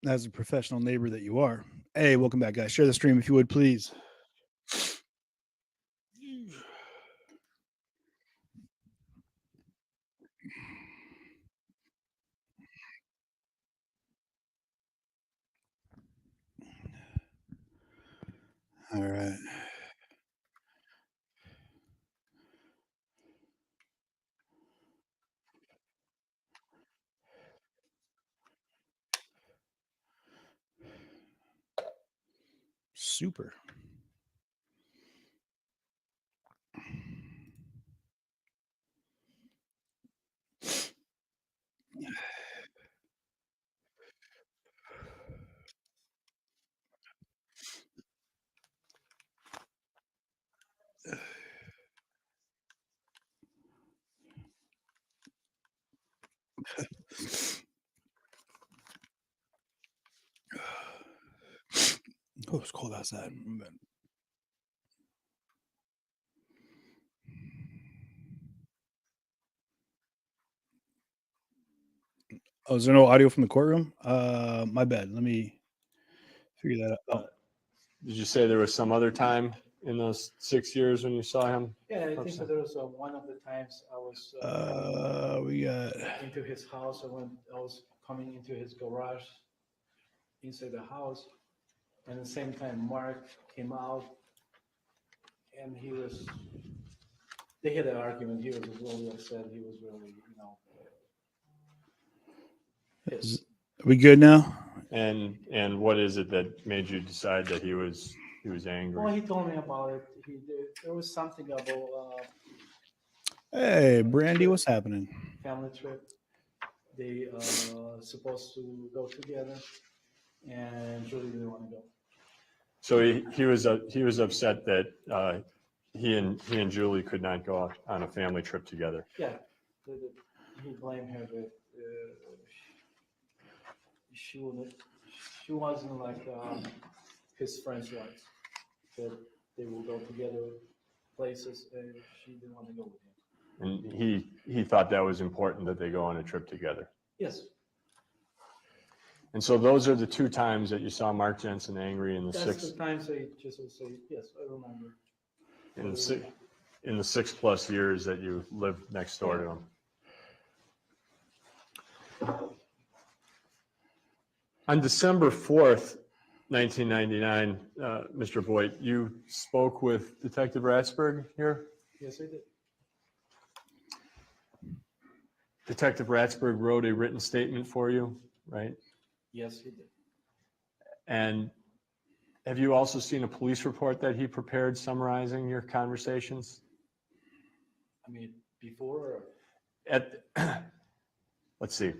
as a professional neighbor that you are. Hey, welcome back, guys. Share the stream if you would, please. All right. Super. Oh, it's cold outside. Oh, is there no audio from the courtroom? My bad. Let me figure that out. Did you say there was some other time in those 6 years when you saw him? Yeah, I think that there was one of the times I was We got into his house, or when I was coming into his garage inside the house, and at the same time Mark came out, and they had an argument. He was really upset. He was really, pissed. Are we good now? And what is it that made you decide that he was angry? Well, he told me about it. There was something about Hey, Brandy, what's happening? family trip. They supposed to go together, and Julie didn't want to go. So he was upset that he and Julie could not go on a family trip together. Yeah, he blamed her that she wasn't like his friends was. That they will go together places, and she didn't want to go with him. And he thought that was important that they go on a trip together. Yes. And so those are the two times that you saw Mark Jensen angry in the That's six. the times I just would say, yes, I remember. In the 6+ years that you lived next door to him. On December 4th, 1999, Mr. Voigt, you spoke with Detective Ratsberg here? Yes, I did. Detective Ratsberg wrote a written statement for you, right? Yes, he did. And have you also seen a police report that he prepared summarizing your conversations? I mean, before? Let's see.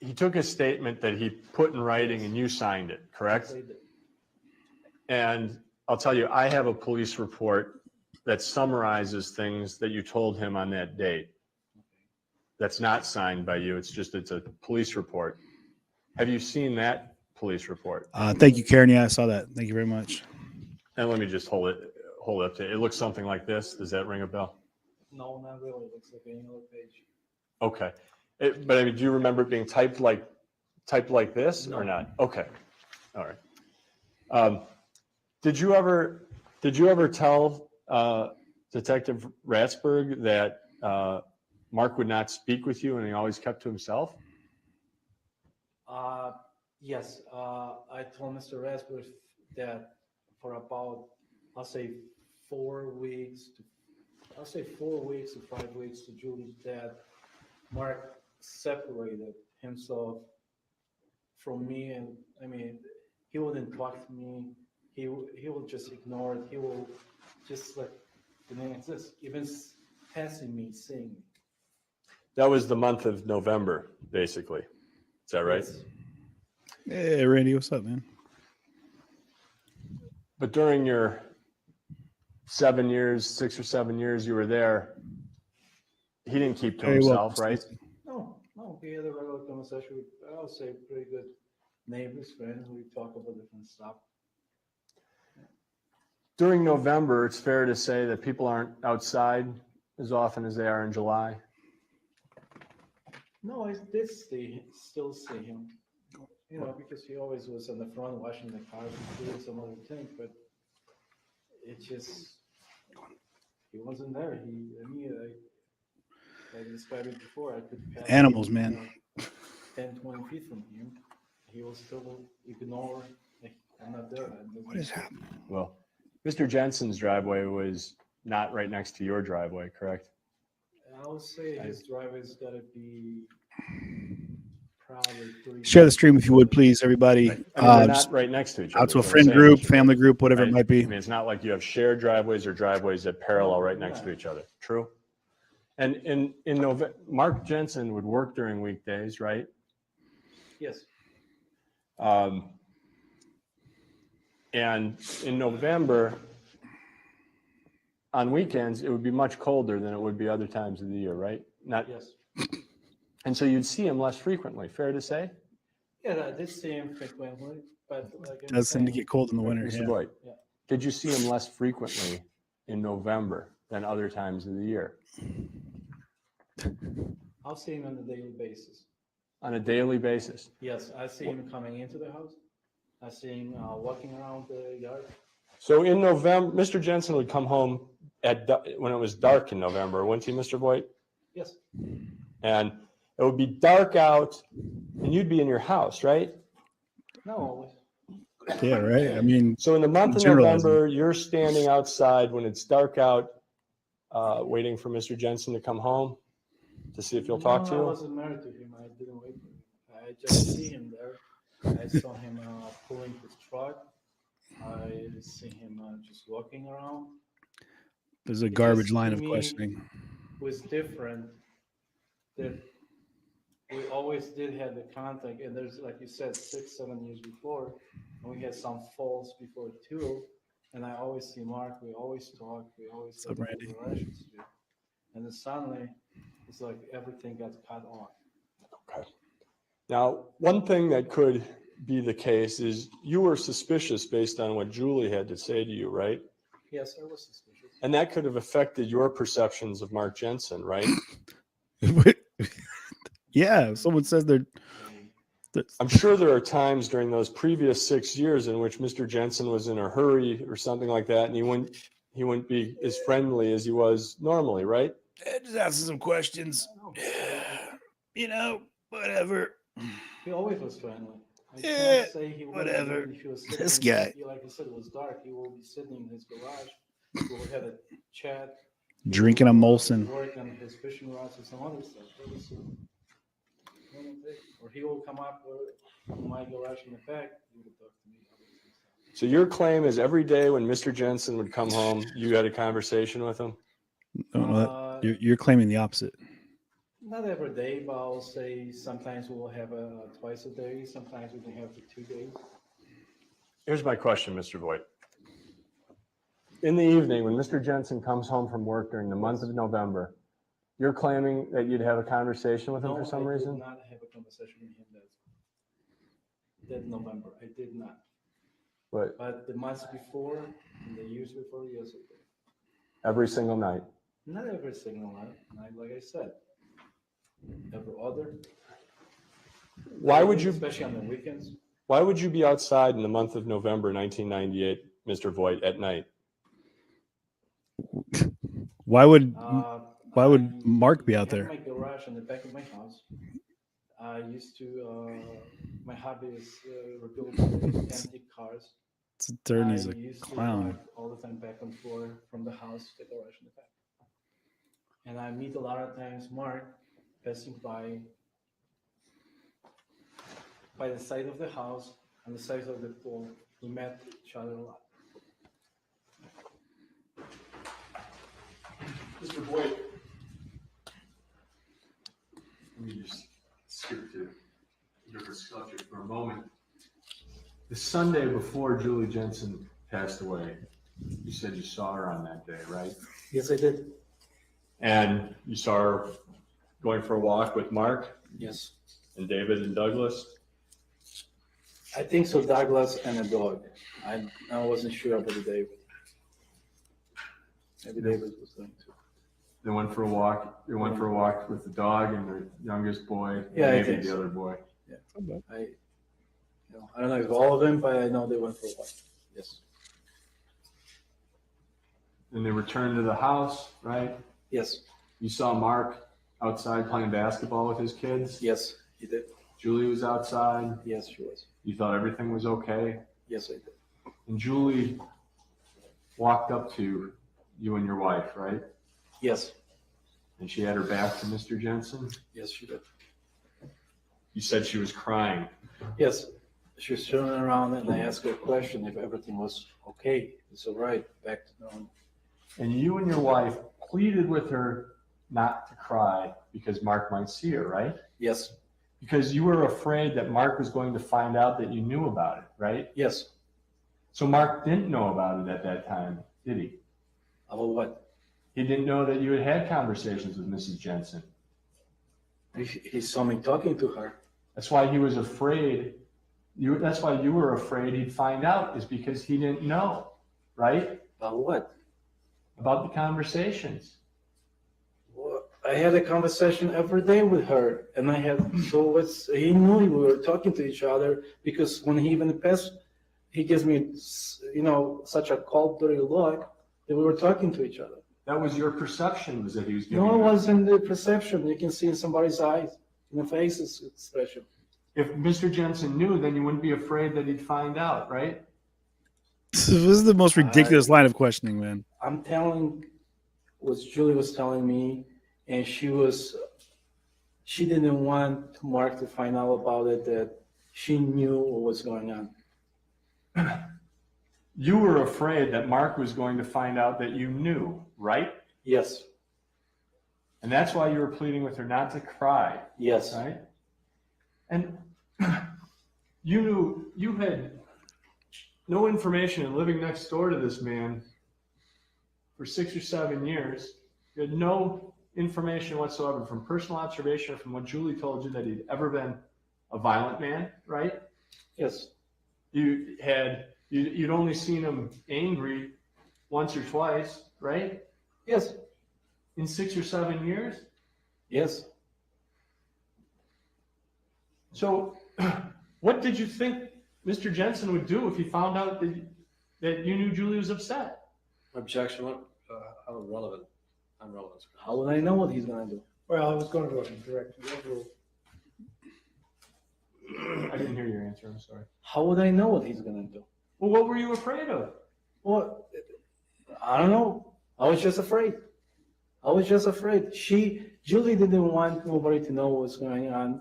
He took a statement that he put in writing and you signed it, correct? Yes, I did. And I'll tell you, I have a police report that summarizes things that you told him on that date. That's not signed by you. It's a police report. Have you seen that police report? Thank you, Karen. Yeah, I saw that. Thank you very much. And let me just hold it up to you. It looks something like this. Does that ring a bell? No, not really. It looks like any other page. Okay. But I mean, do you remember it being typed like this or not? Okay. All right. Did you ever tell Detective Ratsberg that Mark would not speak with you and he always kept to himself? Yes. I told Mr. Rasberg that for about, I'll say 4 weeks to 5 weeks to Julie's dad, Mark separated himself from me, and I mean, he wouldn't talk to me. He will just ignore it. He will just like didn't exist, even passing me, seeing me. That was the month of November, basically. Is that right? Yes. Hey, Randy, what's up, man? But during your 6 or 7 years you were there, he didn't keep to himself, right? No. We had a regular conversation with, I would say, pretty good neighbors, friends. We talk about different stuff. During November, it's fair to say that people aren't outside as often as they are in July. No, I did still see him You know, because he always was in the front washing the cars and doing some other thing, but it just, he wasn't there. Like I described it before, I could pass Animals, him, man. 10, 20 feet from him. He will still ignore, like, I'm not there. What is happening? Well, Mr. Jensen's driveway was not right next to your driveway, correct? I would say his driveway's gotta be probably 3. Share the stream if you would, please, everybody. I mean, they're Just not right next to each other. out to a is what I'm friend saying, group, Mr. family Boyd. group, whatever it Right? might be. I mean, it's not like you have shared driveways or driveways that parallel right next to each other. True? And in November, Mark Jensen would work during weekdays, right? Yes. And in November, on weekends, it would be much colder than it would be other times of the year, right? Not, Yes. and so you'd see him less frequently, fair to say? Yeah, I did see him frequently, but like It does tend to get cold in the winter. Mr. Yeah. Boyd, Yeah. did you see him less frequently in November than other times of the year? I'll see him on a daily basis. On a daily basis? Yes, I see him coming into the house. I see him walking around the yard. So in November, Mr. Jensen would come home when it was dark in November, wouldn't he, Mr. Boyd? Yes. And it would be dark out, and you'd be in your house, right? No, always. Yeah, right. I mean, So in the month of Generalizing. November, you're standing outside when it's dark out, waiting for Mr. Jensen to come home to see if he'll talk to No, I you? wasn't married to him. I didn't wait for him. I just see him there. I saw him pulling his truck. I see him just walking around. there's a It garbage just, line to of me, questioning. was different that we always did have the contact, and there's, like you said, 6, 7 years before, and we had some falls before too, and I always see Mark, we always talk, we always What's up, have Randy? good relationship, and then suddenly, it's like everything got cut off. Okay. Now, one thing that could be the case is you were suspicious based on what Julie had to say to you, right? Yes, I was suspicious. And that could have affected your perceptions of Mark Jensen, right? Yeah, if someone says they're I'm sure there are times during those previous 6 years in which Mr. Jensen was in a hurry or something like that, and he wouldn't be as friendly as he was normally, right? just asking some questions. You know, whatever. He always was friendly. I Yeah, can't say he wasn't whatever. good. If he was sitting This guy. like I said, it was dark. He will be sitting in his garage. We will have a chat. He Drinking a will, Molson. Work on his fishing rods or some other stuff. That was, or he will come up to my garage in the back. He would talk to me. So your claim is every day when Mr. Jensen would come home, you had a conversation with him? No, you're claiming the opposite. Not every day, but I'll say sometimes we'll have twice a day. Sometimes we can have 2 days. Here's my question, Mr. Voigt. In the evening, when Mr. Jensen comes home from work during the month of November, you're claiming that you'd have a conversation with him for some I reason? did not have a conversation with him that November. I did not. But the months before, and the years before, yes, I did. Every single night? Not every single night, like I said. Every other. Why would you, especially on the weekends? why would you be outside in the month of November 1998, Mr. Voigt, at night? Why would I Mark be out had there? my garage in the back of my house. I used to. My hobby is rebuilding antique cars. It's a turn. He's I a used to clown. drive all the time back and forth from the house to the garage in the back. And I meet a lot of times Mark passing by the side of the house, on the side of the pool. We met each other a lot. Mr. Voigt, let me just skip to your subject for a moment. The Sunday before Julie Jensen passed away, you said you saw her on that day, right? Yes, I did. And you saw her going for a walk with Mark Yes. and David and Douglas? I think so, Douglas and a dog. I wasn't sure about the David. Maybe David was going to. They went for a walk. They went for a walk with the dog and the youngest boy, Yeah, I maybe think the so. other boy. Yeah. You know, I don't know if all of them, but I know they went for a while. Yes. And they returned to the house, right? Yes. You saw Mark outside playing basketball with his kids. Yes, he did. Julie was outside. Yes, she was. You thought everything was okay. Yes, I did. And Julie walked up to you and your wife, right? Yes. And she had her back to Mr. Jensen. Yes, she did. You said she was crying. Yes. She was turning around and I asked her a question if everything was okay. It's all right. Back to normal. And you and your wife pleaded with her not to cry because Mark might see her, right? Yes. Because you were afraid that Mark was going to find out that you knew about it, right? Yes. So Mark didn't know about it at that time, did he? About what? He didn't know that you had had conversations with Mrs. Jensen. He saw me talking to her. That's why he was afraid. That's why you were afraid he'd find out, is because he didn't know, right? About what? About the conversations. Well, I had a conversation every day with her, and I had he knew we were talking to each other because when he even passed, he gives me, such a cold, dirty look that we were talking to each other. That was your perception, was that he was giving No, it you. wasn't the perception. You can see in somebody's eyes, in the face's expression. If Mr. Jensen knew, then you wouldn't be afraid that he'd find out, right? This is the most ridiculous line of questioning, man. I'm telling what Julie was telling me, and she didn't want Mark to find out about it, that she knew what was going on. You were afraid that Mark was going to find out that you knew, right? Yes, And that's why you were pleading with her not to cry, yes, right? And you knew you had no information, and living next door to this man for 6 or 7 years, you had no information whatsoever from personal observation or from what Julie told you that he'd ever been a violent man, right? yes, You'd only seen him angry once or twice, right? yes, In 6 or 7 years. yes. So, What did you think Mr. Jensen would do if he found out that you knew Julie was upset? Objection, how relevant, irrelevant. how would I know what he's gonna do? Well, I was going to direct you. I didn't hear your answer, I'm sorry. How would I know what he's gonna do? Well, what were you afraid of? Well, I don't know. I was just afraid. Julie didn't want nobody to know what was going on.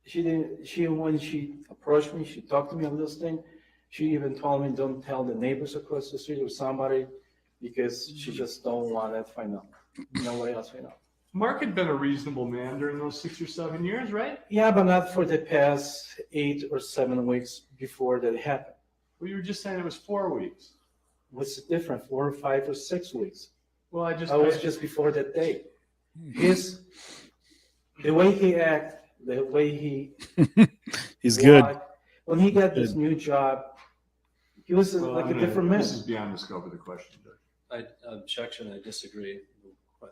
When she approached me, she talked to me on this thing. She even told me, don't tell the neighbors across the street or somebody, because she just don't want to find out. Nobody else find out. Mark had been a reasonable man during those 6 or 7 years, right? Yeah, but not for the past 8 or 7 weeks before that happened. Well, you were just saying it was 4 weeks. What's the difference? 4 or 5 or 6 weeks? Well, I was just before that day. The way he acted, the way he He's good. walked, when he got this new job, he was like a different man. This is beyond the scope of the question, Judge. Objection, I disagree.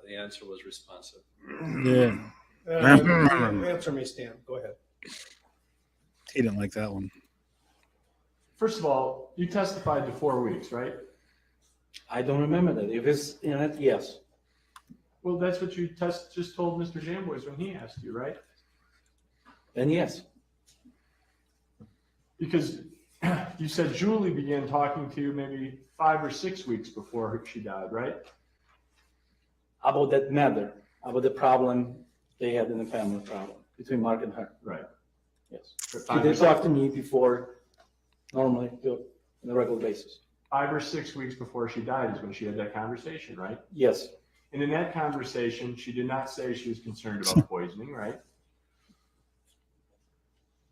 The answer was responsive. Yeah. Answer me, Stan. Go ahead. He didn't like that one. First of all, you testified to 4 weeks, right? I don't remember that. If it's in it, yes. Well, that's what you just told Mr. Jamboys when he asked you, right? Then yes. Because you said Julie began talking to you maybe 5 or 6 weeks before she died, right? About that matter, about the problem they had in the family problem between Mark and her. Right. Yes. For She 5 or did 6 talk to me before, normally, on a regular basis. 5 or 6 weeks before she died is when she had that conversation, right? Yes. And in that conversation, she did not say she was concerned about poisoning, right?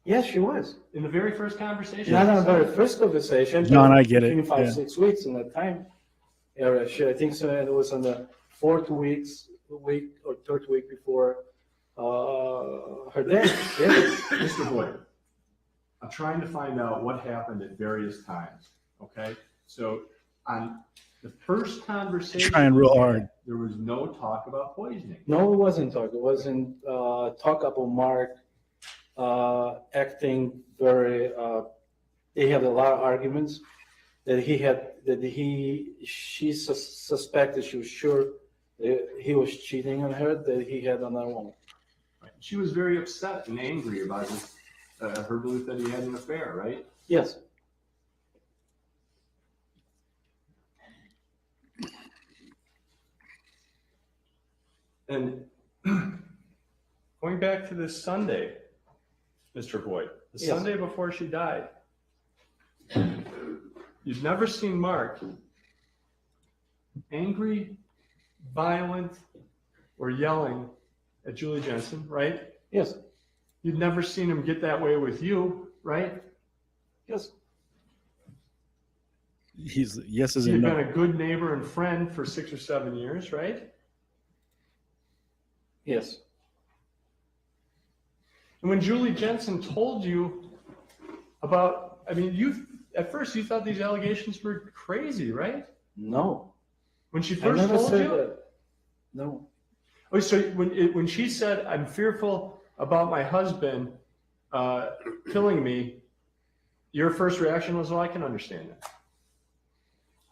Yes, she was. In the very first conversation. Not on the very first conversation. John, but I get it. Between 5, Yeah. 6 weeks in that time area. I think so. It was on the 4th week or 3rd week before her death. Yeah. Mr. Boyer, I'm trying to find out what happened at various times, okay? So on the first conversation, Trying real hard. there was no talk about poisoning. No, it wasn't talk. It wasn't talk about Mark acting very, they had a lot of arguments she suspected, she was sure that he was cheating on her, that he had another woman. Right. She was very upset and angry about his, her belief that he had an affair, right? Yes. And going back to this Sunday, Mr. Boyd, the Yes. Sunday before she died, you'd never seen Mark angry, violent, or yelling at Julie Jensen, right? Yes. You'd never seen him get that way with you, right? Yes. He's yes as He'd in been no. a good neighbor and friend for 6 or 7 years, right? Yes. And when Julie Jensen told you about, I mean, at first you thought these allegations were crazy, right? No. When she I first never told said you? that. No. Oh, so when she said, "I'm fearful about my husband killing me," your first reaction was, "Well, I can understand that."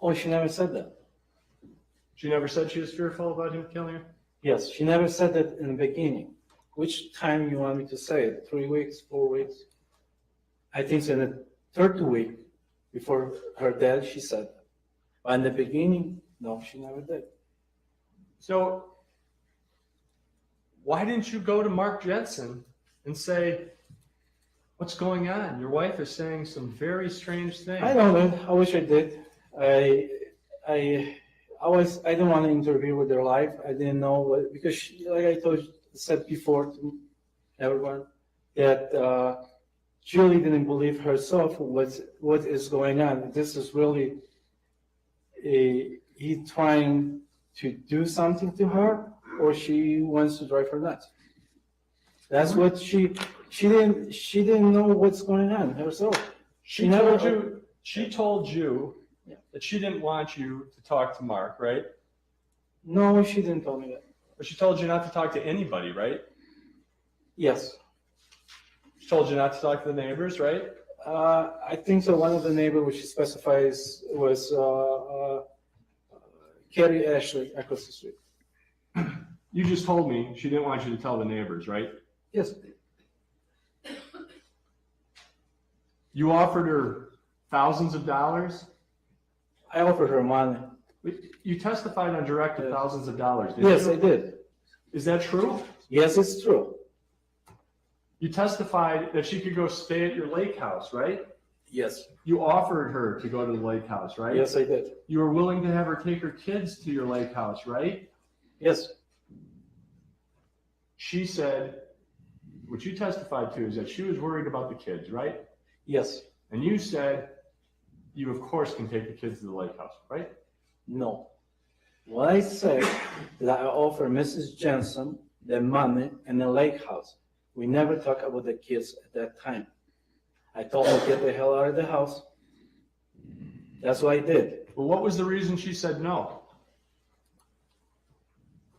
Oh, she never said that. She never said she was fearful about him killing her? Yes, she never said that in the beginning. Which time you want me to say it? 3 weeks, 4 weeks? I think it's in the third week before her death, she said that. But in the beginning, no, she never did. So why didn't you go to Mark Jensen and say, "What's going on? Your wife is saying some very strange things." I don't know. I wish I did. I didn't want to interfere with their life. I didn't know what, because like I said before to everyone, that Julie didn't believe herself what is going on. This is really he trying to do something to her, or she wants to drive her nuts. That's what she didn't know what's going on herself. She told you Yeah. that she didn't want you to talk to Mark, right? No, she didn't tell me that. But she told you not to talk to anybody, right? Yes. She told you not to talk to the neighbors, right? I think so. One of the neighbors, which she specifies, was Carrie Ashley across the street. You just told me she didn't want you to tell the neighbors, right? Yes. You offered her thousands of dollars. I offered her money. You testified on direct to thousands of dollars, didn't Yes, you? I did. Is that true? Yes, it's true. You testified that she could go stay at your lake house, right? Yes. You offered her to go to the lake house, right? Yes, I did. You were willing to have her take her kids to your lake house, right? Yes. She said, what you testified to is that she was worried about the kids, right? Yes. And you said, you of course can take the kids to the lake house, right? No. What I said that I offer Mrs. Jensen the money and the lake house. We never talk about the kids at that time. I told her, get the hell out of the house. That's what I did. Well, what was the reason she said no?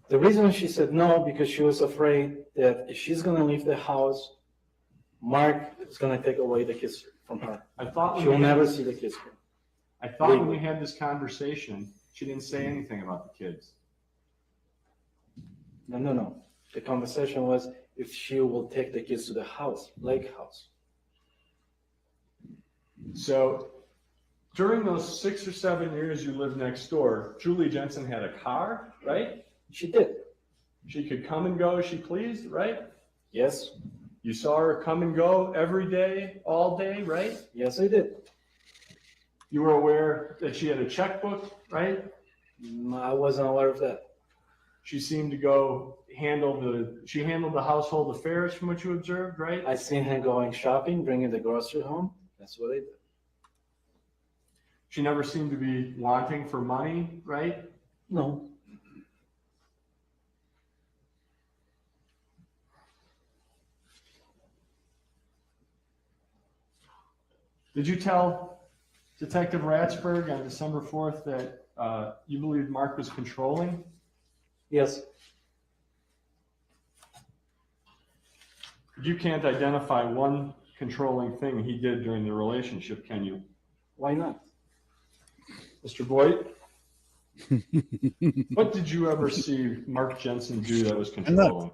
The reason she said no, because she was afraid that if she's going to leave the house, Mark is going to take away the kids from her. I thought She will never see the kids. I thought when we had this conversation, she didn't say anything about the kids. No. The conversation was if she will take the kids to the house, lake house. So during those 6 or 7 years you lived next door, Julie Jensen had a car, right? She did. She could come and go as she pleased, right? Yes. You saw her come and go every day, all day, right? Yes, I did. You were aware that she had a checkbook, right? I wasn't aware of that. She seemed to go handled the household affairs from what you observed, right? I seen her going shopping, bringing the grocery home. That's what I did. She never seemed to be wanting for money, right? No. Did you tell Detective Ratsberg on December 4th that you believed Mark was controlling? Yes. You can't identify one controlling thing he did during the relationship, can you? Why not? Mr. Boyd, what did you ever see Mark Jensen do that was controlling?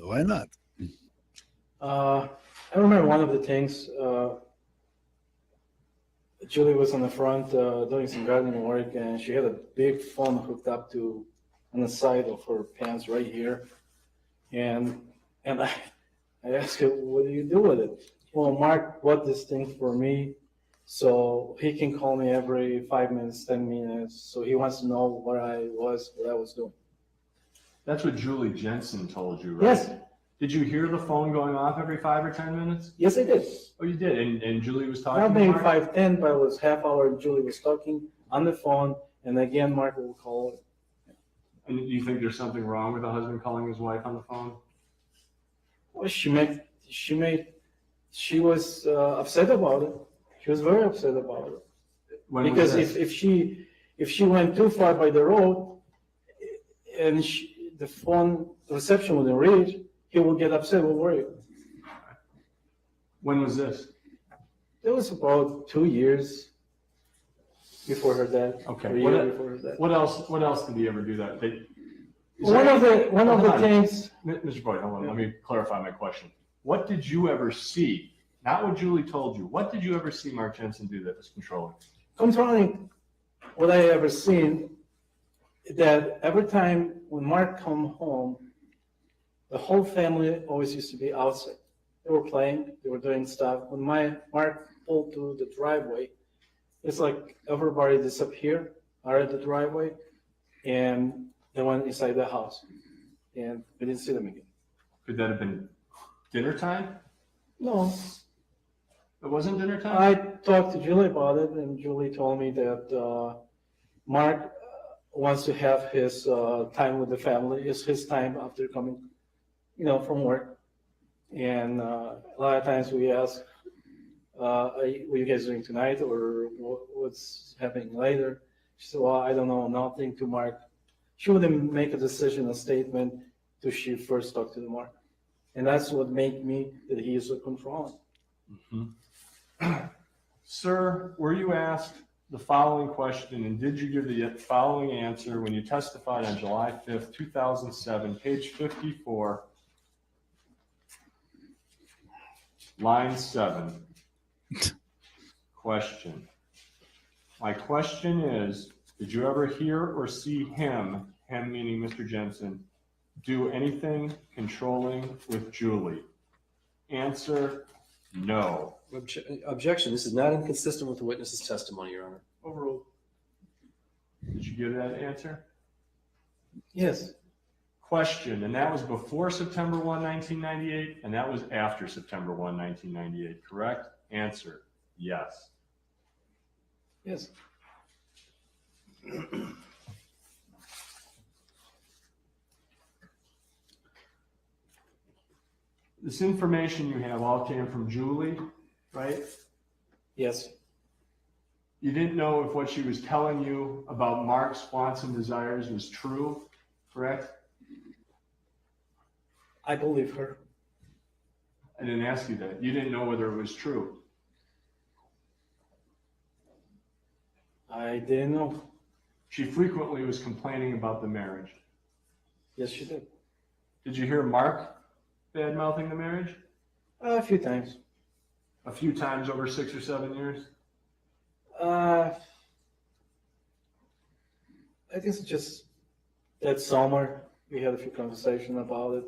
Why not? I remember one of the things, Julie was on the front doing some gardening work, and she had a big phone hooked up to on the side of her pants right here. And I asked her, what do you do with it? Well, Mark bought this thing for me so he can call me every 5 minutes, 10 minutes. So he wants to know where I was, what I was doing. That's what Julie Jensen told you, right? Yes. Did you hear the phone going off every 5 or 10 minutes? Yes, I did. Oh, you did? And Julie was talking Not to maybe Mark? 5, 10, but it was half hour and Julie was talking on the phone. And again, Mark will call. And do you think there's something wrong with a husband calling his wife on the phone? Well, she was upset about it. She was very upset about it. When was Because this? if she went too far by the road and the phone reception wouldn't reach, he will get upset. We'll worry. When was this? It was about 2 years before her death. Okay. Or a year before her death. What else did he ever do that? One of the things. Mr. Boyd, hold on. Let me clarify my question. What did you ever see? Not what Julie told you. What did you ever see Mark Jensen do that was controlling? Controlling what I ever seen, that every time when Mark come home, the whole family always used to be outside. They were playing, they were doing stuff. When Mark pulled to the driveway, it's like everybody disappeared out of the driveway, and they went inside the house, and we didn't see them again. Could that have been dinner time? No, It wasn't dinner time? I talked to Julie about it, and Julie told me that Mark wants to have his time with the family. It's his time after coming, from work. And a lot of times we ask, what are you guys doing tonight, or what's happening later? She said, well, I don't know, nothing to Mark. She wouldn't make a decision, a statement, till she first talked to the Mark. And that's what made me that he is so controlling. Mm-hmm. Sir, were you asked the following question, and did you give the following answer when you testified on July 5th, 2007, page 54, line 7? Question. My question is, did you ever hear or see him meaning Mr. Jensen, do anything controlling with Julie? Answer, no. Objection, this is not inconsistent with the witness's testimony, Your Honor. Overruled. Did you give that answer? Yes. Question, and that was before September 1, 1998, and that was after September 1, 1998, correct? Answer, yes. Yes. This information you have all came from Julie, right? Yes. You didn't know if what she was telling you about Mark's wants and desires was true, correct? I believe her. I didn't ask you that. You didn't know whether it was true. I didn't know. She frequently was complaining about the marriage. Yes, she did. Did you hear Mark bad-mouthing the marriage? A few times. A few times over 6 or 7 years? I think it's just that summer we had a few conversations about it.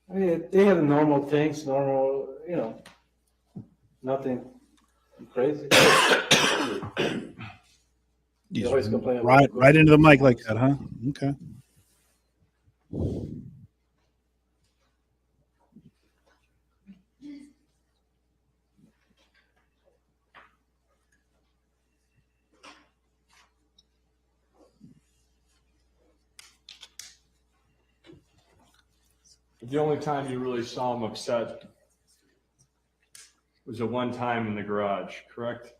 I mean, they had normal things, nothing crazy. They always complain about Right into the mic like that, huh? Okay. The only time you really saw him upset was the one time in the garage, correct?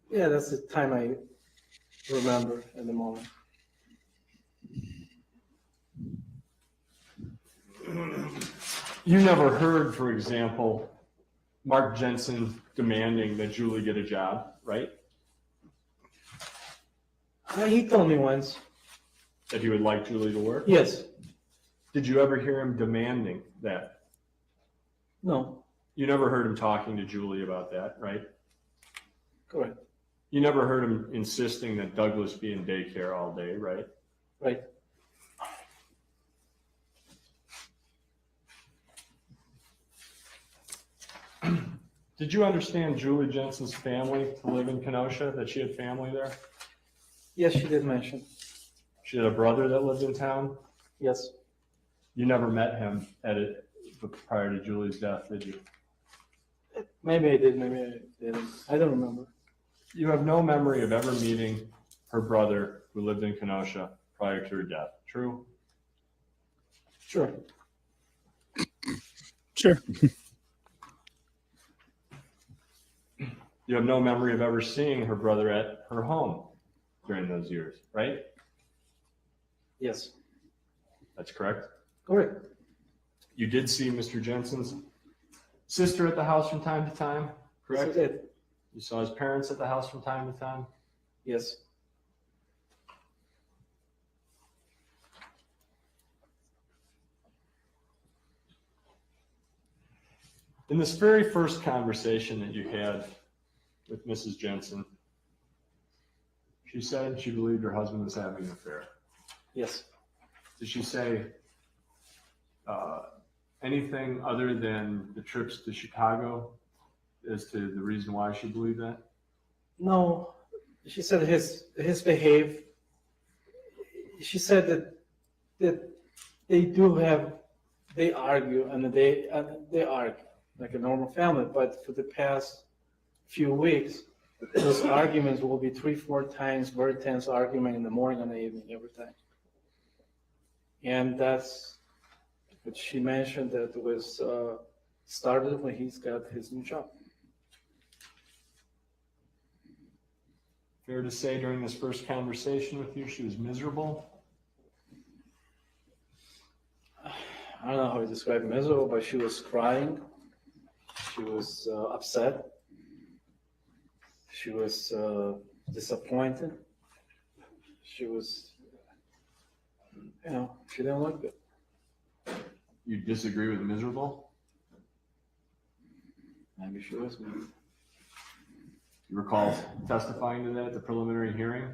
Yeah, that's the time I remember at the moment. You never heard, for example, Mark Jensen demanding that Julie get a job, right? He told me once, That he would like Julie to work? yes, Did you ever hear him demanding that? no, You never heard him talking to Julie about that, right? correct, You never heard him insisting that Douglas be in daycare all day, right? right. Did you understand Julie Jensen's family to live in Kenosha, that she had family there? Yes, she did mention, She had a brother that lived in town? yes. You never met him prior to Julie's death, did you? Maybe I did, maybe I didn't. I don't remember. You have no memory of ever meeting her brother who lived in Kenosha prior to her death, true? Sure. Sure. You have no memory of ever seeing her brother at her home during those years, right? Yes, That's correct. correct. You did see Mr. Jensen's sister at the house from time to time, Yes, I correct? did. You saw his parents at the house from time to time? Yes, In this very first conversation that you had with Mrs. Jensen, she said she believed her husband was having an affair. yes. Did she say anything other than the trips to Chicago as to the reason why she believed that? No, she said his behave. She said that they argue and they argue like a normal family, but for the past few weeks, those arguments will be 3-4 times, very tense argument in the morning and the evening every time. And that's what she mentioned, that it was started when he's got his new job. Fair to say during this first conversation with you, she was miserable? I don't know how to describe miserable, but she was crying. She was upset. She was disappointed. She was, she didn't like it. You disagree with miserable? Maybe she was. You recall testifying to that at the preliminary hearing,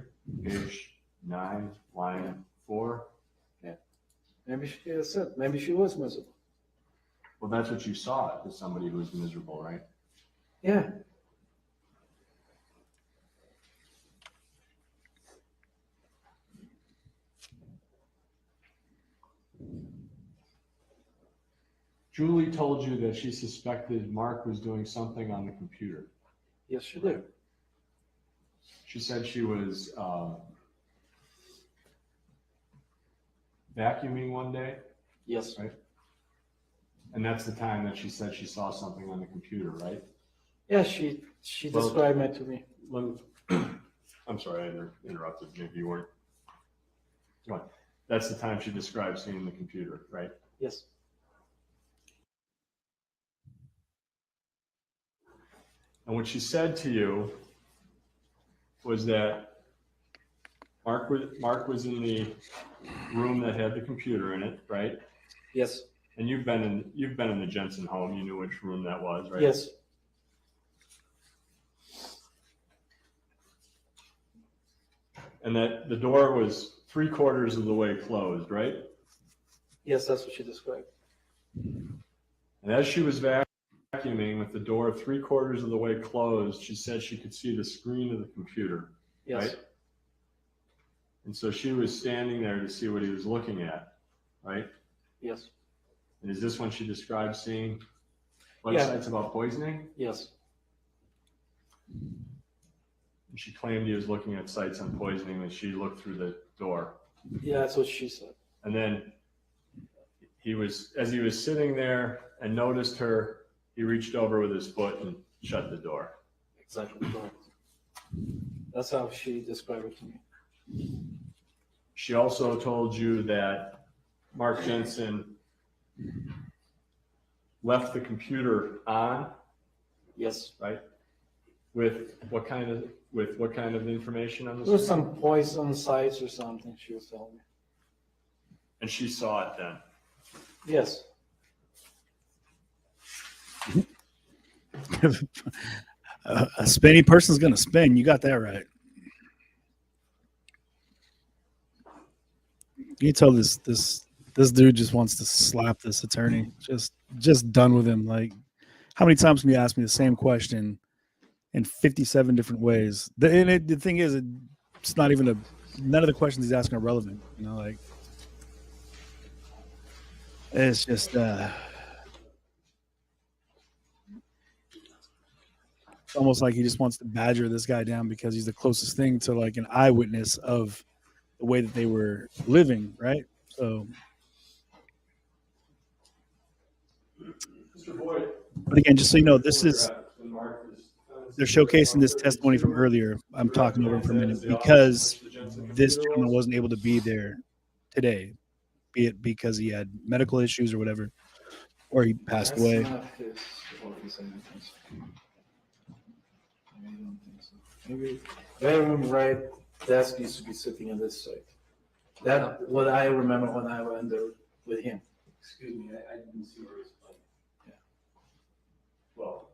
page 9, line 4? Maybe she said. Maybe she was miserable. Well, that's what you saw as somebody who was miserable, right? Yeah. Julie told you that she suspected Mark was doing something on the computer. Yes, she did. She said she was vacuuming one day, Yes. right? And that's the time that she said she saw something on the computer, right? Yeah, she Well- described it to me. I'm sorry, I interrupted. Maybe you weren't. Come on. That's the time she described seeing the computer, right? Yes. And what she said to you was that Mark was in the room that had the computer in it, right? Yes. And you've been in the Jensen home. You knew which room that was, right? Yes. And that the door was 3/4 of the way closed, right? Yes, that's what she described. And as she was vacuuming with the door 3/4 of the way closed, she said she could see the screen of the computer, Yes. right? And so she was standing there to see what he was looking at, right? Yes. And is this when she described seeing Yeah. websites about poisoning? Yes. And she claimed he was looking at sites on poisoning when she looked through the door. Yeah, that's what she said. And then as he was sitting there and noticed her, he reached over with his foot and shut the door. Exactly correct. That's how she described it to me. She also told you that Mark Jensen left the computer on, Yes. right? With what kind of information on the There was screen? some poison sites or something, she was telling me. And she saw it then. Yes. A spinny person's gonna spin. You got that right. You can tell this dude just wants to slap this attorney. Just done with him. Like, how many times can you ask me the same question in 57 different ways? The thing is, it's not even none of the questions he's asking are relevant. You know, like it's just it's almost like he just wants to badger this guy down because he's the closest thing to like an eyewitness of the way that they were living, right? So, Mr. Boyd. but again, just so you know, they're showcasing this testimony from earlier. I'm talking over him for a minute because this gentleman wasn't able to be there today, be it because he had medical issues or whatever, or he passed That's away. not his office, I don't think so. I don't think so. Maybe, if I remember right, desk used to be sitting on this side. That's what I remember when I went there with him. Excuse me, I didn't see where it was playing. Well,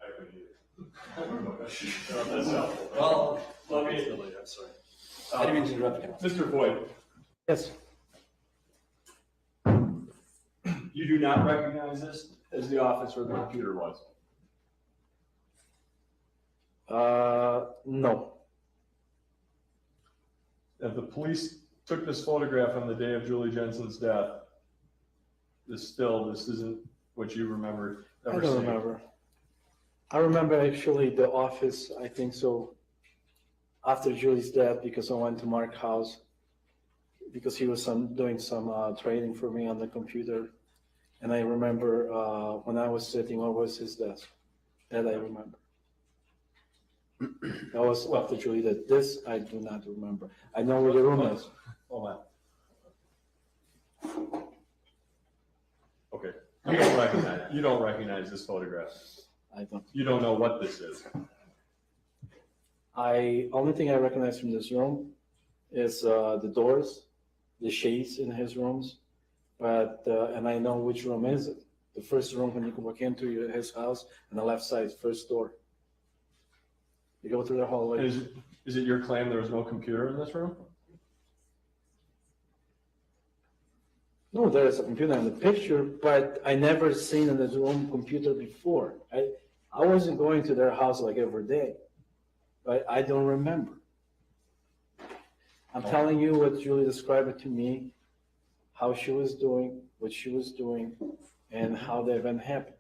I couldn't either. That's helpful. Well, Let me- I'm sorry. I didn't mean to interrupt you. Mr. Boyd, Yes. you do not recognize this as the office where the computer was? No. If the police took this photograph on the day of Julie Jensen's death, this isn't what you remember I ever don't seeing. remember. I remember actually the office, I think so, after Julie's death, because I went to Mark's house, because he was doing some training for me on the computer. And I remember when I was sitting over his desk. That I remember. That was after Julie did. This I do not remember. I know where the room is. Hold on. Okay, you don't recognize this photograph. I don't. You don't know what this is. Only thing I recognize from this room is the doors, the shades in his rooms, but and I know which room is it. The first room when you can walk into his house, on the left side, first door. You go through the hallway. Is it your claim there was no computer in this room? No, there is a computer in the picture, but I never seen in this room computer before. I wasn't going to their house like every day, but I don't remember. I'm telling you what Julie described it to me, how she was doing, what she was doing, and how the event happened.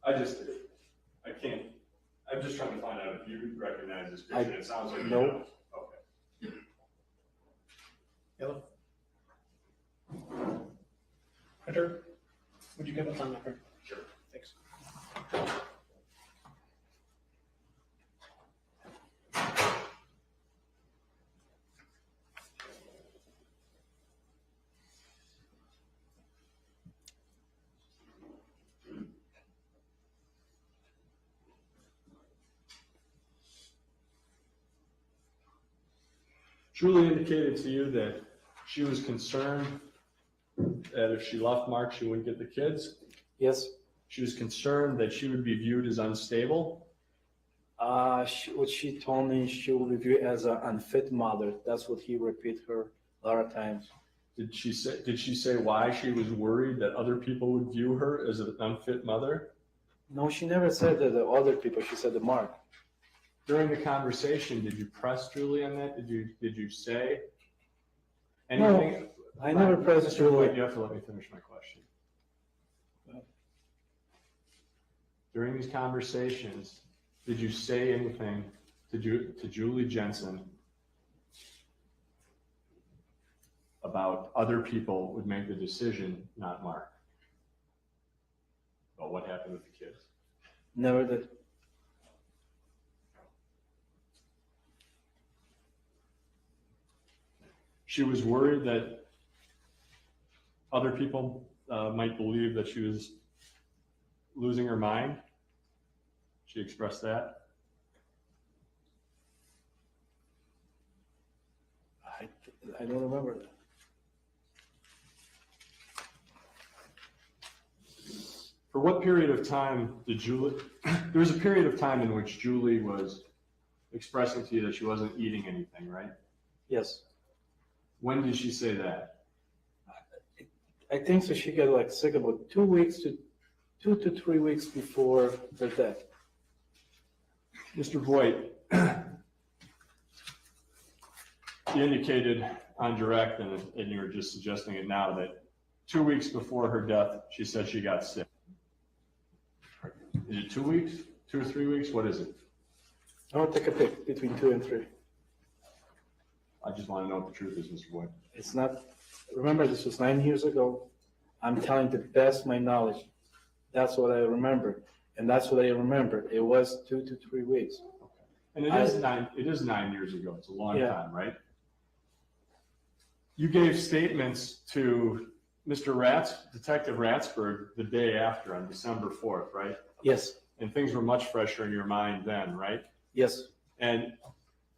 I can't, I'm just trying to find out if you recognize this picture. It sounds like you No. don't. Okay. Yellow? Hunter, would you give a phone number? Sure. Thanks. Julie indicated to you that she was concerned that if she left Mark, she wouldn't get the kids. Yes, She was concerned that she would be viewed as unstable. what she told me, she will review it as an unfit mother. That's what he repeated her a lot of times. Did she say why she was worried that other people would view her as an unfit mother? No, she never said that the other people, she said the Mark. During the conversation, did you press Julie on that? Did you say No, anything? I never pressed Mr. Julie. Lloyd, you have to let me finish my question. During these conversations, did you say anything to Julie Jensen about other people would make the decision, not Mark? About what happened with the kids? Never did. she was worried that other people might believe that she was losing her mind? She expressed that? I don't remember that. For what period of time did Julie, there was a period of time in which Julie was expressing to you that she wasn't eating anything, right? Yes. When did she say that? I think so. She got like sick about 2 to 3 weeks before her death. Mr. Voigt, you indicated on direct, and you were just suggesting it now, that 2 weeks before her death, she said she got sick. Is it 2 weeks, 2 or 3 weeks? What is it? I want to take a pick between 2 and 3. I just want to know what the truth is, Mr. Voigt. It's not, remember, this was 9 years ago. I'm telling the best of my knowledge. That's what I remember. And that's what I remember. It was 2 to 3 weeks. And it is 9 years ago. It's a long Yeah. time, right? You gave statements to Detective Ratsberg the day after, on December 4th, right? Yes, And things were much fresher in your mind then, right? yes, And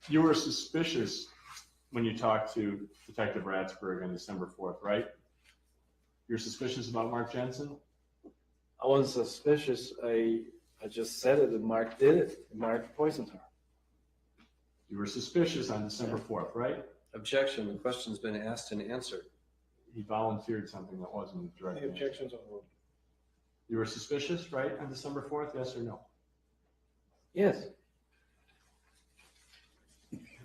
you were suspicious when you talked to Detective Ratsberg on December 4th, right? You're suspicious about Mark Jensen? I wasn't suspicious. I just said it, and Mark did it. Mark poisoned her. You were suspicious on December 4th, right? Objection, the question's been asked and answered. He volunteered something that wasn't a direct Any answer. objections overruled? You were suspicious, right, on December 4th, yes or no? Yes,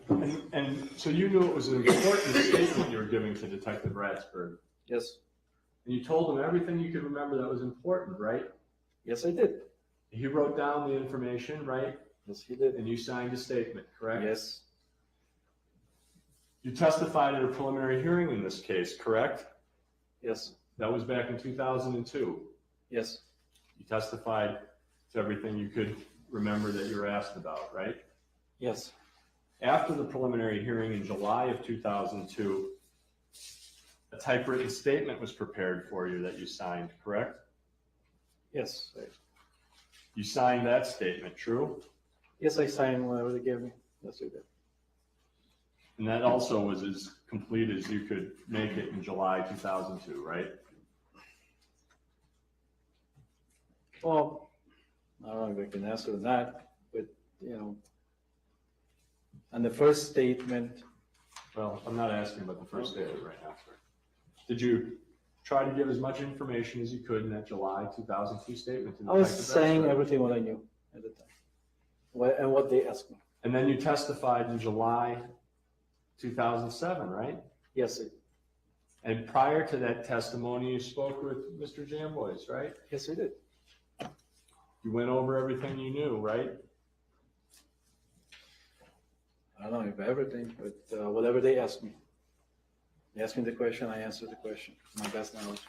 And so you knew it was an important statement you were giving to Detective Ratsberg. yes, And you told him everything you could remember that was important, right? yes, I did. He wrote down the information, right? Yes, he did. And you signed a statement, correct? Yes, You testified at a preliminary hearing in this case, correct? yes, That was back in 2002. yes, You testified to everything you could remember that you were asked about, right? yes, After the preliminary hearing in July of 2002, a typewritten statement was prepared for you that you signed, correct? yes. You signed that statement, true? Yes, I signed whatever they gave me. Yes, I did. And that also was as complete as you could make it in July 2002, right? Well, I don't know if I can answer that, but, on the first statement, Well, I'm not asking about the first statement right now, sir. Did you try to give as much information as you could in that July 2002 statement? To I was Detective saying Ratsberg? everything what I knew at the time, and what they asked me. And then you testified in July 2007, right? Yes, And prior to that testimony, you spoke with Mr. Jamboys, right? yes, I did. You went over everything you knew, right? I don't know if everything, but whatever they asked me. They asked me the question, I answered the question, my best knowledge.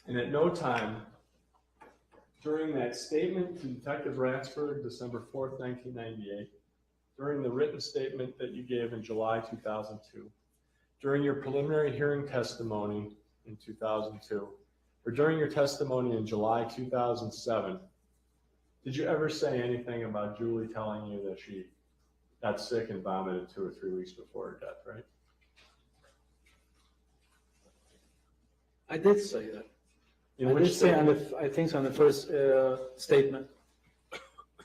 And at no time during that statement to Detective Ratsberg, December 4th, 1998, during the written statement that you gave in July 2002, during your preliminary hearing testimony in 2002, or during your testimony in July 2007, did you ever say anything about Julie telling you that she got sick and vomited 2 or 3 weeks before her death, right? I did say that. In I which did say statement? I think so on the first statement.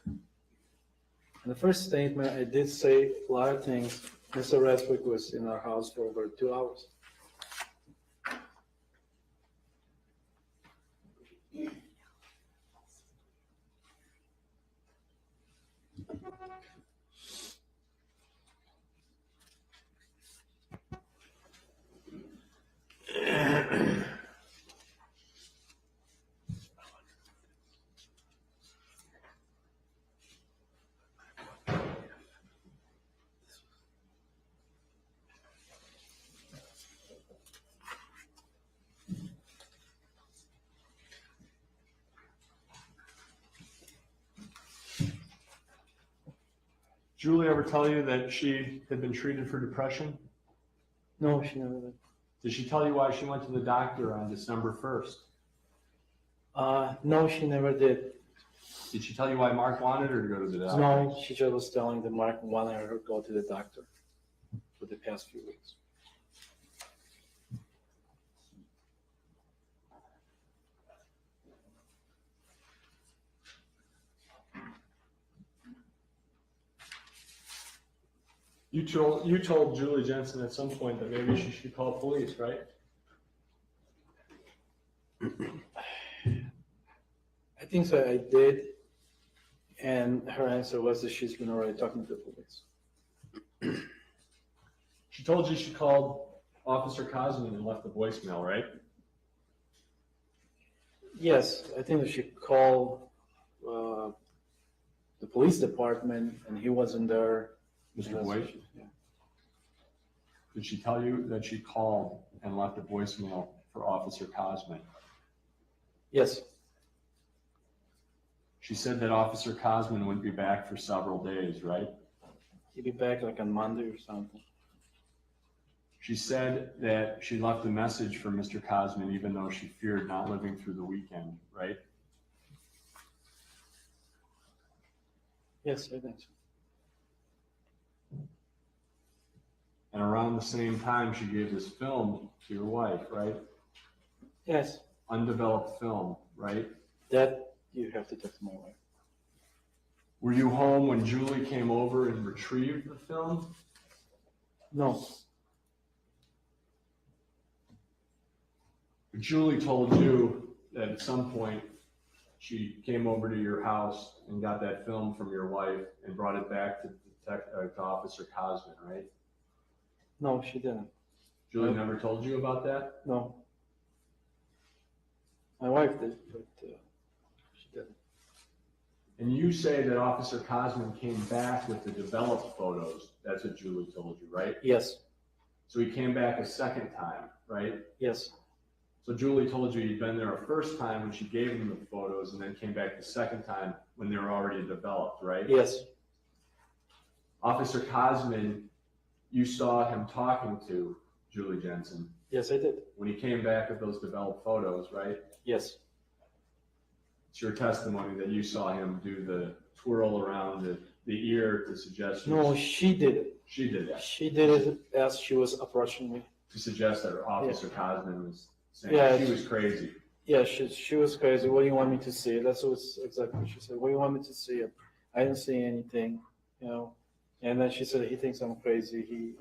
In the first statement, I did say a lot of things. Mr. Raswick was in our house for over 2 hours. Julie ever tell you that she had been treated for depression? No, she never did. Did she tell you why she went to the doctor on December 1st? No, she never did. Did she tell you why Mark wanted her to go to the doctor? No, she just was telling the Mark wanted her to go to the doctor for the past few weeks. You told Julie Jensen at some point that maybe she should call police, right? I think so, I did. And her answer was that she's been already talking to the police. She told you she called Officer Cosman and left a voicemail, right? Yes, I think that she called the police department and he wasn't there. Mr. Boyd? Yeah. Did she tell you that she called and left a voicemail for Officer Cosman? Yes, She said that Officer Cosman wouldn't be back for several days, right? he'll be back like on Monday or something. She said that she left a message for Mr. Cosman even though she feared not living through the weekend, right? Yes, I think so. And around the same time, she gave this film to your wife, right? Yes, Undeveloped film, right? that you have to talk to my wife. Were you home when Julie came over and retrieved the film? No, Julie told you that at some point she came over to your house and got that film from your wife and brought it back to Officer Cosman, right? no, she didn't. Julie never told you about that? No. My wife did, but she didn't. And you say that Officer Cosman came back with the developed photos. That's what Julie told you, right? Yes, So he came back a second time, right? yes, So Julie told you you'd been there a first time when she gave him the photos and then came back the second time when they were already developed, right? yes, Officer Cosman, you saw him talking to Julie Jensen yes, I did. when he came back with those developed photos, right? Yes, It's your testimony that you saw him do the twirl around the ear to suggest. no, she did it. She did that She did it as she was approaching me. to suggest that Officer Cosman was saying Yeah, she was crazy. Yeah, she was crazy. What do you want me to see? That's exactly what she said. What do you want me to see? I didn't see anything, you know. And then she said, he thinks I'm crazy.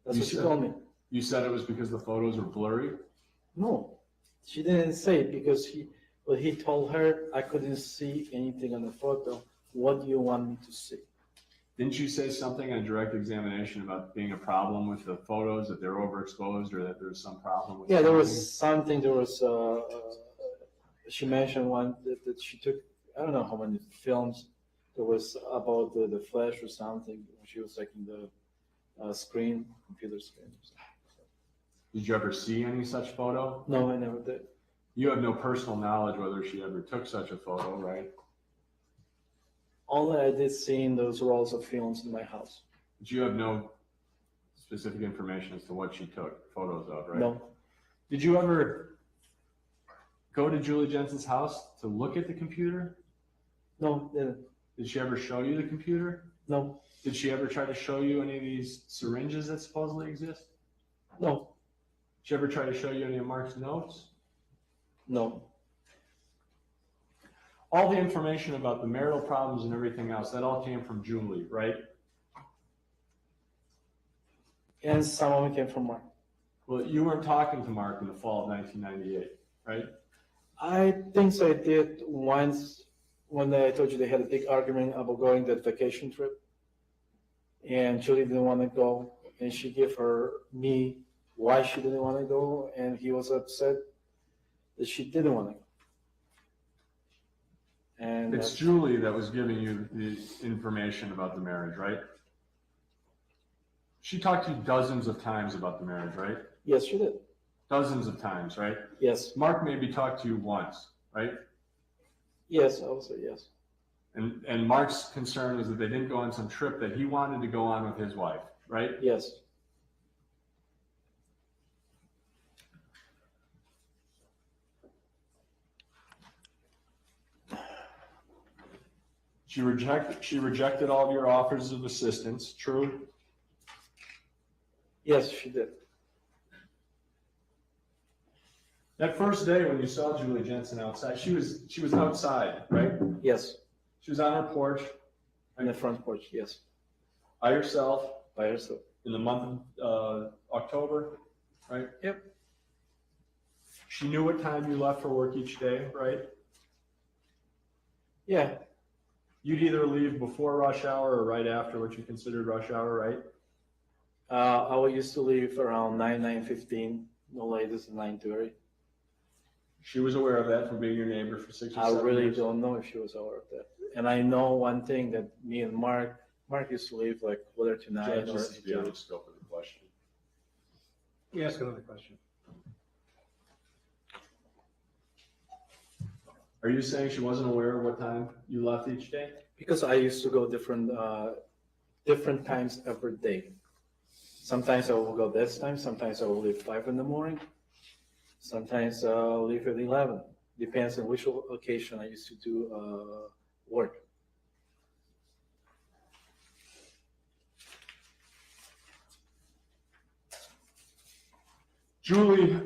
That's You what she said- told me. You said it was because the photos were blurry? No, she didn't say it because he told her I couldn't see anything on the photo. What do you want me to see? Didn't you say something on direct examination about being a problem with the photos, that they're overexposed or that there's some problem with Yeah, there something? was something, she mentioned one that she took, I don't know how many films, there was about the flash or something. She was taking the computer screen. Or something. Did you ever see any such photo? No, I never did. You have no personal knowledge whether she ever took such a photo, right? Only I did see in those rolls of films in my house. But you have no specific information as to what she took photos of, right? No, Did you ever go to Julie Jensen's house to look at the computer? no, didn't. Did she ever show you the computer? No, Did she ever try to show you any of these syringes that supposedly exist? no, Did she ever try to show you any of Mark's notes? no. All the information about the marital problems and everything else, that all came from Julie, right? And some of it came from Mark. Well, you weren't talking to Mark in the fall of 1998, right? I think so. I did once when I told you they had a big argument about going that vacation trip. And Julie didn't want to go. And she gave me why she didn't want to go. And he was upset that she didn't want to go. And It's Julie that was giving you the information about the marriage, right? She talked to you dozens of times about the marriage, right? yes, she did. Dozens of times, right? Yes, Mark maybe talked to you once, right? yes, I would say yes. And Mark's concern was that they didn't go on some trip that he wanted to go on with his wife, right? Yes. She rejected all of your offers of assistance, true? Yes, she did. That first day when you saw Julie Jensen outside, she was outside, right? Yes, She was on her porch on the front porch, yes, by herself by herself. in the month of October, right? Yep. She knew what time you left for work each day, right? Yeah, You'd either leave before rush hour or right after what you considered rush hour, right? I used to leave around 9:15, no later than 9:30. She was aware of that from being your neighbor for 6 or I 7 really years. don't know if she was aware of that. And I know one thing, that me and Mark used to leave like whether tonight Judge, or. this is beyond the scope of the question. You ask another question. Are you saying she wasn't aware of what time you left each day? Because I used to go different times every day. Sometimes I will go this time, sometimes I will leave 5 in the morning. Sometimes I'll leave at 11. Depends on which location I used to do work. Julie,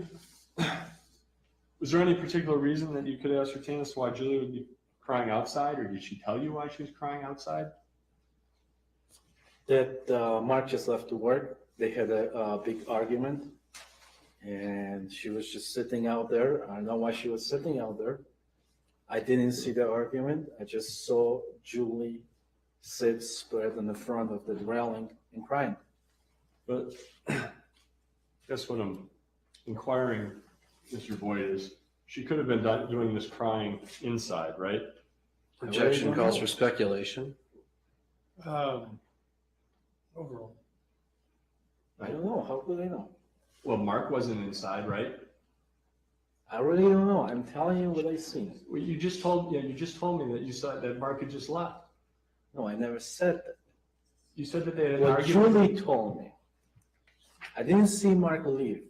was there any particular reason that you could ascertain as to why Julie would be crying outside, or did she tell you why she was crying outside? That Mark just left to work. They had a big argument, and she was just sitting out there. I don't know why she was sitting out there. I didn't see the argument. I just saw Julie sit spread in the front of the railing and crying. But guess what I'm inquiring, Mr. Boyd, is she could have been doing this crying inside, right? Objection calls for speculation. Overall. I don't know. How could I know? Well, Mark wasn't inside, right? I really don't know. I'm telling you what I seen. Well, you just told me that you saw that Mark had just left. No, I never said that. You said that they had an What argument. Julie told me. I didn't see Mark leave.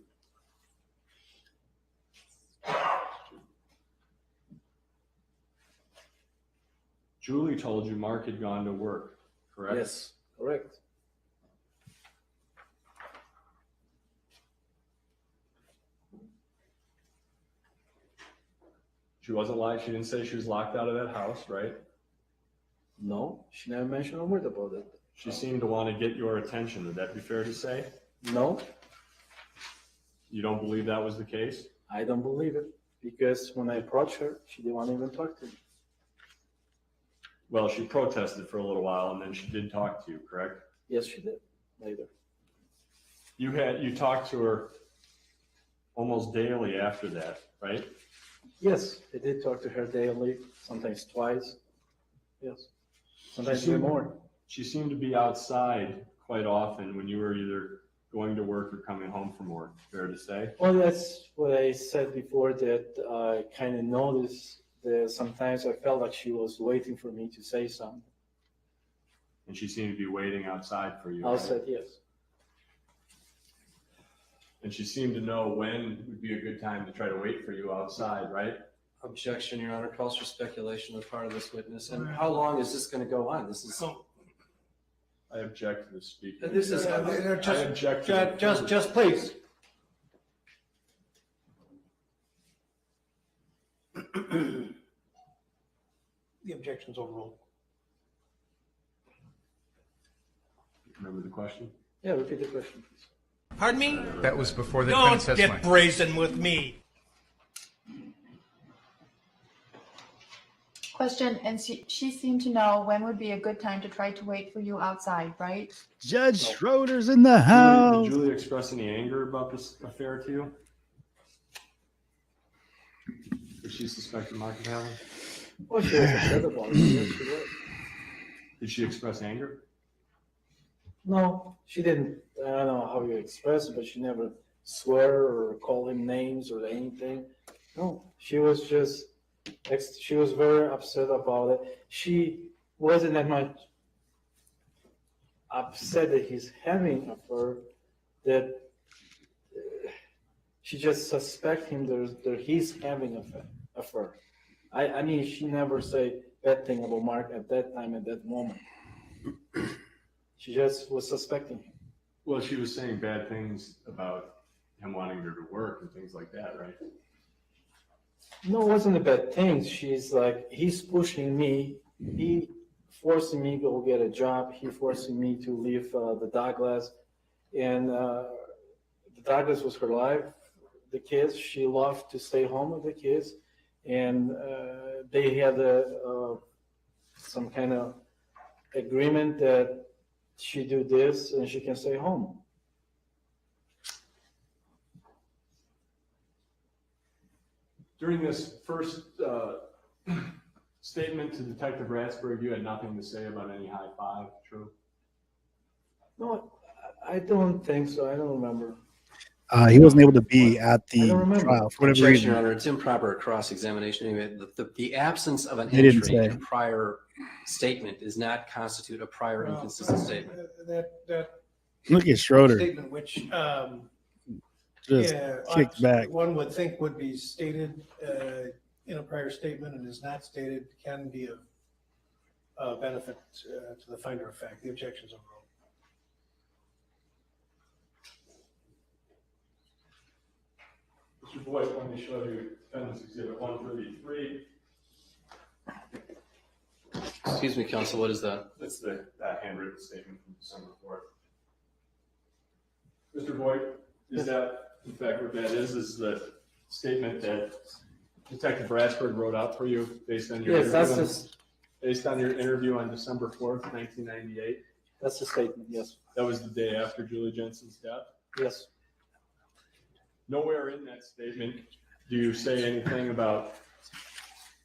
Julie told you Mark had gone to work, correct? Yes, correct. She wasn't lying. She didn't say she was locked out of that house, right? No, she never mentioned a word about it. She seemed to want to get your attention. Would that be fair to say? No, You don't believe that was the case? I don't believe it, because when I approached her, she didn't want to even talk to me. Well, she protested for a little while and then she did talk to you, correct? Yes, she did, later. You talked to her almost daily after that, right? Yes, I did talk to her daily, sometimes twice. Yes, sometimes She even seemed- more. She seemed to be outside quite often when you were either going to work or coming home from work, fair to say? Well, that's what I said before, that I kind of noticed that sometimes I felt like she was waiting for me to say something. And she seemed to be waiting outside for you, I right? said yes. And she seemed to know when would be a good time to try to wait for you outside, right? Objection, Your Honor, calls for speculation on the part of this witness. And how long is this going to go on? This is, I object to the speaking. This is- I object to the- Just please. The objection's overruled. Remember the question? Yeah, repeat the question, please. Pardon me? That was before the Don't princess get went. brazen with me. Question, and she seemed to know when would be a good time to try to wait for you outside, right? Judge Schroeder's in the house. Did Julie express any anger about this affair to you? Did she suspect the Mark of having? Well, she was upset about it. Yes, she was. Did she express anger? No, she didn't. I don't know how you express it, but she never swear or call him names or anything. No, she was just She was very upset about it. She wasn't that much upset that he's having an affair, that she just suspect him that he's having an affair. I mean, she never say bad thing about Mark at that time, at that moment. She just was suspecting him. Well, she was saying bad things about him wanting her to work and things like that, right? No, it wasn't a bad thing. She's like, he's pushing me. He forcing me to go get a job. He forcing me to leave the Douglas. And the Douglas was her life. The kids, she loved to stay home with the kids. And they had some kind of agreement that she do this and she can stay home. During this first statement to Detective Ratsburg, you had nothing to say about any high five, true? No, I don't think so. I don't remember. He wasn't able to be at I don't the remember. trial for whatever Objection, reason. Your Honor, it's improper cross-examination. Anyway, the absence of an They didn't entry in say. a prior statement does not constitute a prior inconsistent statement. That Look at Schroeder, statement, which, just yeah, kicked back. one would think would be stated in a prior statement and is not stated, can be of benefit to the finder of fact. The objections overruled. Mr. Boyd, let me show you Defendant's Exhibit 133. Excuse me, counsel, what is that? That's that handwritten statement from December 4th. Mr. Boyd, is that, in fact, what that is the statement that Detective Ratsburg wrote out for you based on your Yes, that's interview, just, based on your interview on December 4th, 1998? that's the statement. Yes, That was the day after Julie Jensen's death. yes. Nowhere in that statement do you say anything about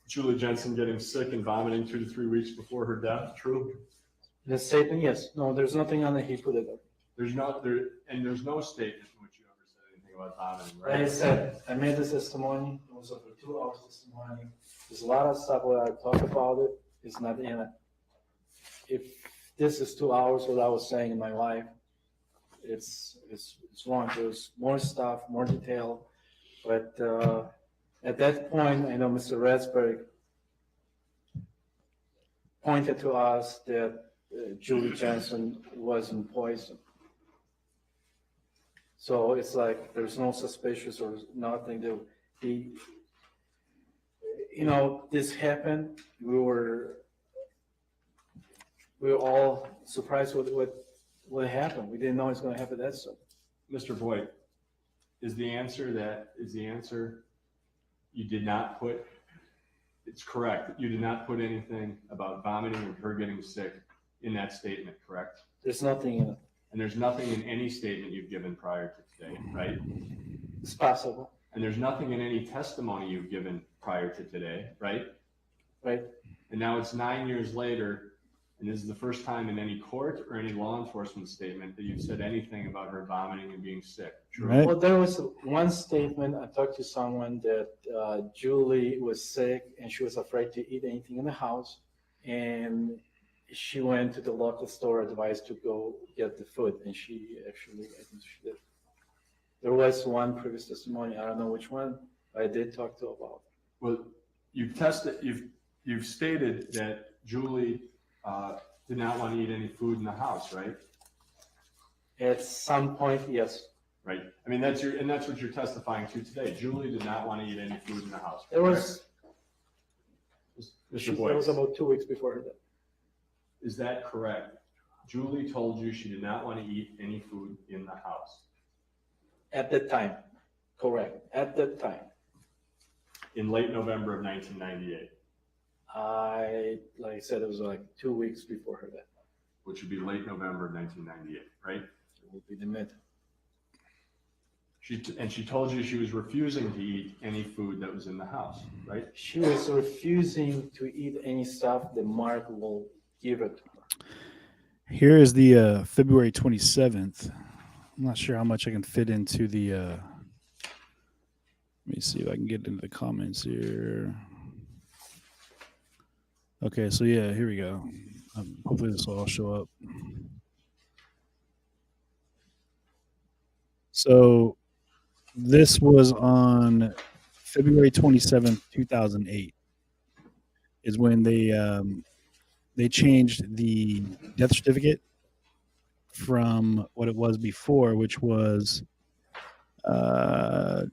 Julie Jensen getting sick and vomiting 2 to 3 weeks before her death. True? The statement, yes. No, there's nothing on the he put it up. There's no statement in which you ever said anything about vomiting, Like I right? said, I made this testimony. It was over 2 hours testimony. There's a lot of stuff where I talk about it. It's not in it. If this is 2 hours, what I was saying in my life, it's wrong. There's more stuff, more detail. But at that point, I know Mr. Radsberg pointed to us that Julie Jensen wasn't poisoned. So it's like there's no suspicious or nothing that he, this happened. We were all surprised with what happened. We didn't know it was going to happen that soon. Mr. Boyd, is the answer you did not put, it's correct, you did not put anything about vomiting or her getting sick in that statement, correct? There's nothing in it. And there's nothing in any statement you've given prior to today, right? It's possible, And there's nothing in any testimony you've given prior to today, right? right? And now it's 9 years later, and this is the first time in any court or any law enforcement statement that you've said anything about her vomiting and being sick. True? Right. Well, there was one statement. I talked to someone that Julie was sick and she was afraid to eat anything in the house. And she went to the local store advised to go get the food. And she actually, I think she did. There was one previous testimony. I don't know which one, but I did talk to her about. Well, you've stated that Julie did not want to eat any food in the house, right? At some point, yes. Right. I mean, that's what you're testifying to today. Julie did not want to eat any food in the house. It was, Mr. it Boyd, was about 2 weeks before her death. is that correct? Julie told you she did not want to eat any food in the house At that time, correct. At that time. in late November of 1998, Like I said, it was like 2 weeks before her death. which would be late November of 1998, right? It would be the mid. She told you she was refusing to eat any food that was in the house, right? She was refusing to eat any stuff that Mark will give it to her. Here is the February 27th. I'm not sure how much I can fit into the. Let me see if I can get into the comments here. Okay, so yeah, here we go. Hopefully this will all show up. So this was on February 27th, 2008 is when they changed the death certificate from what it was before, which was hold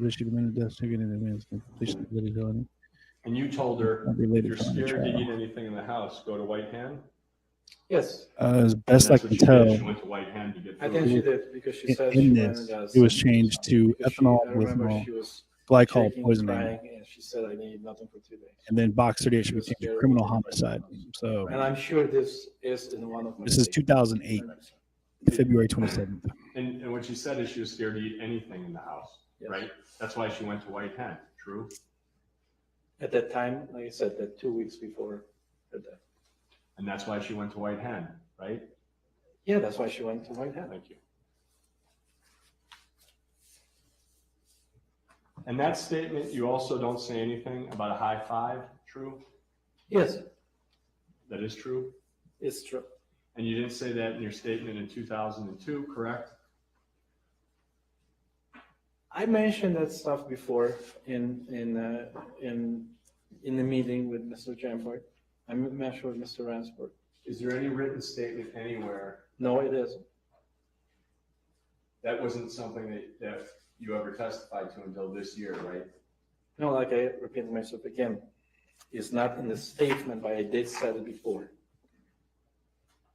this death certificate in advance of completion of the And you told her, if related you're felony scared to trial. eat anything in the house, go to White Hand. Yes, As And best I that's can what she tell, did. She went to White Hand to get I food. think she did because she said in she this, went and it was changed to ethanol, I remember glycerol, she was glycol shaking, poisoning, crying, and she said, "I need nothing for 2 days." and then box 38 should be was changed to scared criminal of eating homicide. So And I'm sure this is in one of my. this is statements. 2008, February 27th. And what she said is she was scared to eat anything in the house, Yes. right? That's why she went to White Hen, true? At that time, like I said, that 2 weeks before her death. And that's why she went to White Hen, right? Yeah, that's why she went to White Hat. Thank you. And that statement, you also don't say anything about a high five, true? Yes, That is true? it's true. And you didn't say that in your statement in 2002, correct? I mentioned that stuff before in the meeting with Mr. Jamford. I mentioned with Mr. Ransford. Is there any written statement anywhere? No, it isn't. That wasn't something that you ever testified to until this year, right? No, like I repeat myself again, it's not in the statement, but I did say it before.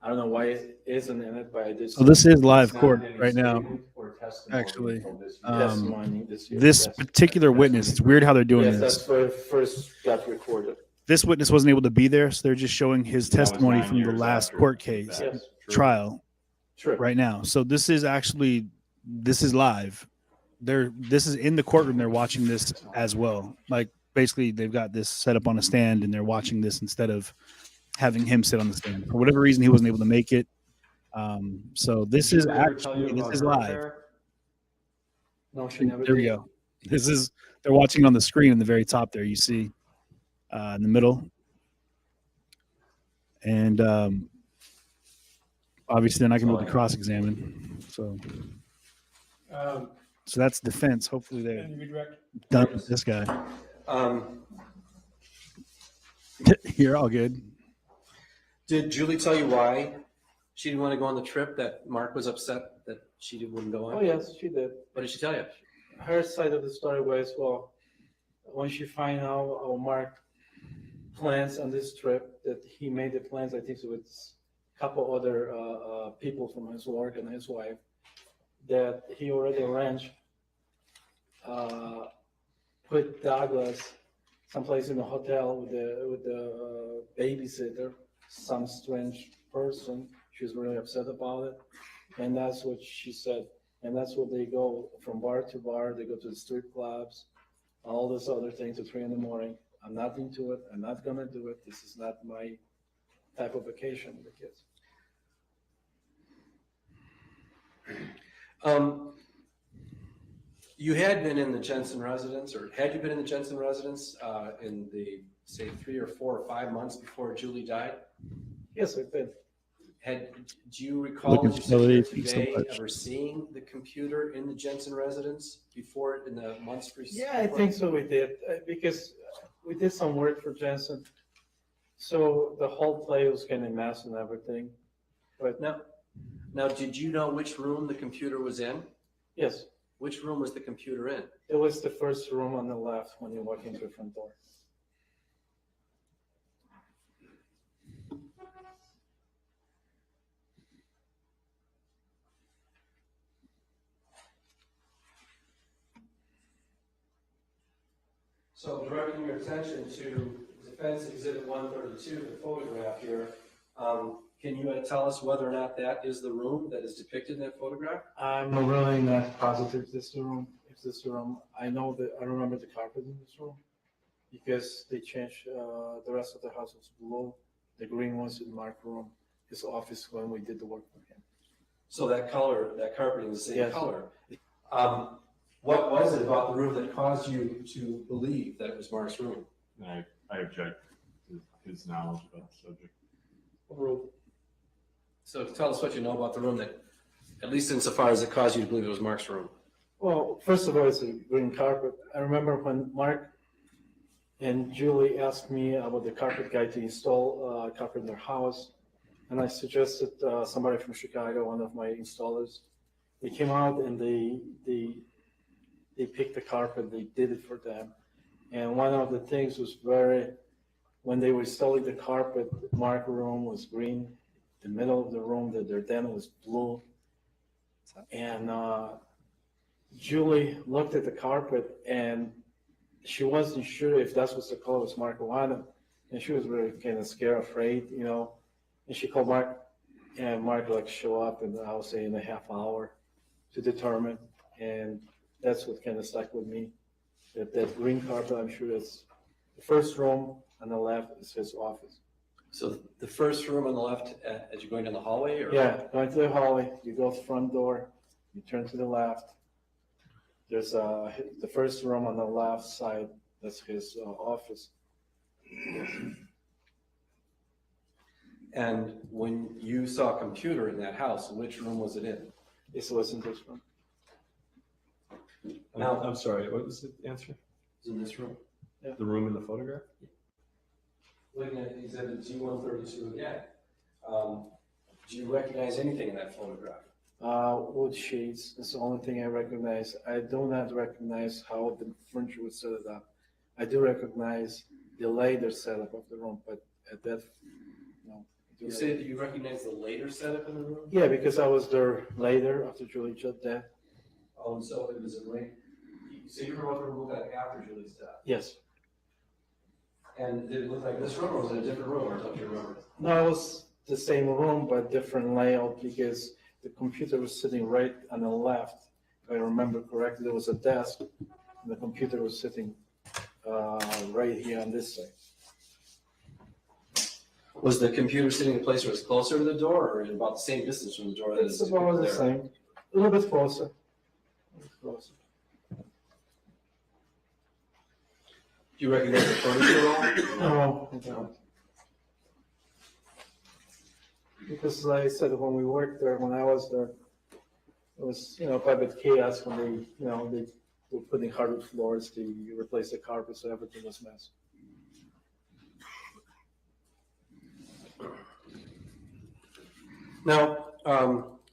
I don't know why it isn't in it, but I did. So this is live It's not court in any right now. statement or testimony Actually, until this year. Testimony this year. This yes. particular witness, it's weird how they're doing Yes, that's this. where it first got recorded. This witness wasn't able to be there, so they're just showing his That was testimony 9 from the years last after court that. case Yes. True. trial True. right now. So this is live. This is in the courtroom. They're watching this as well. Like basically, they've got this set up on a stand, and they're watching this instead of having him sit on the stand. For whatever reason, he wasn't able to make it. So this Did is your neighbor tell you actually this about is her live. affair? No, she never There we did. go. They're watching on the screen in the very top there. You see in the middle, and obviously they're not going to be able to cross-examine. So that's defense. Hopefully they're And redirect. done with this guy. You're all good. Did Julie tell you why she didn't want to go on the trip, that Mark was upset that she wouldn't go on? Oh, yes, she did. What did she tell you? Her side of the story was, well, when she find out how Mark plans on this trip, that he made the plans, I think with a couple other people from his work and his wife, that he already arranged, put Douglas someplace in a hotel with the babysitter, some strange person. She was really upset about it. And that's what she said. And that's what they go from bar to bar. They go to the strip clubs, all this other things at 3 a.m. I'm not into it. I'm not going to do it. This is not my type of vacation with the kids. You had been in the Jensen residence, or had you been in the Jensen residence in the, say, 3 or 4 or 5 months before Julie died? Yes, I've been. Do you recall, Looking as you sit here facility, thanks so today, much. ever seeing the computer in the Jensen residence before, in the months preceding? Yeah, I think so. We did because we did some work for Jensen. So the whole place was kind of mess and everything. But Now, did you know which room the computer was in? yes, Which room was the computer in? it was the first room on the left when you walk into the front door. So directing your attention to Defense Exhibit 132, the photograph here, can you tell us whether or not that is the room that is depicted in that photograph? I'm really not positive this is the room. If this is the room, I know that I remember the carpet in this room because they changed the rest of the house was blue. The green was in Mark's room, his office when we did the work for him. So that color, that carpeting is the same Yes. color. What was it about the room that caused you to believe that it was Mark's room? I object. his knowledge about the subject. So tell us what you know about the room that, at least insofar as it caused you to believe it was Mark's room. Well, first of all, it's a green carpet. I remember when Mark and Julie asked me about the carpet guy to install carpet in their house, and I suggested somebody from Chicago, one of my installers. They came out and they picked the carpet. They did it for them. And one of the things was when they were installing the carpet, Mark's room was green. The middle of the room, their den was blue. And Julie looked at the carpet and she wasn't sure if that was the color was Mark wanted. And she was really kind of scared, afraid, you know. And she called Mark, and Mark like show up in, I would say, in a half hour to determine. And that's what kind of stuck with me. That green carpet, I'm sure that's the first room on the left is his office. So the first room on the left, as you're going down the hallway? Or? Yeah, going to the hallway, you go to the front door, you turn to the left. There's the first room on the left side, that's his office. And when you saw a computer in that house, which room was it in? This wasn't this room. Now, I'm sorry, what was the answer? It was in this room. The room in the photograph? Looking at exhibit G132 again, do you recognize anything in that photograph? Wood shades, that's the only thing I recognize. I do not recognize how the furniture was set up. I do recognize the later setup of the room, but at that, no. You say that you recognize the later setup in the room? Yeah, because I was there later after Julie shut death. Oh, and so it was a late. So you remember what the room looked like after Julie's death? Yes. And did it look like this room, or was it a different room, or don't you remember? No, it was the same room, but different layout because the computer was sitting right on the left. If I remember correctly, there was a desk, and the computer was sitting right here on this side. Was the computer sitting in a place where it's closer to the door, or about the same distance from the door? That It's is about the there? same, a little bit closer. A little closer. Do you recognize the furniture at all? No, I don't. Because like I said, when we worked there, when I was there, it was, quite a bit chaos when they were putting hardwood floors to replace the carpet, so everything was messy. Now,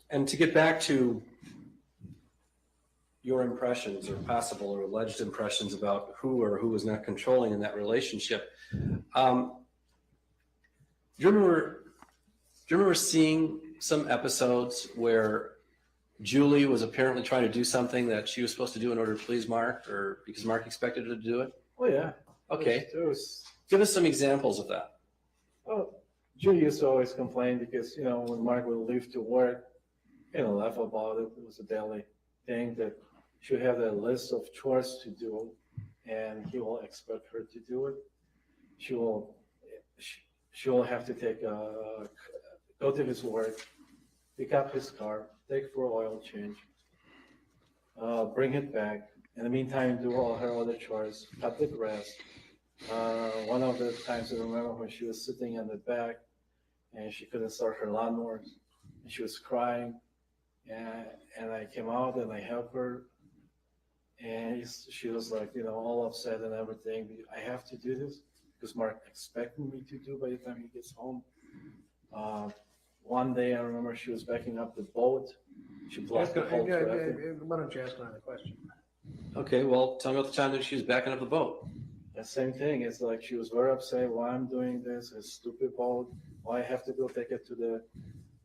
and to get back to your impressions or possible or alleged impressions about who or who was not controlling in that relationship, do you remember seeing some episodes where Julie was apparently trying to do something that she was supposed to do in order to please Mark, or because Mark expected her to do it? Oh, yeah. Okay. There was, Give us some examples of that. oh, Julie used to always complain because, when Mark would leave to work, laugh about it. It was a daily thing that she would have a list of chores to do, and he will expect her to do it. She will have to go to his work, pick up his car, take for oil change, bring it back. In the meantime, do all her other chores, cut the grass. One of the times I remember when she was sitting in the back and she couldn't start her lawnmower, and she was crying, and I came out and I helped her, and she was like, all upset and everything. I have to do this because Mark expected me to do by the time he gets home. One day I remember she was backing up the boat. She blocked the whole traffic. Why don't you ask another question? Okay, well, tell me about the time that she was backing up the boat. The same thing. It's like she was very upset why I'm doing this, a stupid boat, why I have to go take it to the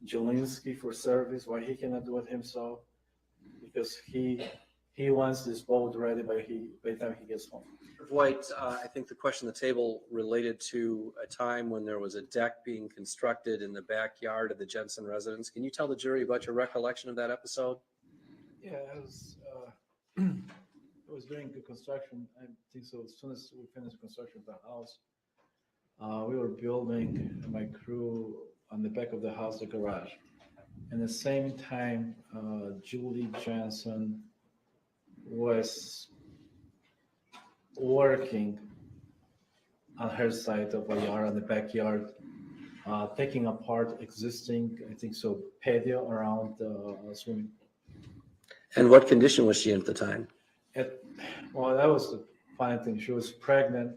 Jelinski for service, why he cannot do it himself, because he wants this boat ready by the time he gets home. White, I think the question on the table related to a time when there was a deck being constructed in the backyard of the Jensen residence. Can you tell the jury about your recollection of that episode? Yeah, it was during the construction. I think so. As soon as we finished construction of the house, we were building, my crew, on the back of the house, the garage. And at the same time, Julie Jensen was working on her side of a yard, on the backyard, taking apart existing, I think so, patio around the swimming pool. And what condition was she in at the time? Well, that was the funny thing. She was pregnant,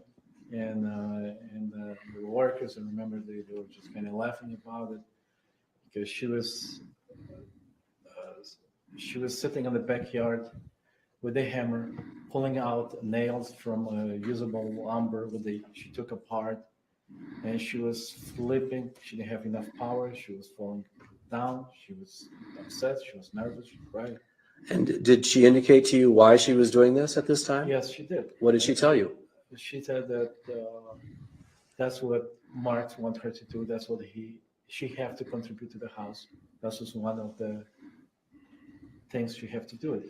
and the workers, I remember they were just kind of laughing about it because she was sitting in the backyard with a hammer, pulling out nails from usable lumber she took apart, and she was flipping. She didn't have enough power. She was falling down. She was upset. She was nervous. She cried. And did she indicate to you why she was doing this at this time? Yes, she did. What did she tell you? She said that that's what Mark wanted her to do. That's what she have to contribute to the house. That was one of the things she have to do it.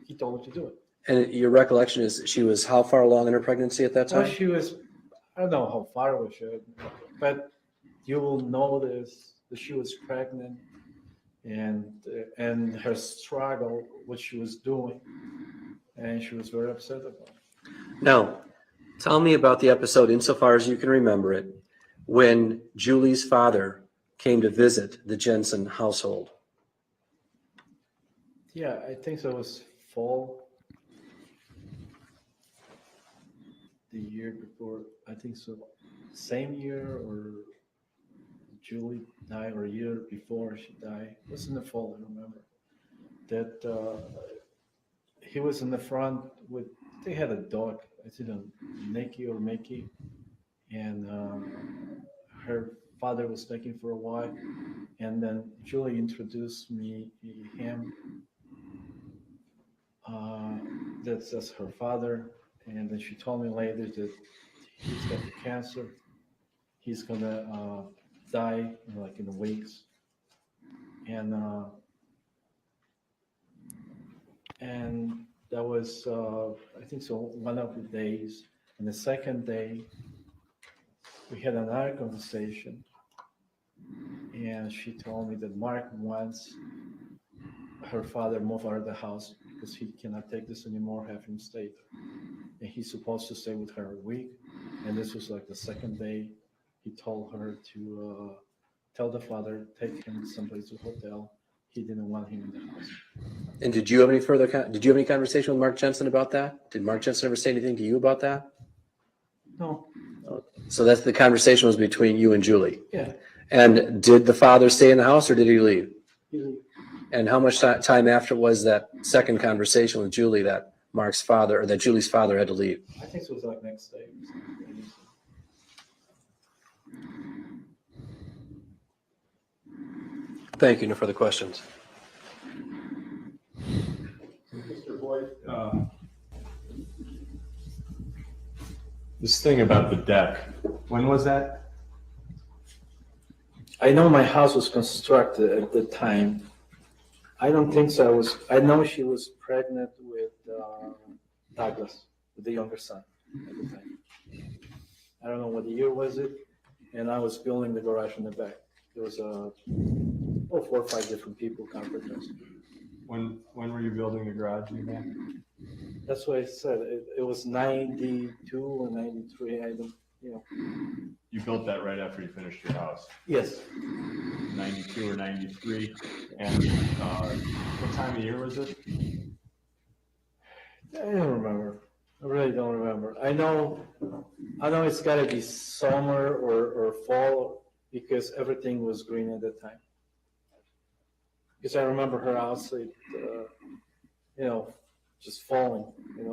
He told her to do it. And your recollection is she was how far along in her pregnancy at that So time? she was, I don't know how far was she, but you will notice that she was pregnant and her struggle, what she was doing, and she was very upset about it. Now, tell me about the episode, insofar as you can remember it, when Julie's father came to visit the Jensen household. Yeah, I think so. It was fall, the year before. I think so. Same year or Julie died, or a year before she died. It was in the fall, I remember. That he was in the front with, they had a dog, I think a Nicky or Mickey, and her father was taking for a while, and then Julie introduced him. That's her father, and then she told me later that he's got the cancer. He's gonna die in a weeks, and that was I think so one of the days. And the second day, we had another conversation, and she told me that Mark wants her father move out of the house because he cannot take this anymore, have him stay there. And he's supposed to stay with her a week. And this was like the second day. He told her to tell the father, take him someplace to a hotel. He didn't want him in the house. And did you have any conversation with Mark Jensen about that? Did Mark Jensen ever say anything to you about that? No. So that's the conversation was between you and Julie. Yeah. And did the father stay in the house or did he leave? He, And how much time after was that second conversation with Julie that Mark's father or that Julie's father had to leave? I think it was like next day. Thank you. No further questions. Mr. Boyd, this thing about the deck, when was that? I know my house was constructed at the time. I don't think so. I know she was pregnant with Douglas, with the younger son at the time. I don't know what year was it, and I was building the garage in the back. There was 4 or 5 different people, contractors. When were you building the garage again? That's what I said. It was 92 or 93. I don't, You built that right after you finished your house, Yes. 92 or 93. And what time of year was it? I don't remember. I really don't remember. I know it's got to be summer or fall because everything was green at that time. Because I remember her outside, just falling,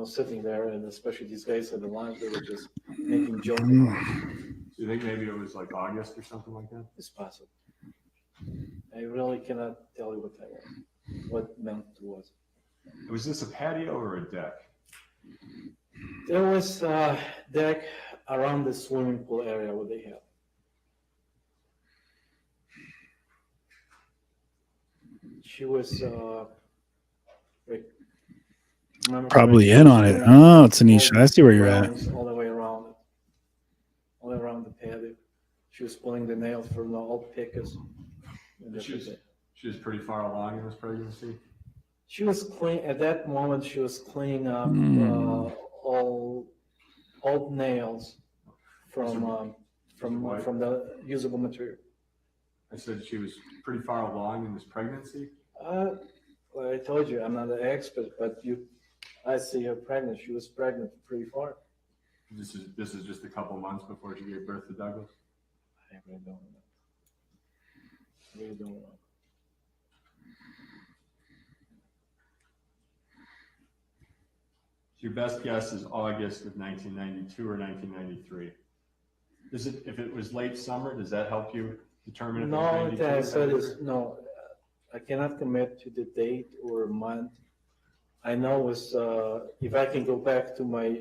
sitting there, and especially these guys at the lunch, they were just making jokes. Do you think maybe it was like August or something like that? It's possible. I really cannot tell you what that was, what month it was. Was this a patio or a deck? There was a deck around the swimming pool area where they had. She was Probably in on it. Oh, Tanisha, I see where you're at. all the way around it, all around the patio. She was pulling the nails from the old pickers. She was pretty far along in this pregnancy. She was clean at that moment. She was cleaning up all old nails from the usable material. I said she was pretty far along in this pregnancy. Well, I told you, I'm not an expert, but I see her pregnant. She was pregnant pretty far. This is just a couple months before she gave birth to Douglas. I really don't know. Really don't know. Your best guess is August of 1992 or 1993. If it was late summer, does that help you determine if it was No, 92 what I or said 93? is, no, I cannot commit to the date or month. I know if I can go back to my,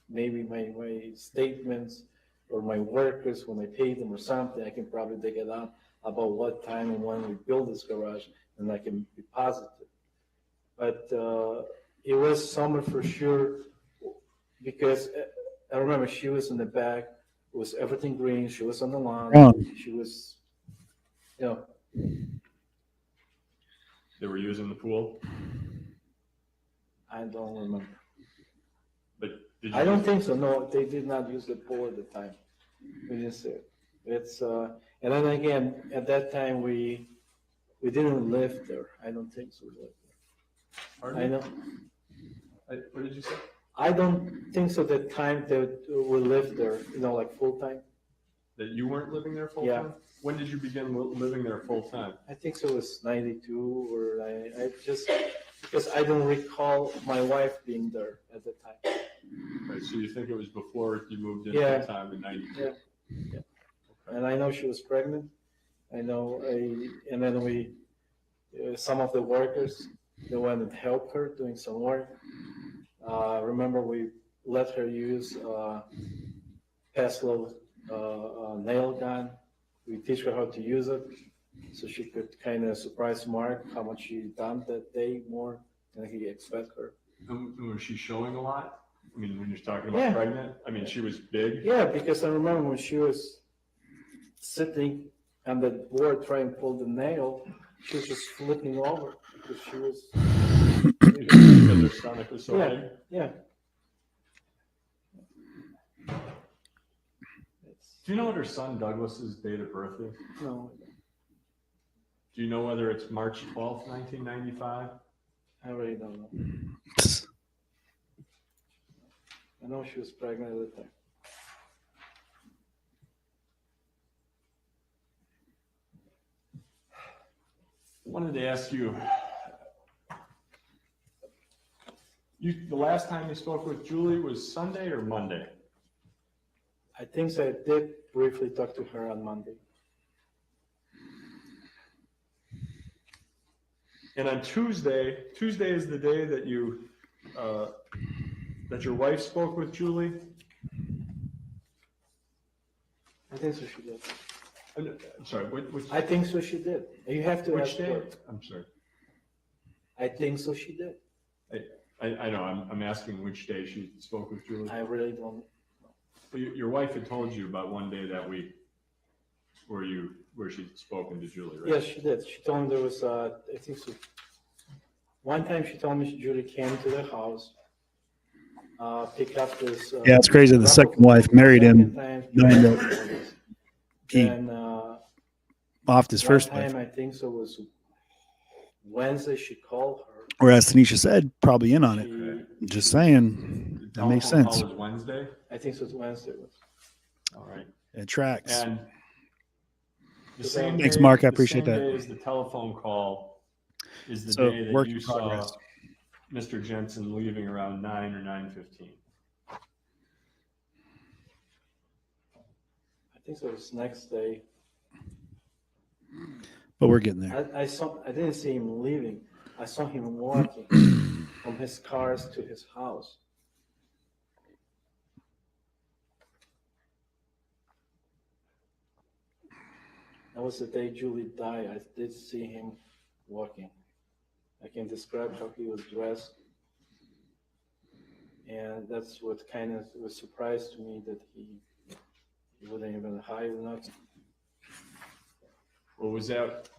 maybe my statements or my workers when I paid them or something, I can probably dig it up about what time and when we built this garage, and I can be positive. But it was summer for sure, because I remember she was in the back, it was everything green, she was on the lawn, she was, They were using the pool, I don't remember. but did you I don't think so, no, they did not use the pool at the time. We didn't see it. It's, and then again, at that time, we didn't live there. I don't think so. We lived there. Pardon I me? know. What did you say? I don't think so. The time that we lived there, like full time. That you weren't living there full Yeah. time? When did you begin living there full time? I think so. It was 92, or I just because I don't recall my wife being there at the time. Right, so you think it was before you moved in Yeah. full time in 92? Yeah. And I know she was pregnant. I know, and then some of the workers, they went and helped her doing some work. Remember, we let her use Peslow nail gun. We teach her how to use it, so she could kind of surprise Mark how much she done that day more than he expect her. And was she showing a lot? I mean, when you're talking about Yeah. pregnant, I mean, she was big. Yeah, because I remember when she was sitting on the board trying to pull the nail, she was just flipping over because she was. Because her stomach was so Yeah. big. Yeah. Do you know what her son Douglas's date of birth is? No, Do you know whether it's March 12th, 1995? I really don't know. I know she was pregnant at the time. I wanted to ask you, the last time you spoke with Julie was Sunday or Monday? I think so. I did briefly talk to her on Monday. And on Tuesday is the day that that your wife spoke with Julie? I think so she did. I'm sorry, which I think so she did. You have to which ask day? her. I'm sorry. I think so she did. I know, I'm asking which day she spoke with Julie. I really don't. Well, your wife had told you about one day that week where she'd spoken to Julie, right? Yes, she did. She told me there was, I think so. One time she told me Julie came to the house, picked up this. Yeah, it's crazy. The second wife married him, knowing that he Then, offed his first one wife. time, I think so, was Wednesday, she called her. Whereas Tanisha said, probably in on it. She- Just saying, that makes Telephone sense. call was Wednesday? I think so, it was Wednesday. All right. It tracks. And the same Thanks, day- Mark. I the appreciate same that. day as the telephone call is the So, day that work you in saw progress. Mr. Jensen leaving around 9 or 9:15. I think so, it was next day. But we're getting there. I didn't see him leaving. I saw him walking from his cars to his house. That was the day Julie died. I did see him walking. I can describe how he was dressed. And that's what kind of was a surprise to me, that he wouldn't even hide or nothing. Well, was that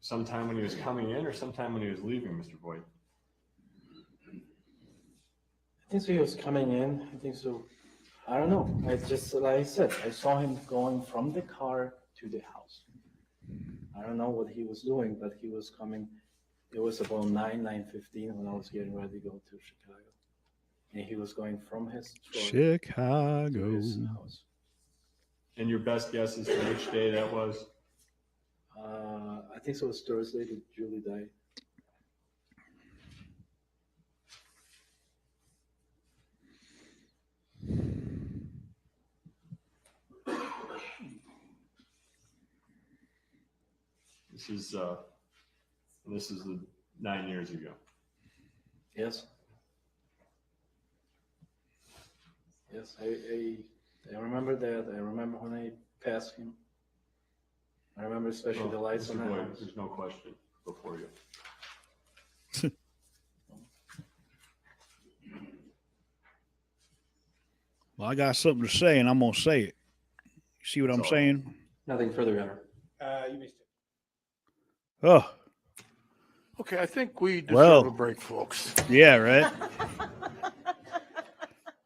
sometime when he was coming in or sometime when he was leaving, Mr. Boyd? think so he was coming in. I think so. I don't know. I just, like I said, I saw him going from the car to the house. I don't know what he was doing, but he was coming. It was about 9:15 when I was getting ready to go to Chicago. And he was going from his truck to Chicago. his house. And your best guess as to which day that was? I think so it was Thursday that Julie died. This is the 9 years ago. Yes. Yes, I remember that. I remember when I passed him. I remember especially the lights Mr. on the Boyd, house. there's no question before you. Well, I got something to say, and I'm gonna say it. See what I'm So- saying? Nothing further, Your Honor. You missed it. Oh, Okay, I think we deserve Well. a break, folks. yeah, right.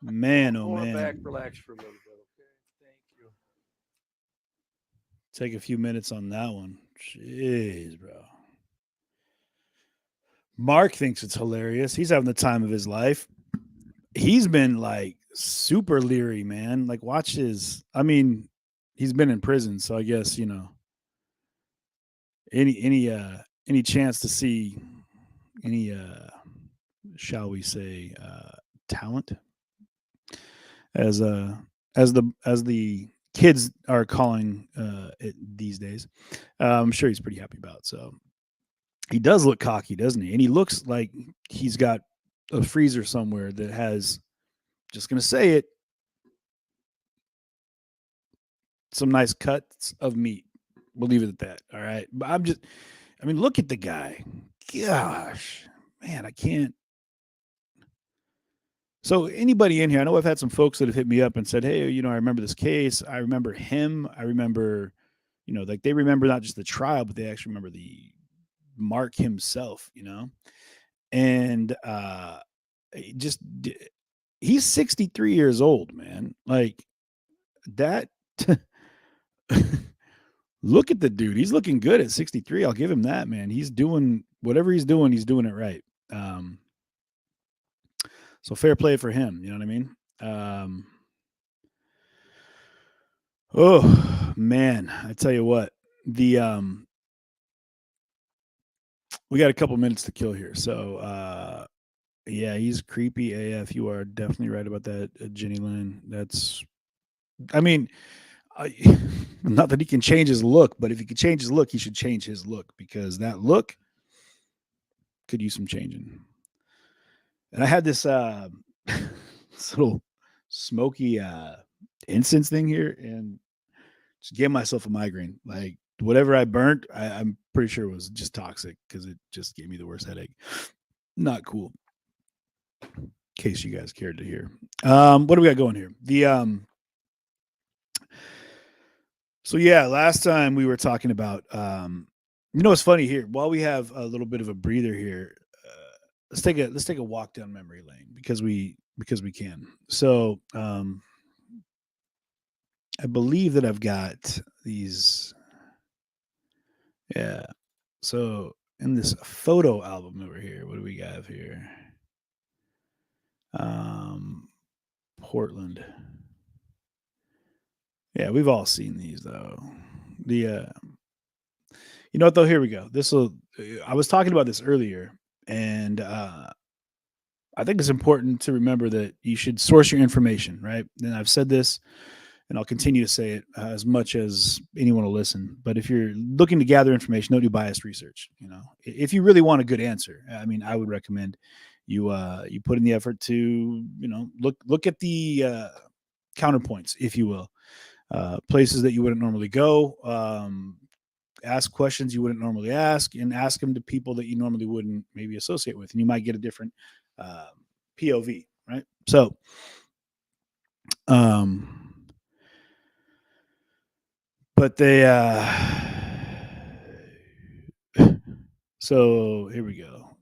Man, oh Go on back, man. relax for a little bit, okay? Thank you. Take a few minutes on that one. Jeez, bro. Mark thinks it's hilarious. He's having the time of his life. He's been like super leery, man. Like, watch his. I mean, he's been in prison, so I guess any chance to see any shall we say talent as the kids are calling it these days. I'm sure he's pretty happy about. So he does look cocky, doesn't he? And he looks like he's got a freezer somewhere that has, just gonna say it, some nice cuts of meat. We'll leave it at that. All right. But I mean, look at the guy. Gosh, man, I can't. So anybody in here, I know I've had some folks that have hit me up and said, hey, I remember this case. I remember him. I remember, like they remember not just the trial, but they actually remember the Mark himself, and he's 63 years old, man. Like that. Look at the dude. He's looking good at 63. I'll give him that, man. He's doing whatever he's doing it right. So fair play for him. You know what I mean? Oh man, I tell you what, we got a couple minutes to kill here. So yeah, he's creepy AF. You are definitely right about that, Jenny Lynn. I mean, not that he can change his look, but if he could change his look, he should change his look, because that look could use some changing. And I had this this little smoky incense thing here, and just gave myself a migraine. Like whatever I burnt, I'm pretty sure it was just toxic, because it just gave me the worst headache. Not cool. In case you guys cared to hear. What do we got going here? So yeah, last time we were talking about, what's funny here, while we have a little bit of a breather here, let's take a walk down memory lane, because we can. So I believe that I've got these. Yeah. So in this photo album over here, what do we have here? Portland. Yeah, we've all seen these though. You know what though? Here we go. I was talking about this earlier, and I think it's important to remember that you should source your information, right? And I've said this, and I'll continue to say it as much as anyone will listen. But if you're looking to gather information, don't do biased research. If you really want a good answer, I mean, I would recommend you put in the effort to look at the counterpoints, if you will, places that you wouldn't normally go, ask questions you wouldn't normally ask, and ask them to people that you normally wouldn't maybe associate with, and you might get a different POV, right? So, but they, so here we go.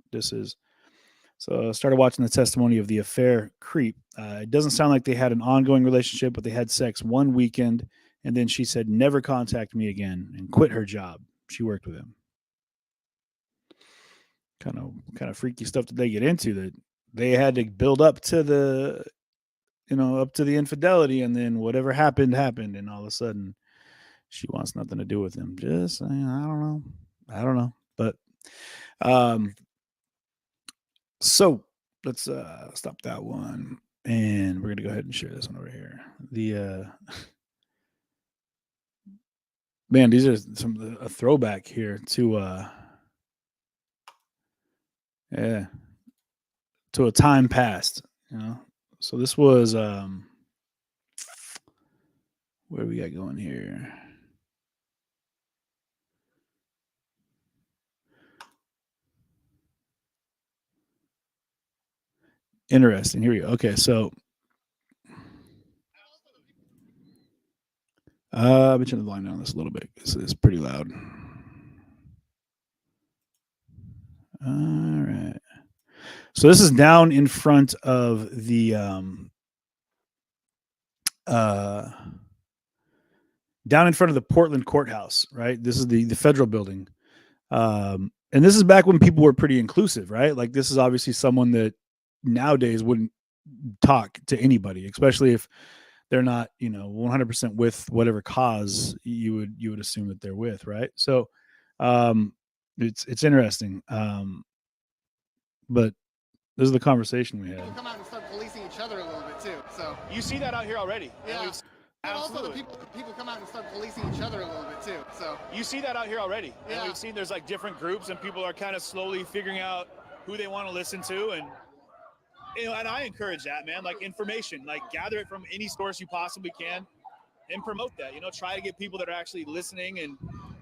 So I started watching the testimony of the affair creep. It doesn't sound like they had an ongoing relationship, but they had sex one weekend, and then she said never contact me again and quit her job. She worked with him. Kind of freaky stuff that they get into, that they had to build up to the infidelity, and then whatever happened, and all of a sudden she wants nothing to do with him. Just saying, I don't know. But so let's stop that one, and we're gonna go ahead and share this one over here. The man, these are a throwback here to to a time past, So this was where we got going here. Interesting. Here we go. Okay, so I've been turning the volume down this a little bit. It's pretty loud. All right. So this is down in front of the Portland courthouse, right? This is the federal building. And this is back when people were pretty inclusive, right? Like, this is obviously someone that nowadays wouldn't talk to anybody, especially if they're not, 100% with whatever cause you would assume that they're with, right? So it's interesting. But this is the conversation we had. People come out and start policing each other a little bit too. So you see that out here already. yeah. And also the Absolutely. people come out and start policing each other a little bit too. So You see that out here already. Yeah. And we've seen there's like different groups, and people are kind of slowly figuring out who they want to listen to. And and I encourage that, man. Like, information, like, gather it from any source you possibly can and promote that. Try to get people that are actually listening, and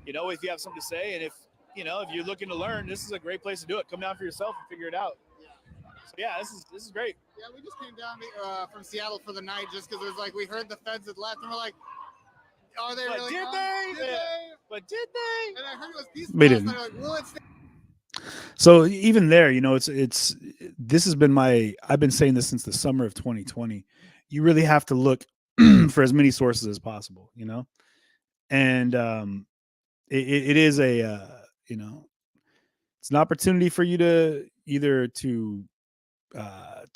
if you have something to say, and if you're looking to learn, this is a great place to do it. Come down for yourself and figure it out. So yeah, this is great. yeah, we just came down from Seattle for the night just because it was like we heard the feds had left and we're like, are they But really did gone? they? Did Yeah. they? But did they? And I heard it was peaceful. They last didn't. night. Like, will it stay? So even there, this has been I've been saying this since the summer of 2020. You really have to look for as many sources as possible, and it is it's an opportunity for you to either to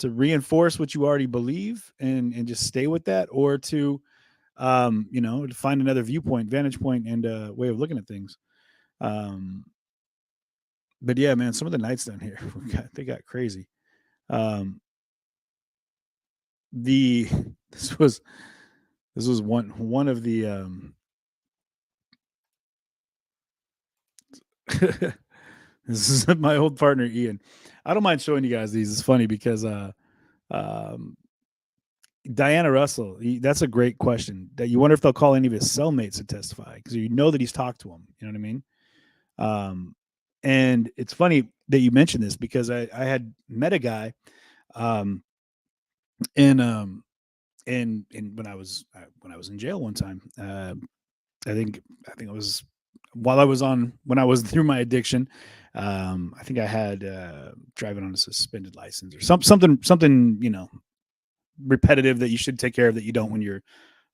reinforce what you already believe and just stay with that, or to to find another viewpoint, vantage point, and way of looking at things. But yeah, man, some of the nights down here, they got crazy. This was one of the this is my old partner Ian. I don't mind showing you guys these. It's funny because Diana Russell, that's a great question. That you wonder if they'll call any of his cellmates to testify, because that he's talked to him. You know what I mean? And it's funny that you mentioned this, because I had met a guy, and when I was in jail one time, I think it was when I was through my addiction. I think I had driving on a suspended license or something repetitive that you should take care of that you don't when you're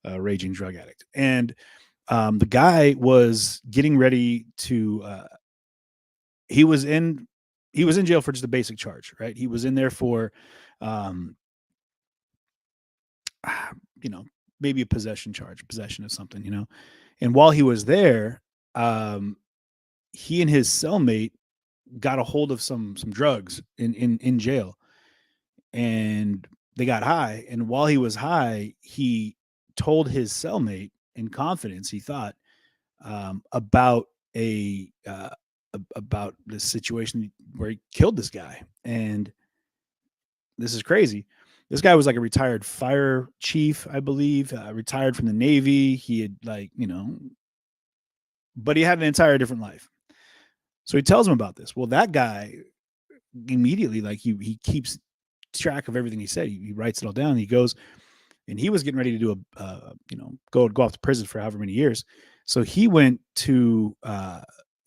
a raging drug addict. And the guy was getting ready to. He was in jail for just a basic charge, right? He was in there for, maybe a possession charge, possession of something, And while he was there, he and his cellmate got a hold of some drugs in jail, and they got high. And while he was high, he told his cellmate in confidence, he thought, about about this situation where he killed this guy. And this is crazy. This guy was like a retired fire chief, I believe, retired from the Navy. He had but he had an entire different life. So he tells him about this. Well, that guy immediately, he keeps track of everything he said. He writes it all down. He goes, and he was getting ready to do go off to prison for however many years. So he went to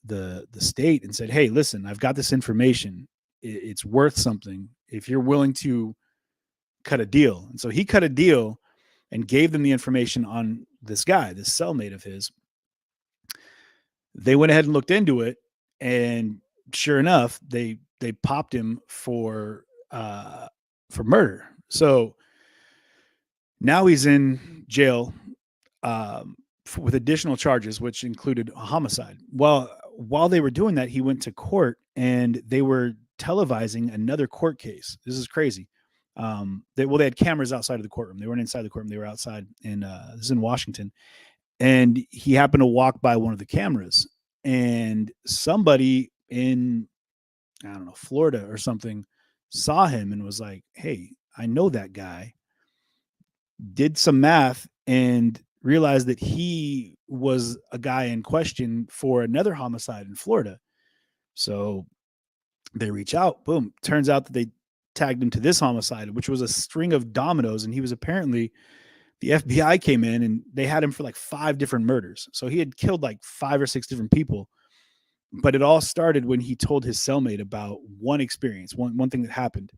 the state and said, hey, listen, I've got this information. it's worth something if you're willing to cut a deal. And so he cut a deal and gave them the information on this guy, this cellmate of his. They went ahead and looked into it, and sure enough, they popped him for murder. So now he's in jail with additional charges, which included a homicide. Well, while they were doing that, he went to court, and they were televising another court case. This is crazy. They had cameras outside of the courtroom. They weren't inside the courtroom. They were outside, and this is in Washington. And he happened to walk by one of the cameras, and somebody in, I don't know, Florida or something, saw him and was like, hey, I know that guy. Did some math and realized that he was a guy in question for another homicide in Florida. So they reach out, boom. Turns out that they tagged him to this homicide, which was a string of dominoes. And he was apparently, the FBI came in and they had him for like 5 different murders. So he had killed like 5 or 6 different people. But it all started when he told his cellmate about one experience, one thing that happened.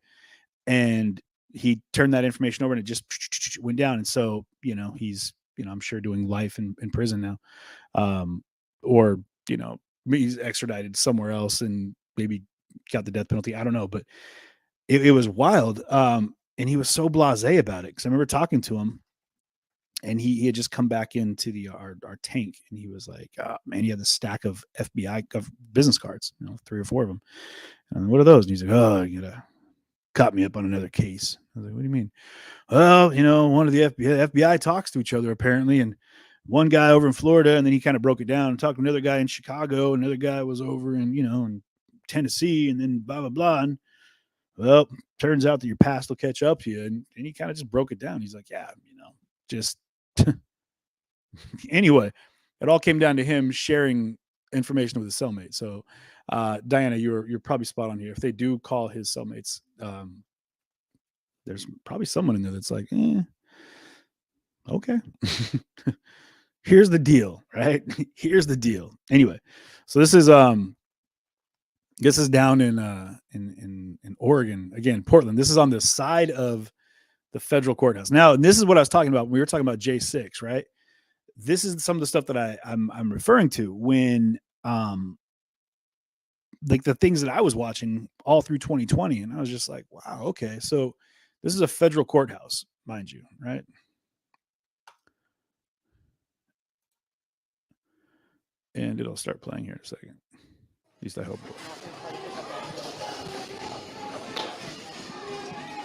And he turned that information over, and it just went down. And so, he's, I'm sure doing life in prison now. Or, he's extradited somewhere else and maybe got the death penalty. I don't know, but it was wild. And he was so blasé about it. 'Cause I remember talking to him, and he had just come back into our tank, and he was like, oh, man, he had this stack of FBI business cards, 3 or 4 of them. And what are those? And he's like, oh, you gotta caught me up on another case. I was like, what do you mean? Well, one of the FBI talks to each other apparently, and one guy over in Florida, and then he kind of broke it down and talked to another guy in Chicago. Another guy was over in, in Tennessee, and then blah, blah, blah. And well, turns out that your past will catch up to you. And he kind of just broke it down. He's like, yeah, just anyway, it all came down to him sharing information with his cellmate. So, Diana, you're probably spot on here. If they do call his cellmates, there's probably someone in there that's like, okay, here's the deal, right? Here's the deal. Anyway, so this is down in Oregon, again, Portland. This is on the side of the federal courthouse. Now, and this is what I was talking about. We were talking about J6, right? This is some of the stuff that I'm referring to when, like the things that I was watching all through 2020. And I was just like, wow, okay. So this is a federal courthouse, mind you, right? And it'll start playing here in a second. At least I hope.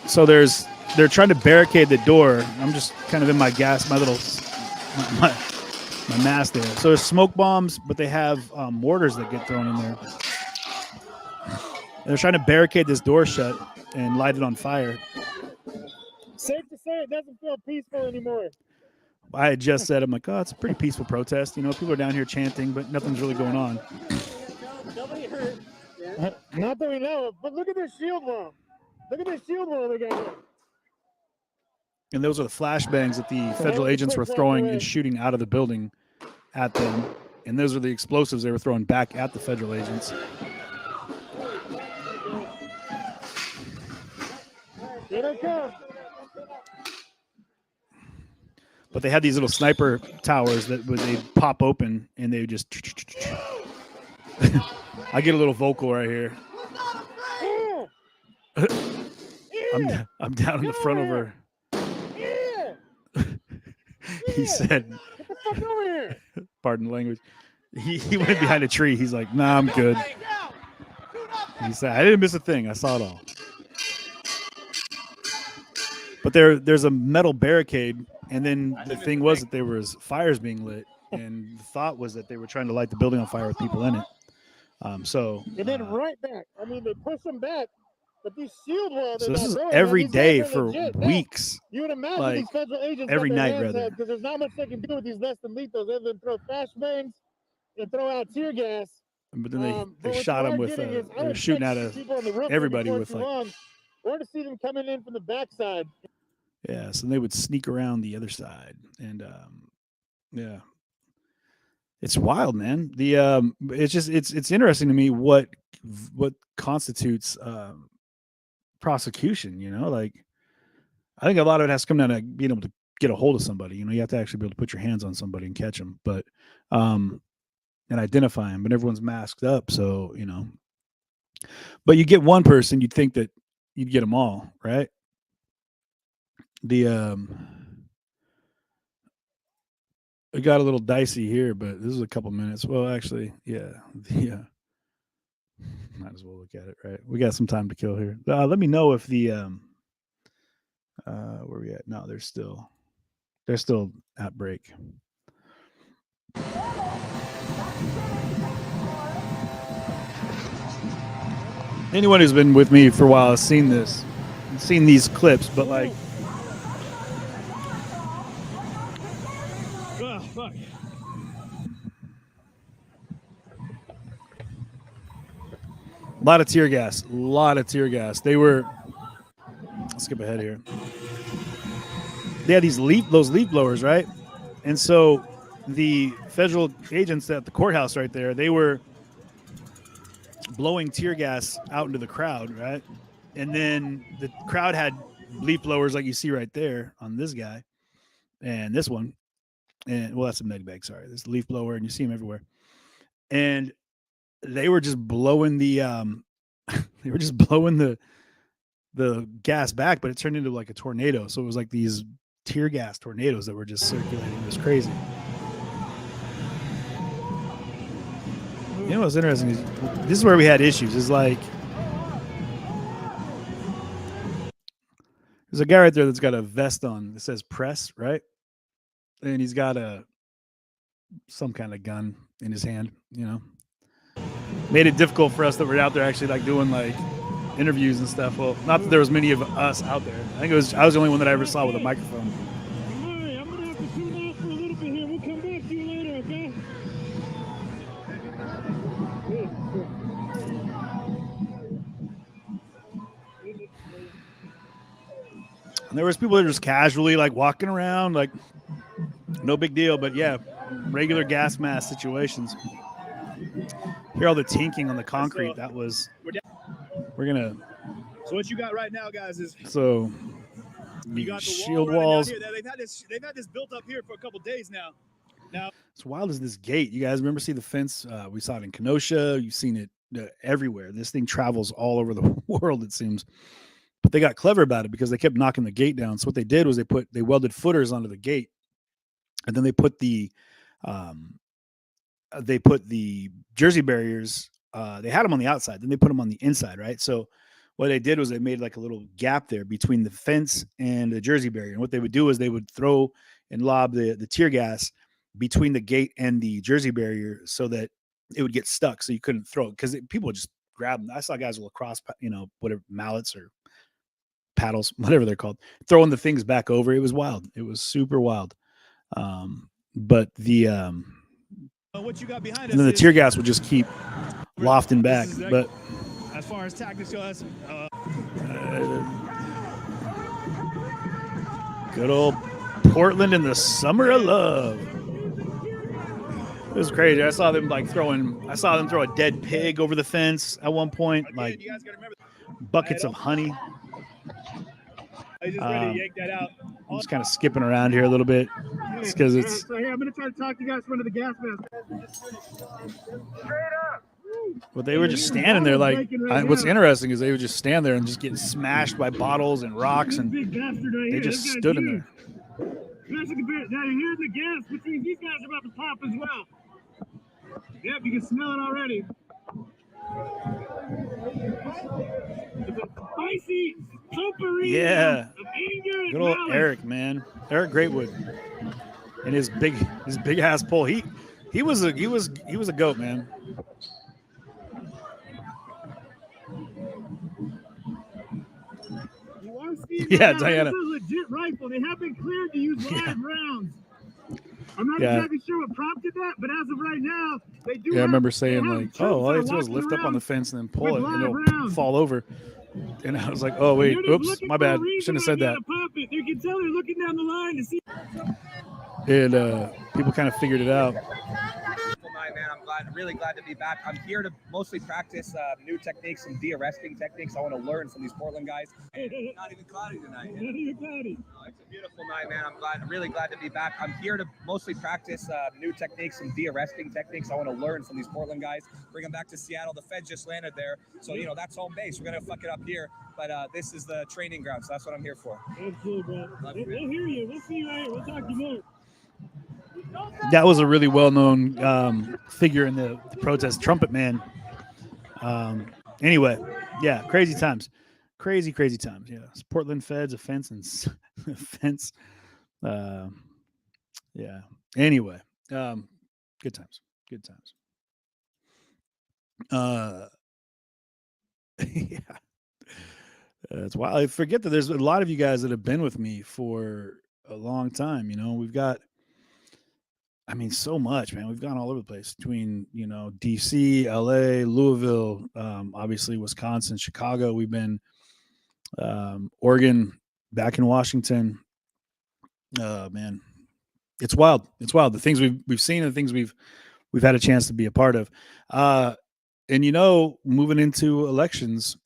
So they're trying to barricade the door. I'm just kind of in my mask there. So there's smoke bombs, but they have mortars that get thrown in there. They're trying to barricade this door shut and light it on fire. Safe to say it doesn't feel peaceful anymore. I had just said, I'm like, oh, it's a pretty peaceful protest. People are down here chanting, but nothing's really going on. Nobody hurt. Not that we know of, but look at this shield wall. Look at this shield wall they got here. And those are the flashbangs that the federal agents were throwing and shooting out of the building at them. And those are the explosives they were throwing back at the federal agents. Here they come. But they had these little sniper towers that they pop open, and they just. I get a little vocal right here. I'm down in the front over. He said, "Get the fuck over here!" Pardon the language. He went behind a tree. He's like, "Nah, I'm good." He said, "I didn't miss a thing. I saw it all." But there's a metal barricade, and then the thing was that there was fires being lit, and the thought was that they were trying to light the building on fire with people in it. And then right back. I mean, they push them back, but these shield walls. So this is every day for weeks. You would imagine like, these federal agents every night, rather. Because there's not much they can do with these less than lethals other than throw flashbangs and throw out tear gas. But then they shot him with. They were shooting at everybody with like. Or to see them coming in from the backside. Yeah, so they would sneak around the other side, and yeah. It's wild, man. It's interesting to me what constitutes prosecution. Like I think a lot of it has to come down to being able to get a hold of somebody. You have to actually be able to put your hands on somebody and catch them, but and identify them. But everyone's masked up, so But you get one person, you'd think that you'd get them all, right? It got a little dicey here, but this is a couple minutes. Well, actually, yeah. Might as well look at it, right? We got some time to kill here. Let me know if the where we at? No, they're still at break. Anyone who's been with me for a while has seen these clips, but like, Oh, fuck. a lot of tear gas. They were. Let's skip ahead here. They had those leaf blowers, right? And so the federal agents at the courthouse right there, they were blowing tear gas out into the crowd, right? And then the crowd had leaf blowers like you see right there on this guy and this one. And well, that's a med bag. Sorry, this leaf blower, and you see them everywhere. And they were just blowing the the gas back, but it turned into like a tornado. So it was like these tear gas tornadoes that were just circulating. It was crazy. What's interesting is this is where we had issues. Is like there's a guy right there that's got a vest on that says press, right? And he's got some kind of gun in his hand, Made it difficult for us that we're out there actually like doing like interviews and stuff. Well, not that there was many of us out there. I think I was the only one that I ever saw with a microphone. Hey, I'm gonna have to tune off for a little bit here. We'll come back to you later, okay? And there was people that were just casually like walking around, like no big deal. But yeah, regular gas mask situations. Hear all the tinking on the concrete. That was. We're gonna. So what you got right now, guys, is so you got the shield wall walls. They've had this built up here for a couple days now. It's wild as this gate. You guys remember see the fence? We saw it in Kenosha. You've seen it everywhere. This thing travels all over the world, it seems. But they got clever about it because they kept knocking the gate down. So what they did was they welded footers onto the gate, and then they put the jersey barriers. They had them on the outside, then they put them on the inside, right? So what they did was they made like a little gap there between the fence and the jersey barrier. And what they would do is they would throw and lob the tear gas between the gate and the jersey barrier so that it would get stuck, so you couldn't throw it because people would just grab them. I saw guys with lacrosse, whatever, mallets or paddles, whatever they're called, throwing the things back over. It was wild. It was super wild. But the what you got behind us, and then the tear gas would just keep lofting back. But as far as tactics go, good old Portland in the summer of love. It was crazy. I saw them throw a dead pig over the fence at one point. Again, like you guys gotta remember, buckets of honey. I just ready to yank that out. I'm just kind of skipping around here a little bit. It's because it's. So here, I'm gonna try to talk to you guys from under the gas mask. But they were just standing there like. What's interesting is they would just stand there and just get smashed by bottles and rocks, and they just stood in there. Now you're hearing the gas, which means these guys are about to pop as well. Yep, you can smell it already. It's a spicy potpourri Yeah. of anger and Good old malice. Eric, man. Eric Greatwood. And his big ass pole. He was a goat, man. You are seeing Yeah, now, Diana. This is a legit rifle. They have been cleared to use live rounds. I'm not Yeah. exactly sure what prompted that, but as of right now, they do. Yeah, I remember they saying have like, troops "Oh, all that they are have to do is walking lift up on around the fence and then pull it, with and live it'll rounds. fall over." And I was like, "Oh wait, They're just oops, looking my for a bad. reason Shouldn't have said to that." pop it. You can tell they're looking down the line to see. And people kind of figured it out. really glad to be back. I'm here to mostly practice new techniques, some de-arresting techniques. I want to learn from these Portland guys. Not even cloudy tonight. Not even cloudy. Oh, it's a beautiful night, man. I'm really glad to be back. I'm here to mostly practice new techniques, some de-arresting techniques. I want to learn from these Portland guys. Bring them back to Seattle. The Fed just landed there, so that's home base. We're gonna fuck it up here, but this is the training ground, so that's what I'm here for. Absolutely, bro. We'll hear you. We'll see you later. We'll talk to you more. That was a really well-known figure in the protest, Trumpet Man. Anyway, yeah, crazy times. Crazy times. Yeah, it's Portland Feds offense and offense. Yeah. Anyway, good times. Yeah. That's why I forget that there's a lot of you guys that have been with me for a long time. We've got, so much, man. We've gone all over the place between, DC, LA, Louisville, obviously Wisconsin, Chicago. We've been Oregon, back in Washington. Man, it's wild. It's wild. The things we've seen and the things we've had a chance to be a part of. And moving into elections,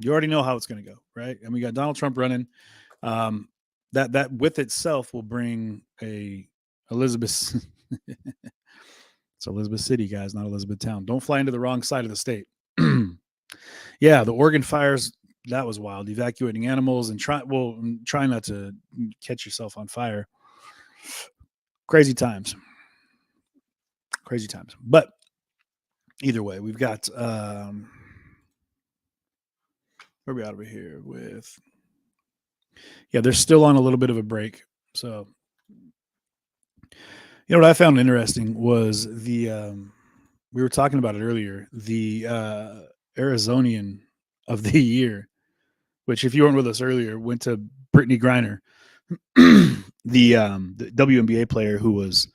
you already know how it's going to go, right? And we got Donald Trump running. That with itself will bring a Elizabeth. It's Elizabeth City, guys, not Elizabethtown. Don't fly into the wrong side of the state. Yeah, the Oregon fires, that was wild. Evacuating animals and try not to catch yourself on fire. Crazy times. But either way, we've got where are we out over here with? Yeah, they're still on a little bit of a break. So, what I found interesting was the we were talking about it earlier, the Arizonian of the year, which if you weren't with us earlier, went to Brittany Griner, the WNBA player who was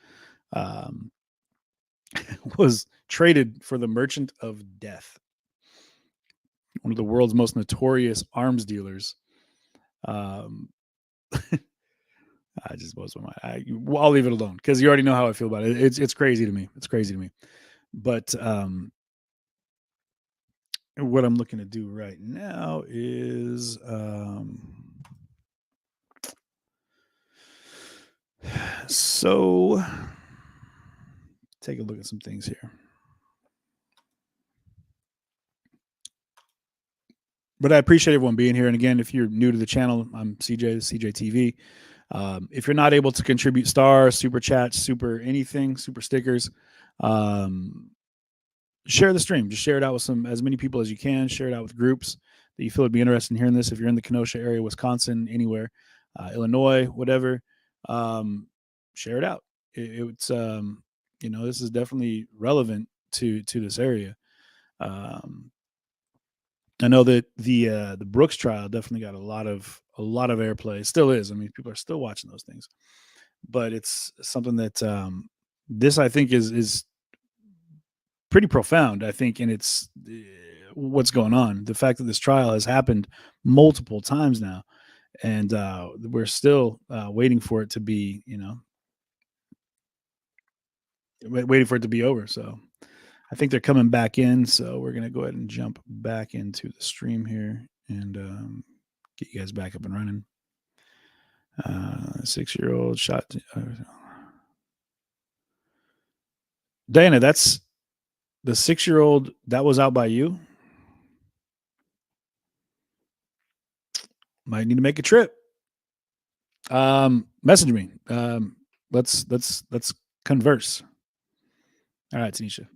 traded for the Merchant of Death, one of the world's most notorious arms dealers. I just was my mind. I'll leave it alone because you already know how I feel about it. It's crazy to me. But what I'm looking to do right now is so take a look at some things here. But I appreciate everyone being here. And again, if you're new to the channel, I'm CJ, CJ TV. If you're not able to contribute stars, super chats, super anything, super stickers, share the stream. Just share it out with as many people as you can. Share it out with groups that you feel would be interested in hearing this. If you're in the Kenosha area, Wisconsin, anywhere, Illinois, whatever, share it out. It's this is definitely relevant to this area. I know that the Brooks trial definitely got a lot of airplay. It still is. I mean, people are still watching those things, but it's something that this I think is pretty profound. I think, and it's what's going on. The fact that this trial has happened multiple times now, and we're still waiting for it to be, waiting for it to be over. So. I think they're coming back in, so we're going to go ahead and jump back into the stream here and get you guys back up and running. 6-year-old shot. Diana, that's the 6-year-old that was out by you. Might need to make a trip. Message me. Let's converse. All right, Tanisha.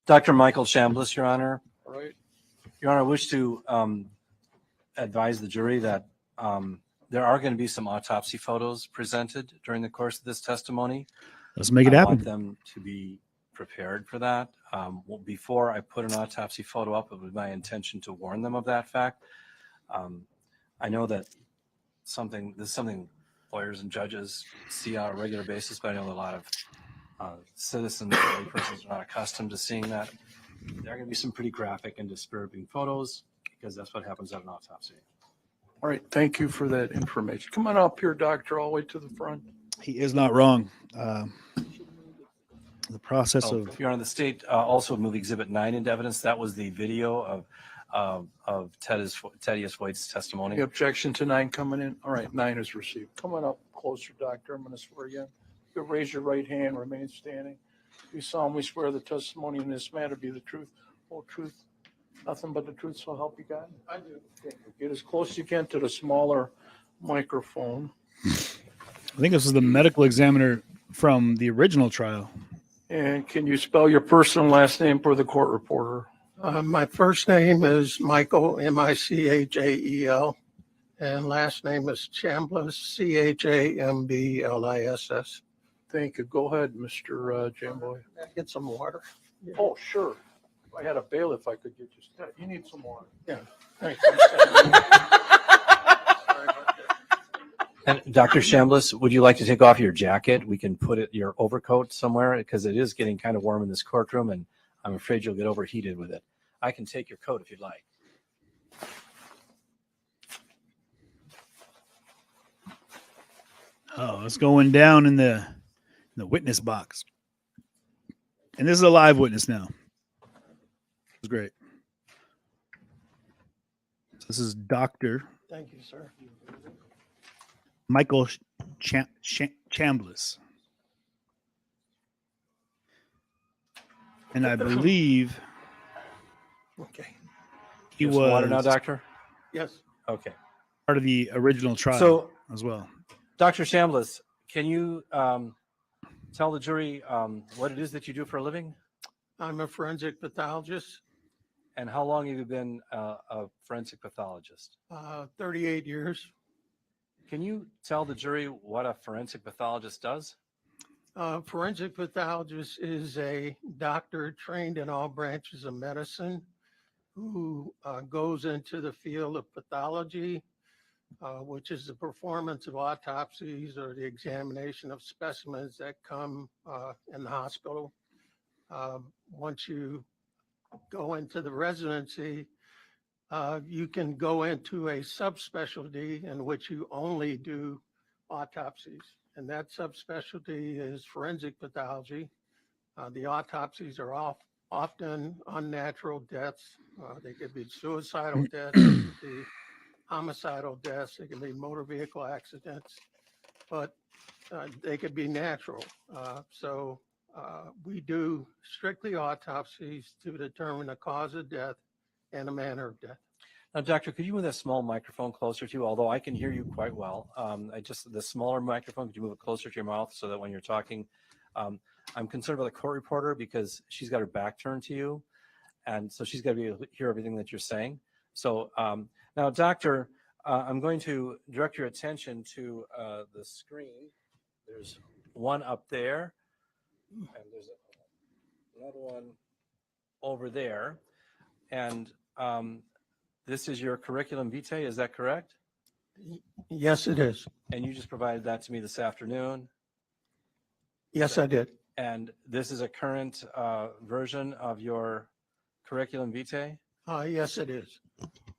Dr. Michael Chambliss, Your Honor. All right. Your Honor, I wish to advise the jury that there are going to be some autopsy photos presented during the course of this testimony. Let's make it happen. I want them to be prepared for that. Before I put an autopsy photo up, it was my intention to warn them of that fact. I know that this is something lawyers and judges see on a regular basis, but I know a lot of citizens, laypersons are not accustomed to seeing that. There are going to be some pretty graphic and disturbing photos because that's what happens at an autopsy. All right, thank you for that information. Come on up here, doctor, all the way to the front. He is not wrong. The process Oh, of Your Honor, the state also moved Exhibit 9 into evidence. That was the video of Thaddeus Voigt's testimony. Any objection to 9 coming in? All right, 9 is received. Come on up closer, doctor. I'm going to swear you in. You raise your right hand, remain standing. You solemnly swear the testimony in this matter be the truth, whole truth, nothing but the truth, so help you God? I do. Okay, get as close as you can to the smaller microphone. I think this is the medical examiner from the original trial. And can you spell your first and last name for the court reporter? My first name is Michael, Michael, and last name is Chambliss, Chamblis. Thank you. Go ahead, Mr. Jamboy. Get some water. Oh, sure. If I had a bailiff, I could get you. You need some water. Yeah. Thanks. And Dr. Chambliss, would you like to take off your jacket? We can put your overcoat somewhere because it is getting kind of warm in this courtroom, and I'm afraid you'll get overheated with it. I can take your coat if you'd like. Oh, it's going down in the witness box. And this is a live witness now. It's great. So this is Dr. Thank you, sir. Michael Chambliss. And I believe Okay. he You have some water now, was doctor? Yes. Okay. part of the original trial So, as well. Dr. Chambliss, can you tell the jury what it is that you do for a living? I'm a forensic pathologist, And how long have you been a forensic pathologist? 38 years. Can you tell the jury what a forensic pathologist does? Forensic pathologist is a doctor trained in all branches of medicine who goes into the field of pathology, which is the performance of autopsies or the examination of specimens that come in the hospital. Once you go into the residency, you can go into a subspecialty in which you only do autopsies. And that subspecialty is forensic pathology. The autopsies are often unnatural deaths. They could be suicidal deaths, they could be homicidal deaths, they can be motor vehicle accidents, but they could be natural. So we do strictly autopsies to determine the cause of death and the manner of death. Now, doctor, could you move that small microphone closer to you? Although I can hear you quite well. The smaller microphone, could you move it closer to your mouth so that when you're talking, I'm concerned about the court reporter because she's got her back turned to you. And so she's got to be able to hear everything that you're saying. So now, doctor, I'm going to direct your attention to the screen. There's one up there, and there's another one over there. And this is your curriculum vitae, is that correct? Yes, it is. And you just provided that to me this afternoon? Yes, I did. And this is a current version of your curriculum vitae? Yes, it is.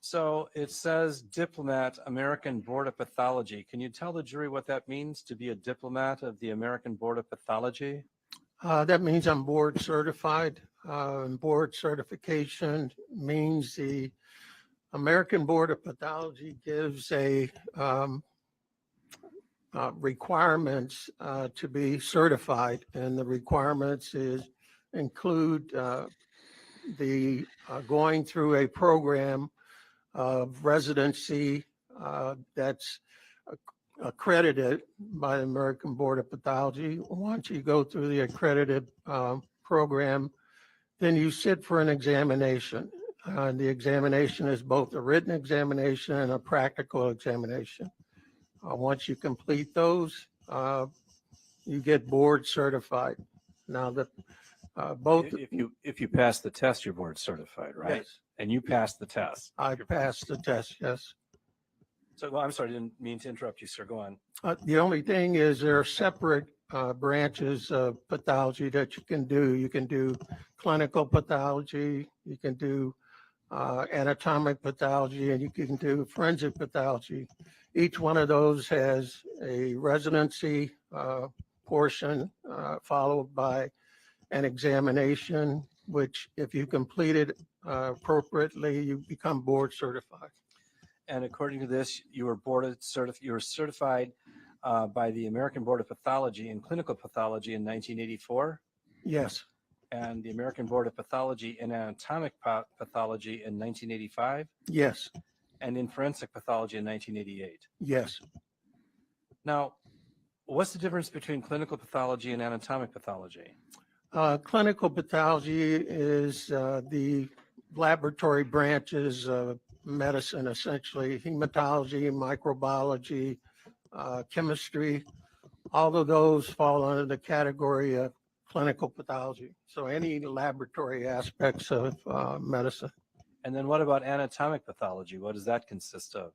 So it says diplomat, American Board of Pathology. Can you tell the jury what that means to be a diplomat of the American Board of Pathology? That means I'm board certified. Board certification means the American Board of Pathology gives a requirements to be certified, and the requirements include the going through a program of residency that's accredited by the American Board of Pathology. Once you go through the accredited program, then you sit for an examination. The examination is both a written examination and a practical examination. Once you complete those, you get board certified. Now, both. If you pass the test, you're board certified, right? Yes. And you passed the test. I passed the test, yes. So, well, I'm sorry, I didn't mean to interrupt you, sir. Go on. The only thing is there are separate branches of pathology that you can do. You can do clinical pathology, you can do anatomic pathology, and you can do forensic pathology. Each one of those has a residency portion followed by an examination, which if you complete it appropriately, you become board certified. And according to this, you were certified by the American Board of Pathology in clinical pathology in 1984, Yes, and the American Board of Pathology in anatomic pathology in 1985, yes, and in forensic pathology in 1988. yes. Now, what's the difference between clinical pathology and anatomic pathology? Clinical pathology is the laboratory branches of medicine, essentially hematology, microbiology, chemistry. All of those fall under the category of clinical pathology. So any laboratory aspects of medicine. And then what about anatomic pathology? What does that consist of?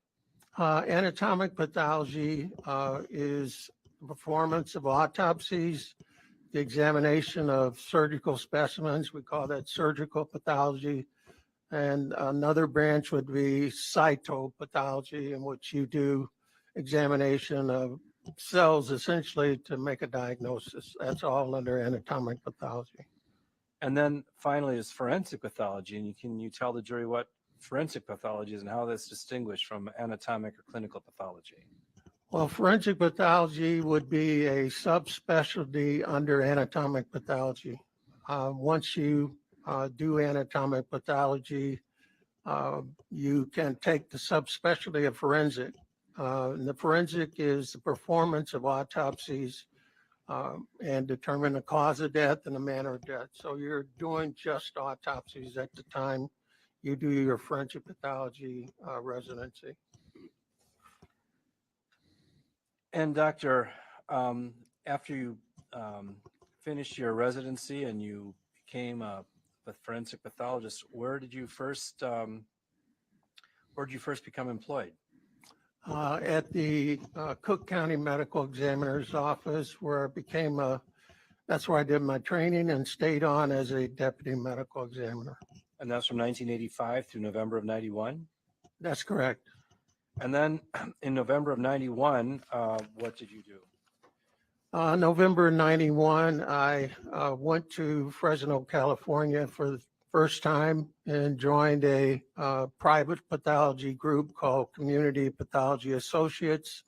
Anatomic pathology is the performance of autopsies, the examination of surgical specimens. We call that surgical pathology. And another branch would be cytopathology, in which you do examination of cells essentially to make a diagnosis. That's all under anatomic pathology. And then finally is forensic pathology. And can you tell the jury what forensic pathology is and how that's distinguished from anatomic or clinical pathology? Well, forensic pathology would be a subspecialty under anatomic pathology. Once you do anatomic pathology, you can take the subspecialty of forensic. And the forensic is the performance of autopsies and determine the cause of death and the manner of death. So you're doing just autopsies at the time you do your forensic pathology residency. And doctor, after you finished your residency and you became a forensic pathologist, where did you first become employed? At the Cook County Medical Examiner's Office, where I became that's where I did my training and stayed on as a deputy medical examiner. And that's from 1985 through November of 91? That's correct. And then in November of 91, what did you do? November 91, I went to Fresno, California for the first time and joined a private pathology group called Community Pathology Associates.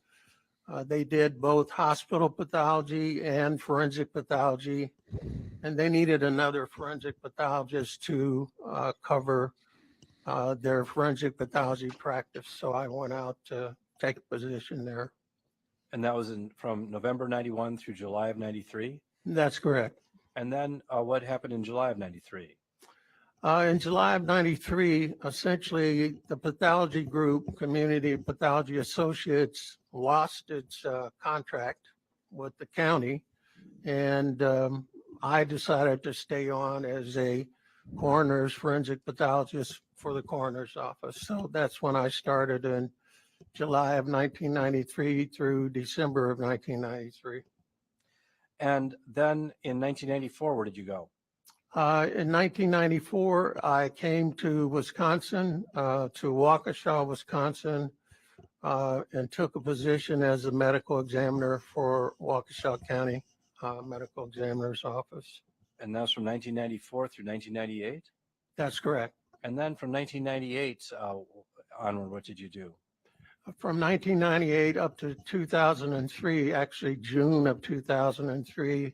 They did both hospital pathology and forensic pathology, and they needed another forensic pathologist to cover their forensic pathology practice. So I went out to take a position there. And that was from November 91 through July of 93? That's correct. And then what happened in July of 93? In July of 93, essentially the pathology group, Community Pathology Associates, lost its contract with the county. And I decided to stay on as a coroner's forensic pathologist for the coroner's office. So that's when I started in July of 1993 through December of 1993. And then in 1994, where did you go? In 1994, I came to Wisconsin, to Waukesha, Wisconsin, and took a position as a medical examiner for Waukesha County Medical Examiner's Office. And that's from 1994 through 1998? That's correct. And then from 1998 onward, what did you do? From 1998 up to 2003, actually June of 2003,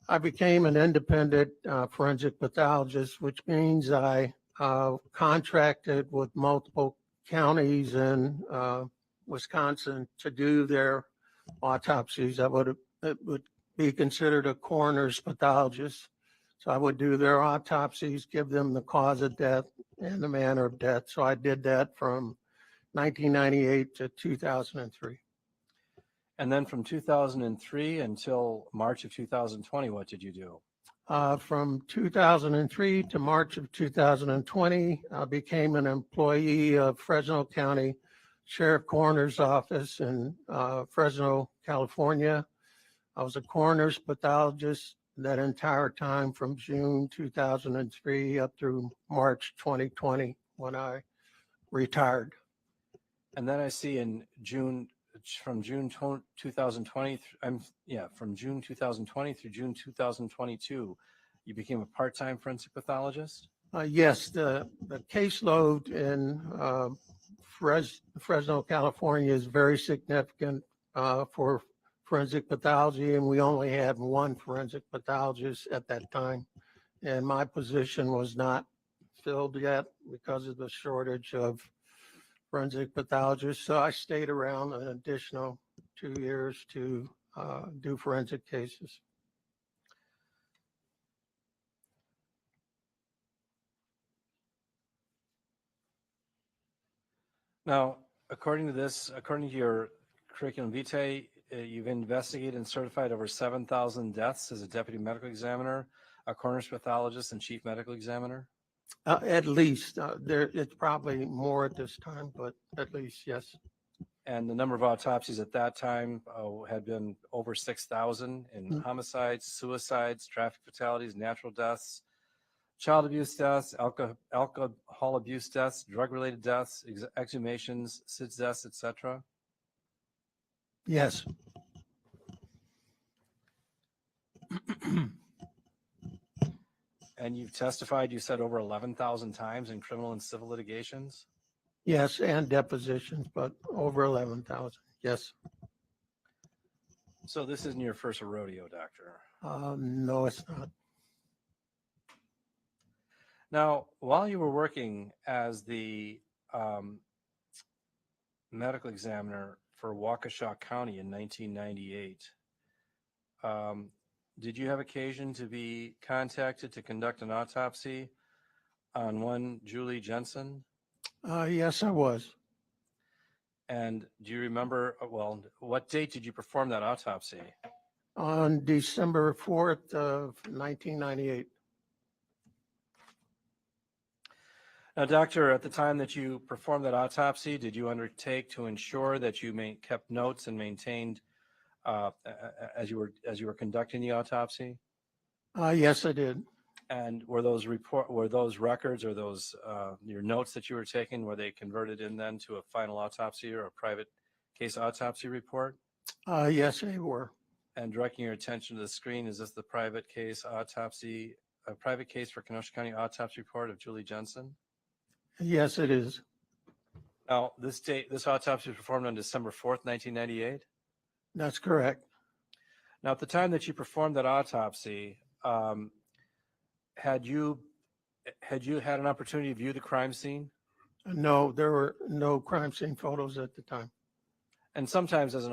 I became an independent forensic pathologist, which means I contracted with multiple counties in Wisconsin to do their autopsies. It would be considered a coroner's pathologist. So I would do their autopsies, give them the cause of death and the manner of death. So I did that from 1998 to 2003. And then from 2003 until March of 2020, what did you do? From 2003 to March of 2020, I became an employee of Fresno County Sheriff Coroner's Office in Fresno, California. I was a coroner's pathologist that entire time from June 2003 up through March 2020 when I retired. And then I see in June, from June 2020, from June 2020 through June 2022, you became a part-time forensic pathologist? Yes, the caseload in Fresno, California is very significant for forensic pathology, and we only had one forensic pathologist at that time. And my position was not filled yet because of the shortage of forensic pathologists. So I stayed around an additional 2 years to do forensic cases. Now, according to your curriculum vitae, you've investigated and certified over 7,000 deaths as a deputy medical examiner, a coroner's pathologist, and chief medical examiner? At least, it's probably more at this time, but at least, yes. And the number of autopsies at that time had been over 6,000 in homicides, suicides, traffic fatalities, natural deaths, child abuse deaths, alcohol abuse deaths, drug-related deaths, exhumations, SIDS deaths, etc. Yes. And you've testified, you said, over 11,000 times in criminal and civil litigations? Yes, and depositions, but over 11,000. Yes. So this isn't your first rodeo, Doctor. No, it's not. Now, while you were working as the medical examiner for Waukesha County in 1998, did you have occasion to be contacted to conduct an autopsy on one Julie Jensen? Yes, I was. And do you remember, well, what date did you perform that autopsy? On December 4th of 1998. Now, doctor, at the time that you performed that autopsy, did you undertake to ensure that you kept notes and maintained as you were conducting the autopsy? Yes, I did. And were those records or those your notes that you were taking, were they converted in then to a final autopsy or a private case autopsy report? Yes, they were. And directing your attention to the screen, is this the private case autopsy, a private case for Kenosha County autopsy report of Julie Jensen? Yes, it is. Now, this autopsy was performed on December 4th, 1998? That's correct. Now, at the time that you performed that autopsy, had you had an opportunity to view the crime scene? No, there were no crime scene photos at the time. And sometimes as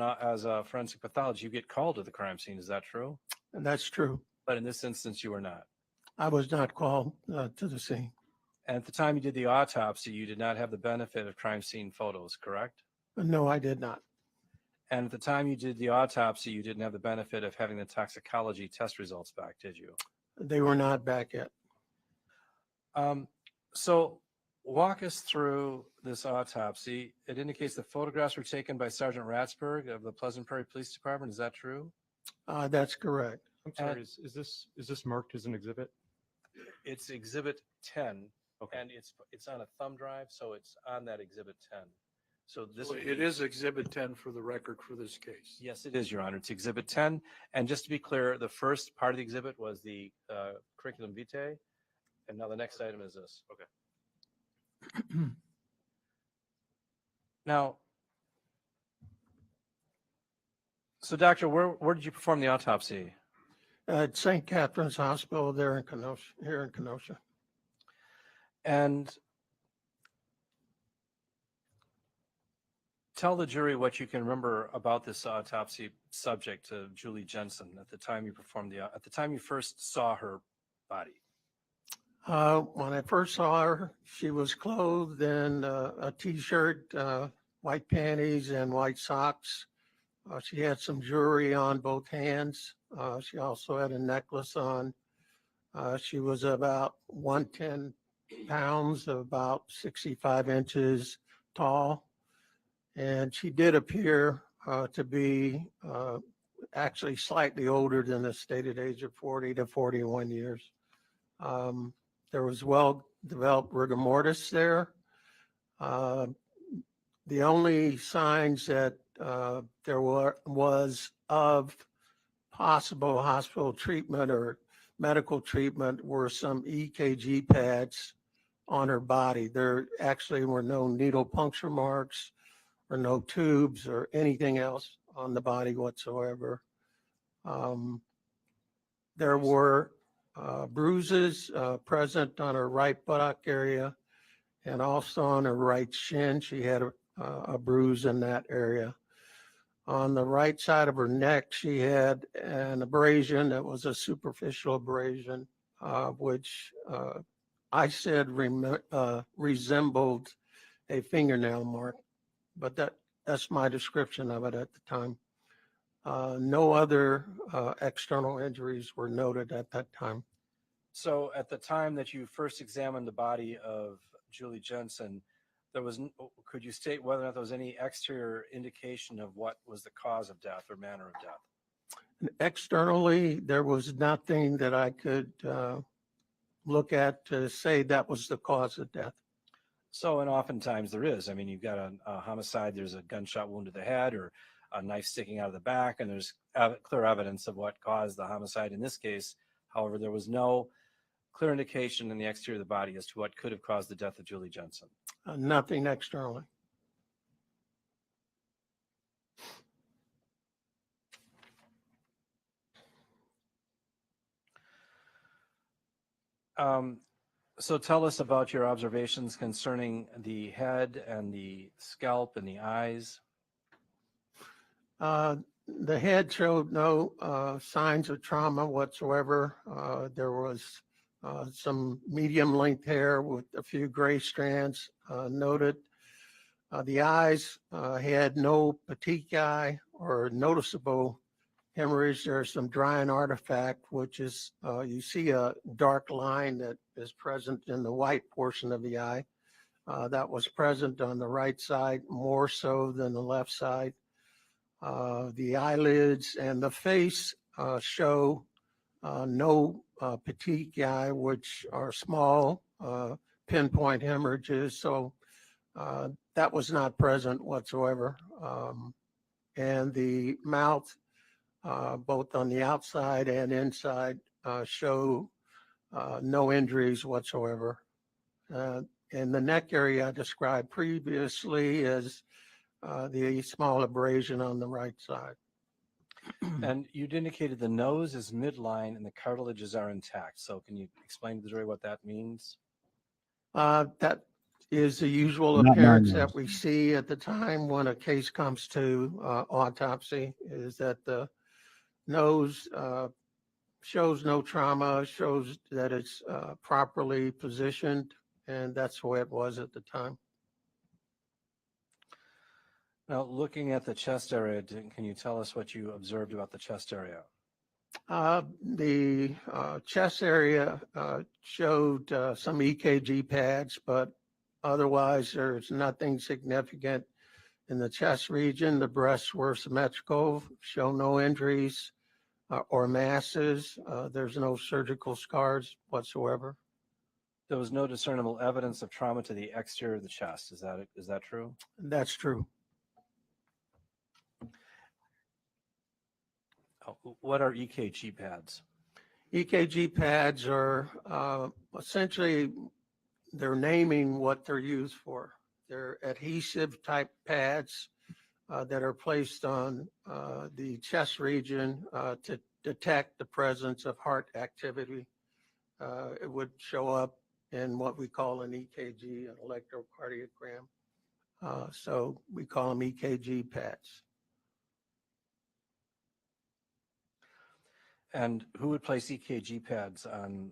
a forensic pathologist, you get called to the crime scene. Is that true? And that's true. But in this instance, you were not. I was not called to the scene. And at the time you did the autopsy, you did not have the benefit of crime scene photos, correct? No, I did not. And at the time you did the autopsy, you didn't have the benefit of having the toxicology test results back, did you? They were not back yet. So walk us through this autopsy. It indicates the photographs were taken by Sergeant Ratsberg of the Pleasant Prairie Police Department. Is that true? That's correct. I'm sorry, is this marked as an exhibit? It's Exhibit 10, Okay. and it's on a thumb drive, so it's on that Exhibit 10. So this It is Exhibit 10 for the record for this case. Yes, it is, Your Honor. It's Exhibit 10. And just to be clear, the first part of the exhibit was the curriculum vitae, and now the next item is this. Okay. Now, so doctor, where did you perform the autopsy? At St. Catherine's Hospital there in Kenosha, here in Kenosha. And tell the jury what you can remember about this autopsy subject to Julie Jensen at the time you performed at the time you first saw her body. When I first saw her, she was clothed in a t-shirt, white panties, and white socks. She had some jewelry on both hands. She also had a necklace on. She was about 110 pounds, about 65 inches tall. And she did appear to be actually slightly older than the stated age of 40 to 41 years. There was well-developed rigor mortis there. The only signs that there was of possible hospital treatment or medical treatment were some EKG pads on her body. There actually were no needle puncture marks or no tubes or anything else on the body whatsoever. There were bruises present on her right buttock area and also on her right shin. She had a bruise in that area. On the right side of her neck, she had an abrasion that was a superficial abrasion, which I said resembled a fingernail mark, but that's my description of it at the time. No other external injuries were noted at that time. So at the time that you first examined the body of Julie Jensen, could you state whether or not there was any exterior indication of what was the cause of death or manner of death? Externally, there was nothing that I could look at to say that was the cause of death. So, and oftentimes there is. I mean, you've got a homicide, there's a gunshot wound to the head or a knife sticking out of the back, and there's clear evidence of what caused the homicide. In this case, however, there was no clear indication in the exterior of the body as to what could have caused the death of Julie Jensen. Nothing externally. So tell us about your observations concerning the head and the scalp and the eyes. The head showed no signs of trauma whatsoever. There was some medium length hair with a few gray strands noted. The eyes had no petechiae or noticeable hemorrhage. There's some drying artifact, which is you see a dark line that is present in the white portion of the eye. That was present on the right side more so than the left side. The eyelids and the face show no petechiae, which are small pinpoint hemorrhages. So that was not present whatsoever. And the mouth, both on the outside and inside, show no injuries whatsoever. In the neck area I described previously as the small abrasion on the right side. And you'd indicated the nose is midline and the cartilages are intact. So can you explain to the jury what that means? That is the usual Not appearance mine, that we see at the time when a case comes to autopsy, is that the nose shows no trauma, shows that it's properly positioned, and that's the way it was at the time. Now, looking at the chest area, can you tell us what you observed about the chest area? The chest area showed some EKG pads, but otherwise there's nothing significant in the chest region. The breasts were symmetrical, show no injuries or masses. There's no surgical scars whatsoever. There was no discernible evidence of trauma to the exterior of the chest. Is that true? That's true. What are EKG pads? EKG pads are essentially, they're naming what they're used for. They're adhesive type pads that are placed on the chest region to detect the presence of heart activity. It would show up in what we call an EKG, an electrocardiogram. So we call them EKG pads. And who would place EKG pads on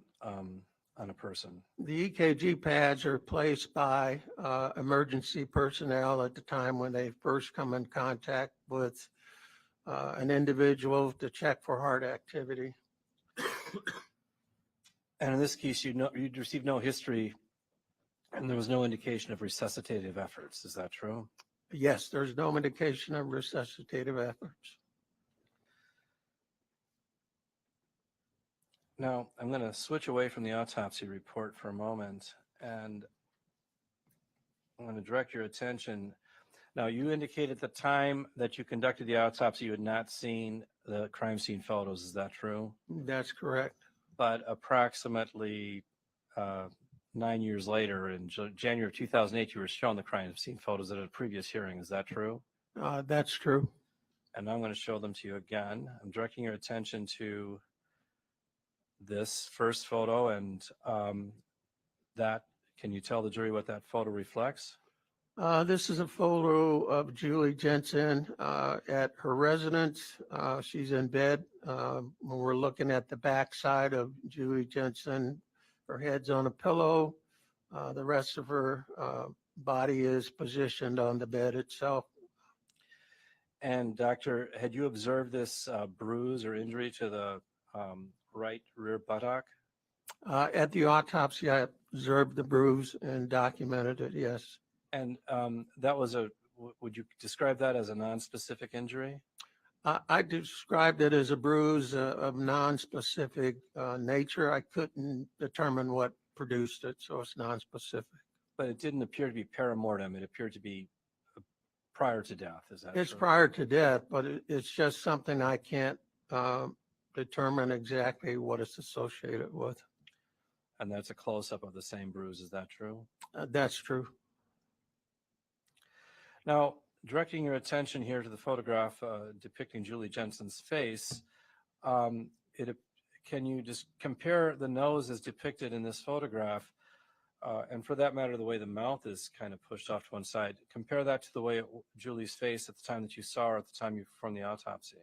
a person? The EKG pads are placed by emergency personnel at the time when they first come in contact with an individual to check for heart activity. And in this case, you'd received no history and there was no indication of resuscitative efforts. Is that true? Yes, there's no indication of resuscitative efforts. Now, I'm going to switch away from the autopsy report for a moment, and I'm going to direct your attention. Now, you indicated at the time that you conducted the autopsy, you had not seen the crime scene photos. Is that true? That's correct. But approximately 9 years later, in January of 2008, you were shown the crime scene photos at a previous hearing. Is that true? That's true. And I'm going to show them to you again. I'm directing your attention to this first photo, and that, can you tell the jury what that photo reflects? This is a photo of Julie Jensen at her residence. She's in bed. When we're looking at the back side of Julie Jensen, her head's on a pillow. The rest of her body is positioned on the bed itself. And doctor, had you observed this bruise or injury to the right rear buttock? At the autopsy, I observed the bruise and documented it, yes. And that was would you describe that as a non-specific injury? I described it as a bruise of non-specific nature. I couldn't determine what produced it, so it's non-specific. But it didn't appear to be perimortem. It appeared to be prior to death. Is that It's true? prior to death, but it's just something I can't determine exactly what it's associated with. And that's a close-up of the same bruise. Is that true? That's true. Now, directing your attention here to the photograph depicting Julie Jensen's face, can you just compare the nose as depicted in this photograph, and for that matter, the way the mouth is kind of pushed off to one side, compare that to the way Julie's face at the time that you saw her at the time you performed the autopsy?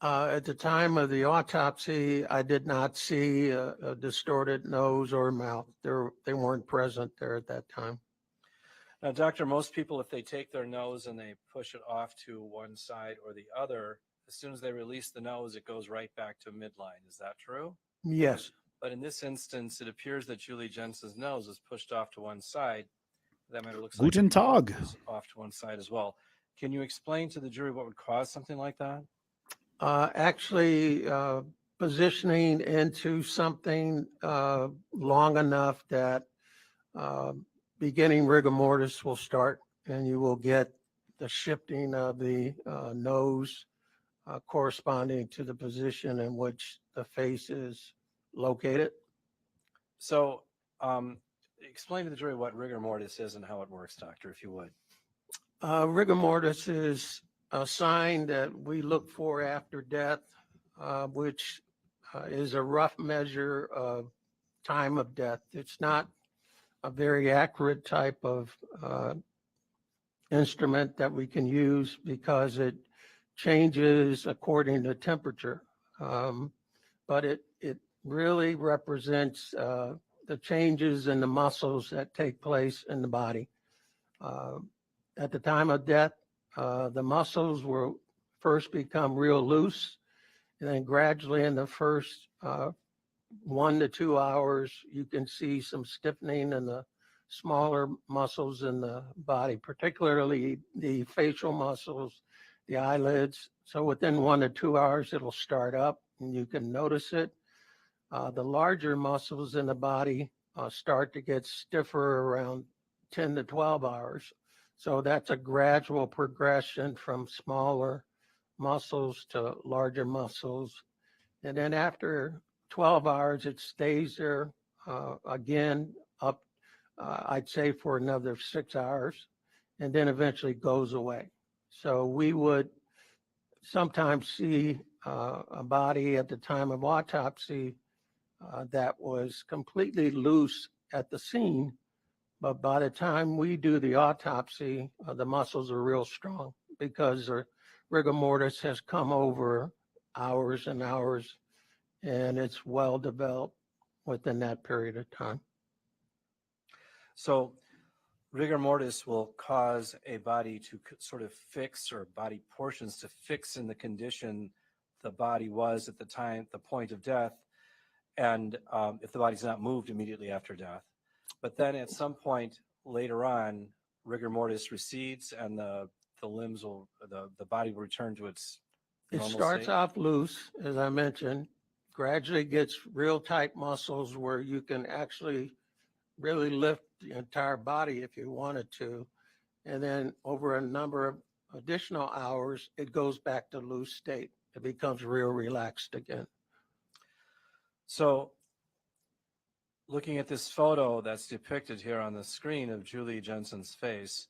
At the time of the autopsy, I did not see a distorted nose or mouth. They weren't present there at that time. Now, doctor, most people, if they take their nose and they push it off to one side or the other, as soon as they release the nose, it goes right back to midline. Is that true? Yes. But in this instance, it appears that Julie Jensen's nose is pushed off to one side. For that matter, it looks like Guten Tag. it is off to one side as well. Can you explain to the jury what would cause something like that? Actually, positioning into something long enough that beginning rigor mortis will start, and you will get the shifting of the nose corresponding to the position in which the face is located. So explain to the jury what rigor mortis is and how it works, doctor, if you would. Rigor mortis is a sign that we look for after death, which is a rough measure of time of death. It's not a very accurate type of instrument that we can use because it changes according to temperature. But it really represents the changes in the muscles that take place in the body. At the time of death, the muscles will first become real loose, and then gradually in the first 1 to 2 hours, you can see some stiffening in the smaller muscles in the body, particularly the facial muscles, the eyelids. So within 1 to 2 hours, it'll start up and you can notice it. The larger muscles in the body start to get stiffer around 10 to 12 hours. So that's a gradual progression from smaller muscles to larger muscles. And then after 12 hours, it stays there again up, I'd say for another 6 hours, and then eventually goes away. So we would sometimes see a body at the time of autopsy that was completely loose at the scene, but by the time we do the autopsy, the muscles are real strong because the rigor mortis has come over hours and hours, and it's well developed within that period of time. So rigor mortis will cause a body to sort of fix, or body portions to fix in the condition the body was at the time, the point of death, and if the body's not moved immediately after death. But then at some point later on, rigor mortis recedes and the limbs will, the body will return to its It normal starts state. off loose, as I mentioned. gradually gets real tight muscles where you can actually really lift the entire body if you wanted to. And then over a number of additional hours, it goes back to loose state. It becomes real relaxed again. So looking at this photo that's depicted here on the screen of Julie Jensen's face,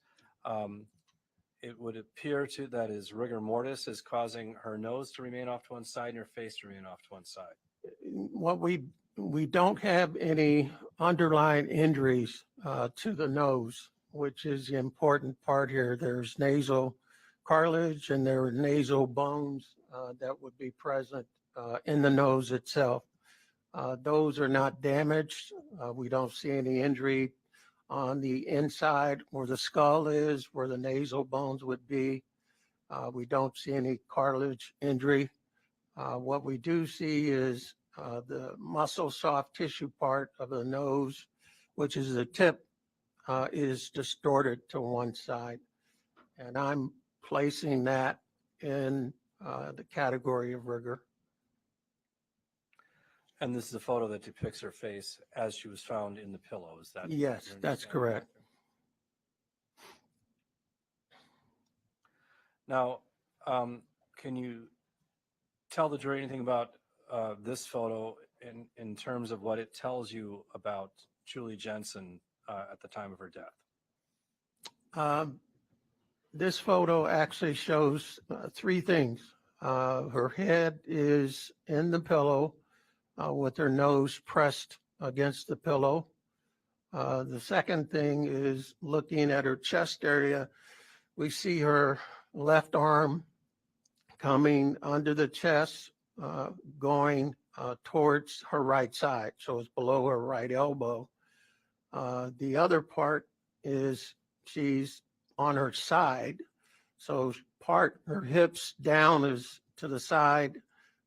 it would appear to that is rigor mortis is causing her nose to remain off to one side and her face to remain off to one side. What we don't have any underlying injuries to the nose, which is the important part here. There's nasal cartilage and there are nasal bones that would be present in the nose itself. Those are not damaged. We don't see any injury on the inside where the skull is, where the nasal bones would be. We don't see any cartilage injury. What we do see is the muscle soft tissue part of the nose, which is the tip, is distorted to one side. And I'm placing that in the category of rigor. And this is a photo that depicts her face as she was found in the pillow. Is that? Yes, that's correct. Now, can you tell the jury anything about this photo in terms of what it tells you about Julie Jensen at the time of her death? This photo actually shows three things. Her head is in the pillow with her nose pressed against the pillow. The second thing is looking at her chest area. We see her left arm coming under the chest, going towards her right side. So it's below her right elbow. The other part is she's on her side. So her hips down is to the side.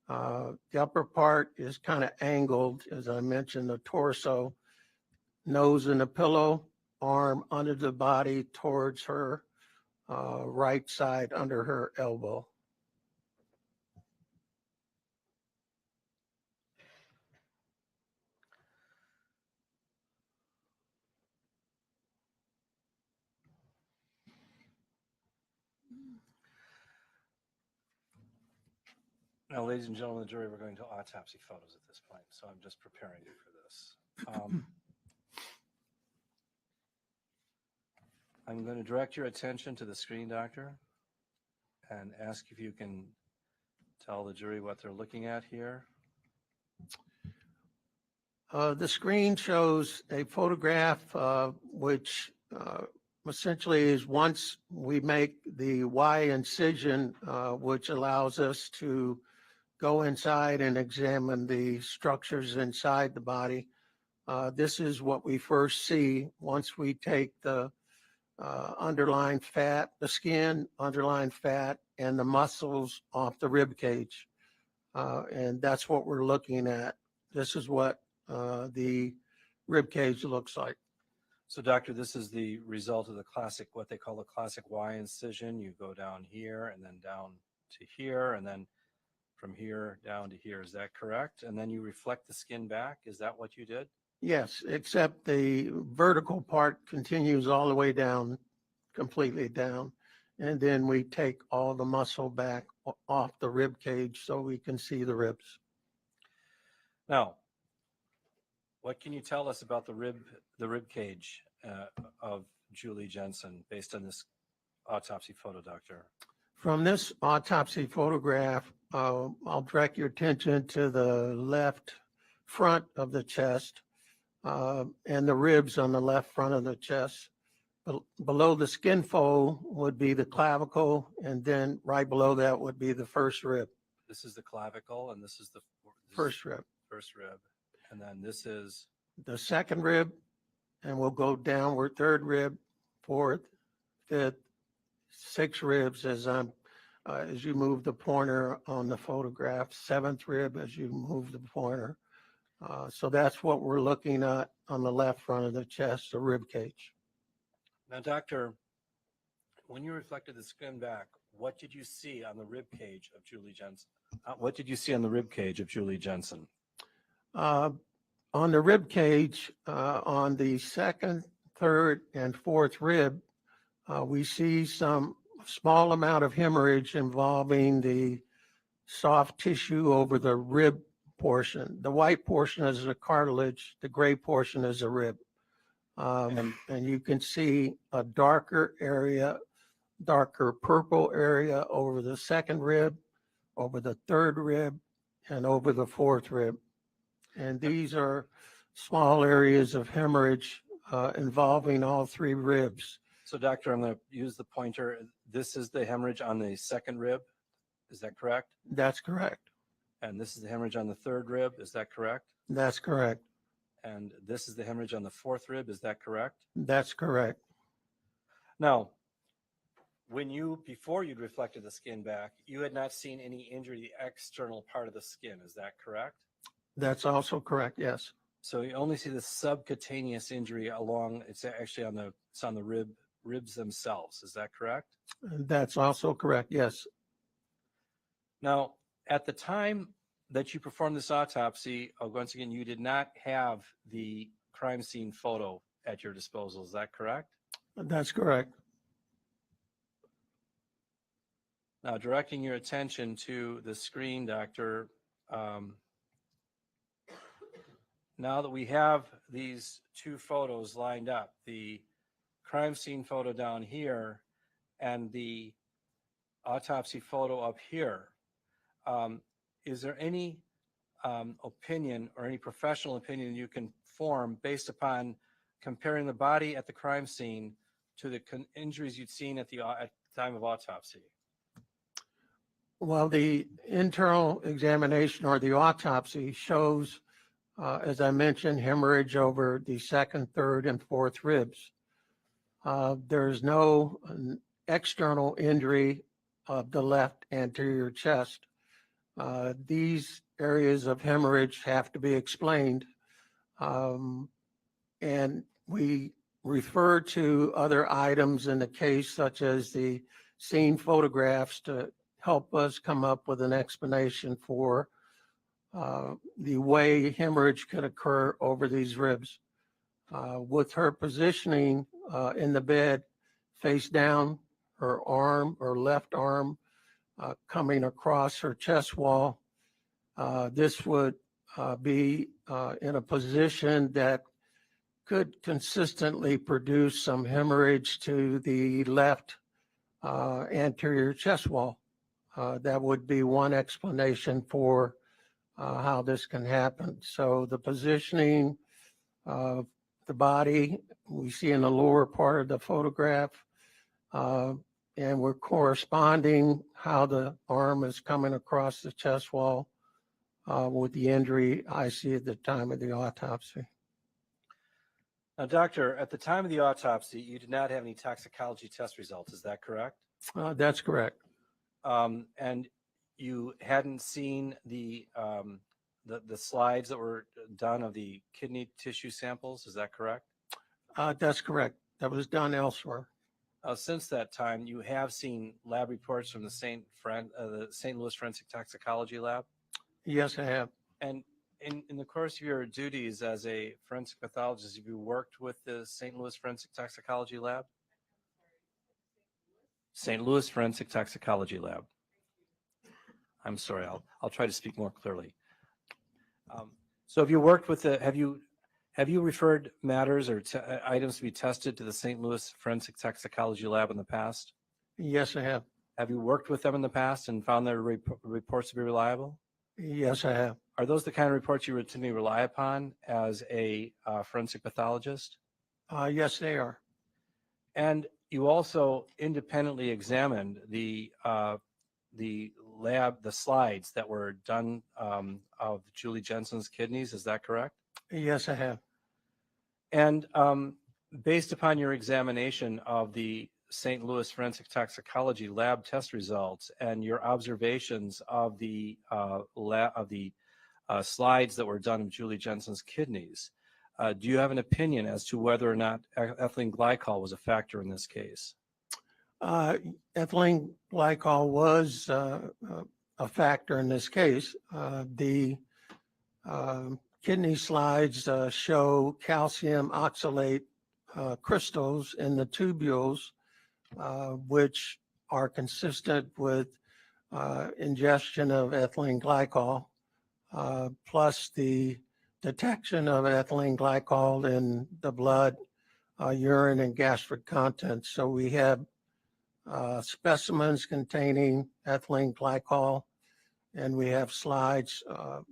The upper part is kind of angled, as I mentioned, the torso, nose in the pillow, arm under the body towards her right side under her elbow. Now, ladies and gentlemen of the jury, we're going to autopsy photos at this point, so I'm just preparing you for this. I'm going to direct your attention to the screen, doctor, and ask if you can tell the jury what they're looking at here. The screen shows a photograph which essentially is once we make the Y incision, which allows us to go inside and examine the structures inside the body. This is what we first see once we take the underlying fat, the skin, underlying fat, and the muscles off the rib cage. And that's what we're looking at. This is what the rib cage looks like. So, doctor, this is the result of the classic, what they call the classic Y incision. You go down here and then down to here, and then from here down to here. Is that correct? And then you reflect the skin back. Is that what you did? Yes, except the vertical part continues all the way down, completely down. And then we take all the muscle back off the rib cage so we can see the ribs. Now, what can you tell us about the rib cage of Julie Jensen based on this autopsy photo, doctor? From this autopsy photograph, I'll direct your attention to the left front of the chest and the ribs on the left front of the chest. Below the skin fold would be the clavicle, and then right below that would be the first rib. This is the clavicle, and this is the first rib. First rib. And then this is the second rib, and we'll go downward, third rib, fourth, fifth, six ribs as you move the pointer on the photograph, seventh rib as you move the pointer. So that's what we're looking at on the left front of the chest, the rib cage. Now, doctor, when you reflected the skin back, what did you see on the rib cage of Julie Jensen? What did you see on the rib cage of Julie Jensen? On the rib cage, on the second, third, and fourth rib, we see some small amount of hemorrhage involving the soft tissue over the rib portion. The white portion is the cartilage, the gray portion is a rib. And you can see a darker area, darker purple area over the second rib, over the third rib, and over the fourth rib. And these are small areas of hemorrhage involving all three ribs. So doctor, I'm going to use the pointer. This is the hemorrhage on the second rib. Is that correct? That's correct. And this is the hemorrhage on the third rib. Is that correct? That's correct. And this is the hemorrhage on the fourth rib. Is that correct? That's correct. Now, before you'd reflected the skin back, you had not seen any injury to the external part of the skin. Is that correct? That's also correct, yes. So you only see the subcutaneous injury along, it's actually on the ribs themselves. Is that correct? That's also correct, yes. Now, at the time that you performed this autopsy, once again, you did not have the crime scene photo at your disposal. Is that correct? That's correct. Now, directing your attention to the screen, Doctor, now that we have these two photos lined up, the crime scene photo down here and the autopsy photo up here, is there any opinion or any professional opinion you can form based upon comparing the body at the crime scene to the injuries you'd seen at the time of autopsy? Well, the internal examination or the autopsy shows, as I mentioned, hemorrhage over the second, third, and fourth ribs. There's no external injury of the left anterior chest. These areas of hemorrhage have to be explained. And we refer to other items in the case, such as the scene photographs, to help us come up with an explanation for the way hemorrhage could occur over these ribs. With her positioning in the bed, face down, her arm or left arm coming across her chest wall, this would be in a position that could consistently produce some hemorrhage to the left anterior chest wall. That would be one explanation for how this can happen. So the positioning of the body, we see in the lower part of the photograph, and we're corresponding how the arm is coming across the chest wall with the injury I see at the time of the autopsy. Now, doctor, at the time of the autopsy, you did not have any toxicology test results. Is that correct? That's correct. And you hadn't seen the slides that were done of the kidney tissue samples. Is that correct? That's correct. That was done elsewhere. Since that time, you have seen lab reports from the St. Louis Forensic Toxicology Lab? Yes, I have. And in the course of your duties as a forensic pathologist, have you worked with the St. Louis Forensic Toxicology Lab? St. Louis Forensic Toxicology Lab. I'm sorry, I'll try to speak more clearly. So have you worked with have you referred matters or items to be tested to the St. Louis Forensic Toxicology Lab in the past? Yes, I have. Have you worked with them in the past and found their reports to be reliable? Yes, I have. Are those the kind of reports you routinely rely upon as a forensic pathologist? Yes, they are. And you also independently examined the slides that were done of Julie Jensen's kidneys. Is that correct? Yes, I have. And based upon your examination of the St. Louis Forensic Toxicology Lab test results and your observations of the slides that were done of Julie Jensen's kidneys, do you have an opinion as to whether or not ethylene glycol was a factor in this case? Ethylene glycol was a factor in this case. The kidney slides show calcium oxalate crystals in the tubules, which are consistent with ingestion of ethylene glycol, plus the detection of ethylene glycol in the blood, urine, and gastric contents. So we have specimens containing ethylene glycol, and we have slides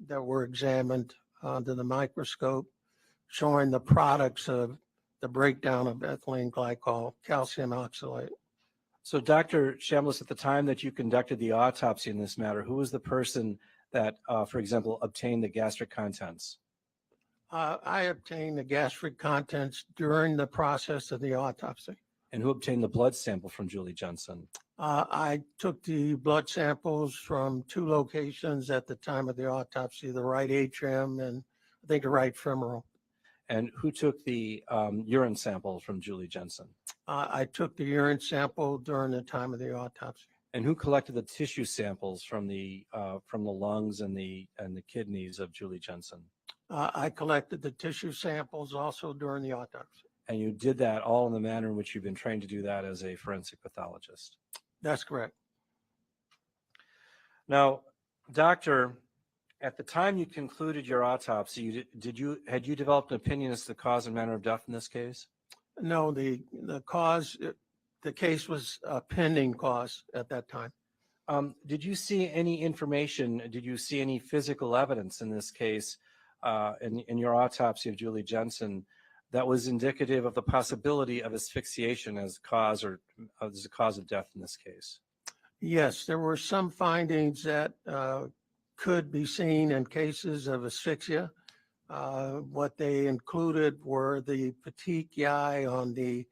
that were examined under the microscope showing the products of the breakdown of ethylene glycol, calcium oxalate. So Dr. Chambliss, at the time that you conducted the autopsy in this matter, who was the person that, for example, obtained the gastric contents? I obtained the gastric contents during the process of the autopsy. And who obtained the blood sample from Julie Jensen? I took the blood samples from 2 locations at the time of the autopsy, the right atrium and I think the right femoral. And who took the urine sample from Julie Jensen? I took the urine sample during the time of the autopsy. And who collected the tissue samples from the lungs and the kidneys of Julie Jensen? I collected the tissue samples also during the autopsy. And you did that all in the manner in which you've been trained to do that as a forensic pathologist? That's correct. Now, doctor, at the time you concluded your autopsy, had you developed an opinion as to the cause and manner of death in this case? No, the cause, the case was a pending cause at that time. Did you see any information, did you see any physical evidence in this case, in your autopsy of Julie Jensen, that was indicative of the possibility of asphyxiation as a cause of death in this case? Yes, there were some findings that could be seen in cases of asphyxia. What they included were the petechiae on the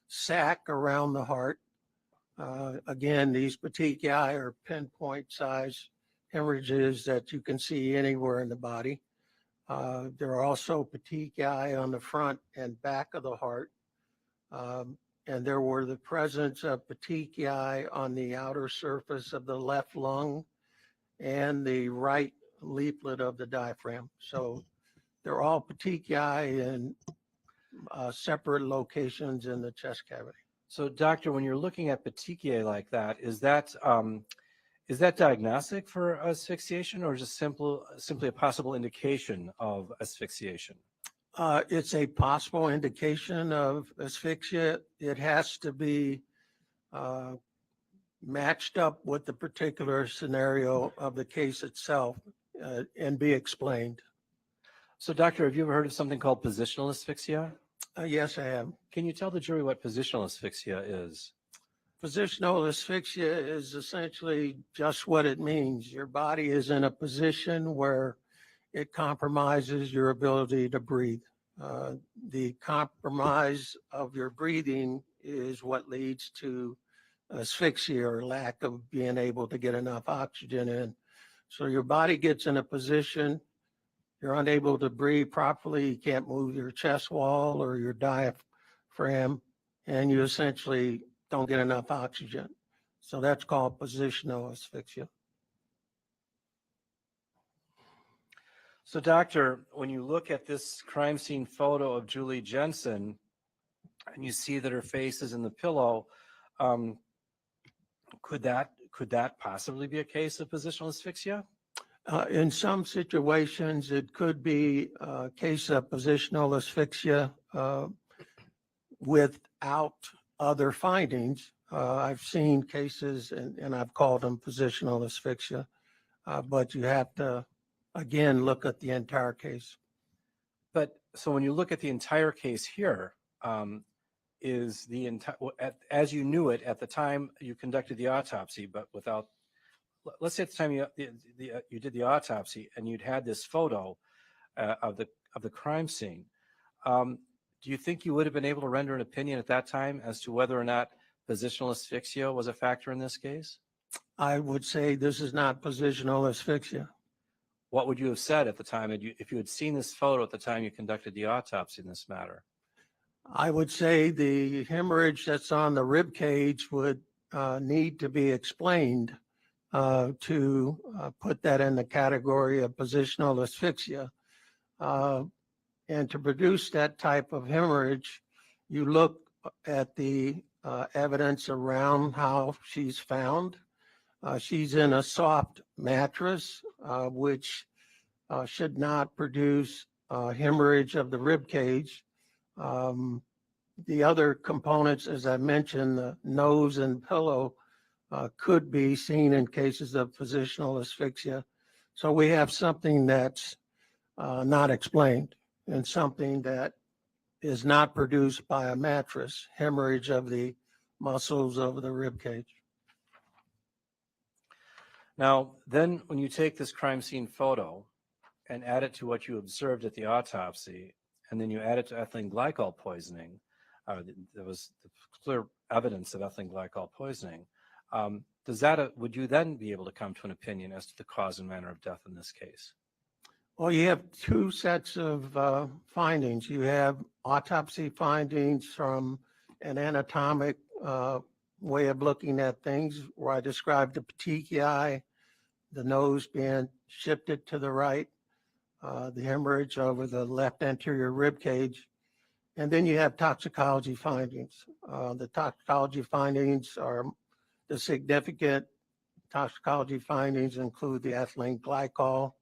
sac around the heart. Again, these petechiae are pinpoint size hemorrhages that you can see anywhere in the body. There are also petechiae on the front and back of the heart. And there were the presence of petechiae on the outer surface of the left lung and the right leaflet of the diaphragm. So they're all petechiae in separate locations in the chest cavity. So doctor, when you're looking at petechiae like that, is that diagnostic for asphyxiation or just simply a possible indication of asphyxiation? It's a possible indication of asphyxia. It has to be matched up with the particular scenario of the case itself and be explained. So doctor, have you ever heard of something called positional asphyxia? Yes, I have. Can you tell the jury what positional asphyxia is? Positional asphyxia is essentially just what it means. Your body is in a position where it compromises your ability to breathe. The compromise of your breathing is what leads to asphyxia or lack of being able to get enough oxygen in. So your body gets in a position, you're unable to breathe properly, you can't move your chest wall or your diaphragm, and you essentially don't get enough oxygen. So that's called positional asphyxia. So doctor, when you look at this crime scene photo of Julie Jensen and you see that her face is in the pillow, could that possibly be a case of positional asphyxia? In some situations, it could be a case of positional asphyxia without other findings. I've seen cases and I've called them positional asphyxia, but you have to, again, look at the entire case. But so when you look at the entire case here, is the entire, as you knew it at the time you conducted the autopsy, but without, let's say at the time you did the autopsy and you'd had this photo of the crime scene, do you think you would have been able to render an opinion at that time as to whether or not positional asphyxia was a factor in this case? I would say this is not positional asphyxia. What would you have said at the time if you had seen this photo at the time you conducted the autopsy in this matter? I would say the hemorrhage that's on the rib cage would need to be explained to put that in the category of positional asphyxia. And to produce that type of hemorrhage, you look at the evidence around how she's found. She's in a soft mattress, which should not produce hemorrhage of the rib cage. The other components, as I mentioned, the nose and pillow could be seen in cases of positional asphyxia. So we have something that's not explained and something that is not produced by a mattress, hemorrhage of the muscles of the rib cage. Now, then when you take this crime scene photo and add it to what you observed at the autopsy, and then you add it to ethylene glycol poisoning, there was clear evidence of ethylene glycol poisoning. Would you then be able to come to an opinion as to the cause and manner of death in this case? Well, you have two sets of findings. You have autopsy findings from an anatomic way of looking at things, where I described the petechiae, the nose being shifted to the right, the hemorrhage over the left anterior rib cage. And then you have toxicology findings. The toxicology findings are the significant toxicology findings include the ethylene glycol,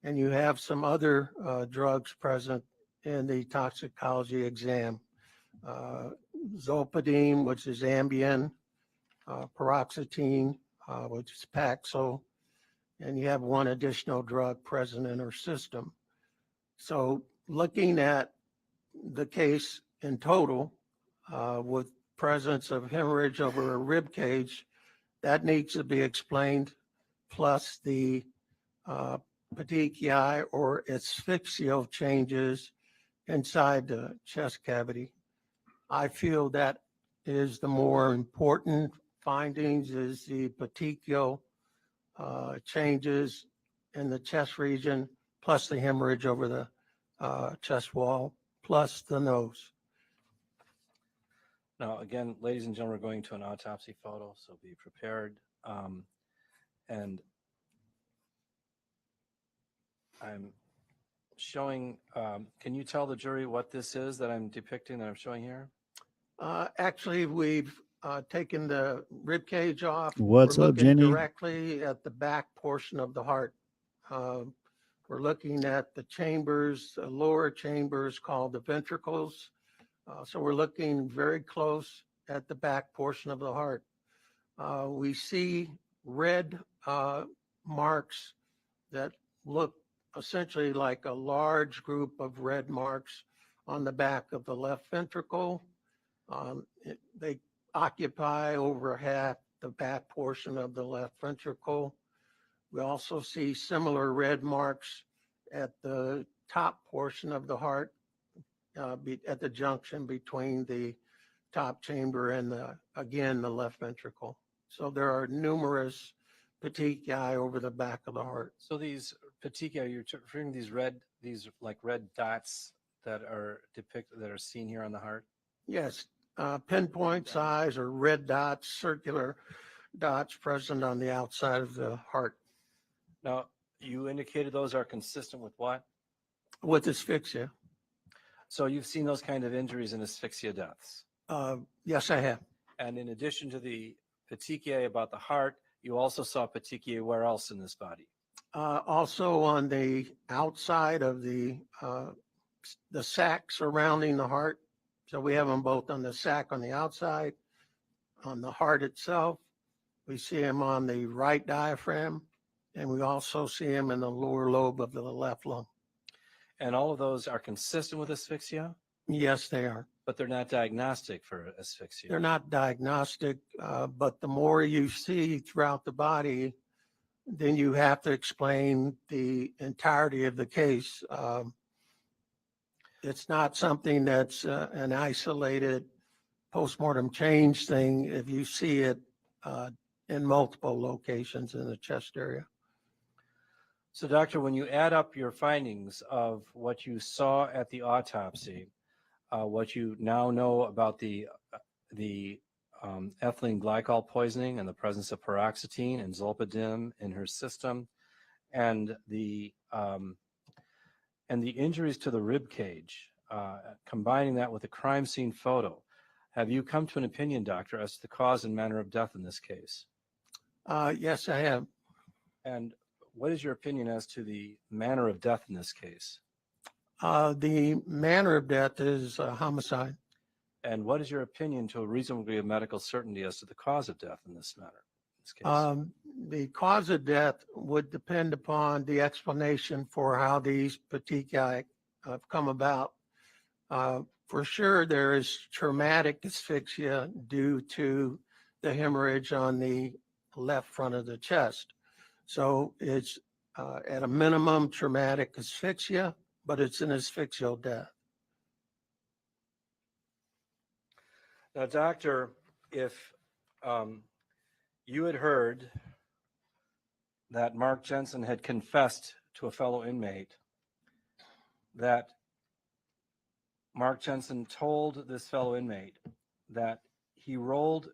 and you have some other drugs present in the toxicology exam. Zolpidem, which is Ambien, paroxetine, which is Paxil, and you have one additional drug present in her system. So looking at the case in total, with presence of hemorrhage over a rib cage, that needs to be explained, plus the petechiae or asphyxial changes inside the chest cavity. I feel that is the more important findings, is the petechial changes in the chest region, plus the hemorrhage over the chest wall, plus the nose. Now, again, ladies and gentlemen, we're going to an autopsy photo, so be prepared. And I'm showing, can you tell the jury what this is that I'm depicting, that I'm showing here? Actually, we've taken the rib cage off. What's We're up, looking Jenny? directly at the back portion of the heart. We're looking at the chambers, the lower chambers called the ventricles. So we're looking very close at the back portion of the heart. We see red marks that look essentially like a large group of red marks on the back of the left ventricle. They occupy over half the back portion of the left ventricle. We also see similar red marks at the top portion of the heart, at the junction between the top chamber and again, the left ventricle. So there are numerous petechiae over the back of the heart. So these petechiae, you're referring to these like red dots that are depicted, that are seen here on the heart? Yes, pinpoint size or red dots, circular dots present on the outside of the heart. Now, you indicated those are consistent with what? With asphyxia. So you've seen those kind of injuries in asphyxia deaths? Yes, I have. And in addition to the petechiae about the heart, you also saw petechiae where else in this body? Also on the outside of the sac surrounding the heart. So we have them both on the sac on the outside, on the heart itself. We see them on the right diaphragm, and we also see them in the lower lobe of the left lung. And all of those are consistent with asphyxia? Yes, they are. But they're not diagnostic for asphyxia? They're not diagnostic, but the more you see throughout the body, then you have to explain the entirety of the case. It's not something that's an isolated postmortem change thing if you see it in multiple locations in the chest area. So, doctor, when you add up your findings of what you saw at the autopsy, what you now know about the ethylene glycol poisoning and the presence of paroxetine and zolpidem in her system, and the injuries to the rib cage, combining that with a crime scene photo. Have you come to an opinion, doctor, as to the cause and manner of death in this case? Yes, I have. And what is your opinion as to the manner of death in this case? The manner of death is a homicide. And what is your opinion to a reasonable degree of medical certainty as to the cause of death in this matter? In this case? The cause of death would depend upon the explanation for how these petechiae have come about. For sure, there is traumatic asphyxia due to the hemorrhage on the left front of the chest. So it's at a minimum traumatic asphyxia, but it's an asphyxial death. Now, doctor, if you had heard that Mark Jensen had confessed to a fellow inmate, that Mark Jensen told this fellow inmate that he rolled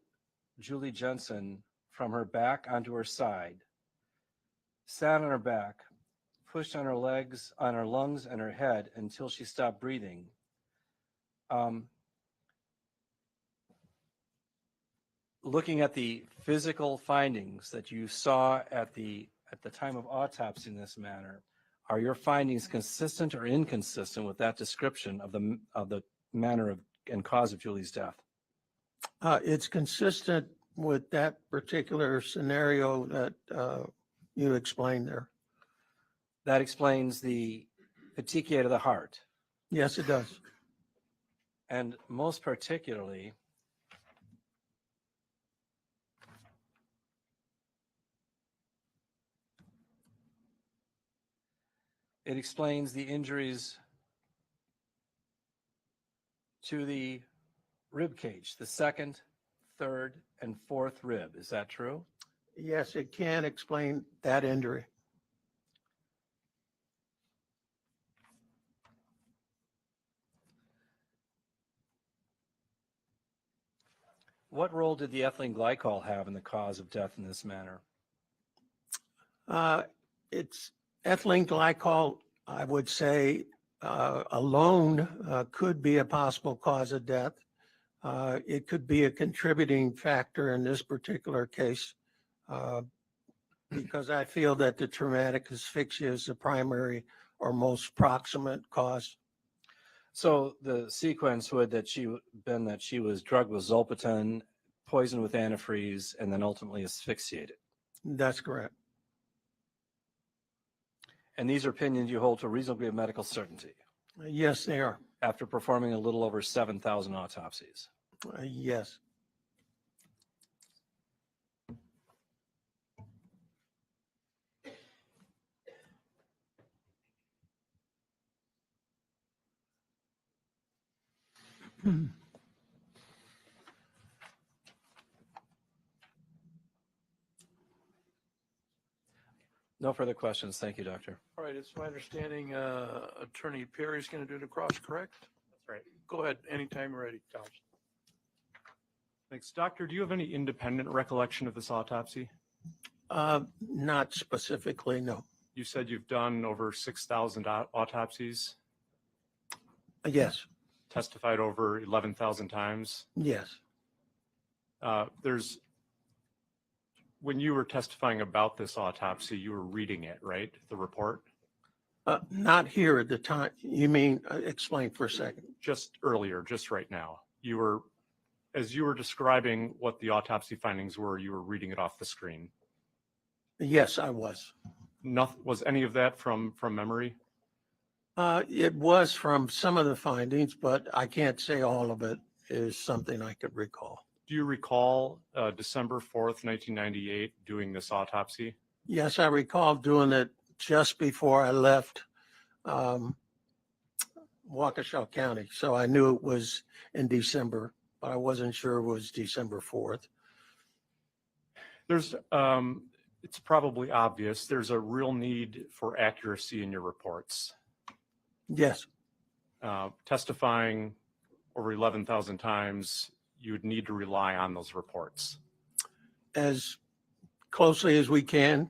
Julie Jensen from her back onto her side, sat on her back, pushed on her legs, on her lungs and her head until she stopped breathing. Looking at the physical findings that you saw at the time of autopsy in this manner, are your findings consistent or inconsistent with that description of the manner of and cause of Julie's death? It's consistent with that particular scenario that you explained there. That explains the petechiae of the heart. Yes, it does. And most particularly, it explains the injuries to the rib cage, the second, third, and fourth rib. Is that true? Yes, it can explain that injury. What role did the ethylene glycol have in the cause of death in this manner? It's ethylene glycol, I would say, alone could be a possible cause of death. It could be a contributing factor in this particular case because I feel that the traumatic asphyxia is the primary or most proximate cause. So the sequence would that she was drugged with zolpidem, poisoned with antifreeze, and then ultimately asphyxiated. That's correct. And these are opinions you hold to a reasonable degree of medical certainty. Yes, they are. After performing a little over 7,000 autopsies. Yes. No further questions. Thank you, doctor. All right, it's my understanding Attorney Perry's going to do the cross, correct? That's right. Go ahead, anytime you're ready, Charles. Thanks. Doctor, do you have any independent recollection of this autopsy? Not specifically, no. You said you've done over 6,000 autopsies, Yes, testified over 11,000 times. yes. When you were testifying about this autopsy, you were reading it, right? The report? Not here at the time. You mean, explain for a second. Just earlier, just right now. As you were describing what the autopsy findings were, you were reading it off the screen. Yes, I was. Was any of that from memory? It was from some of the findings, but I can't say all of it is something I could recall. Do you recall December 4th, 1998, doing this autopsy? Yes, I recall doing it just before I left Waukesha County. So I knew it was in December, but I wasn't sure it was December 4th. It's probably obvious. There's a real need for accuracy in your reports. Yes. Testifying over 11,000 times, you would need to rely on those reports. As closely as we can,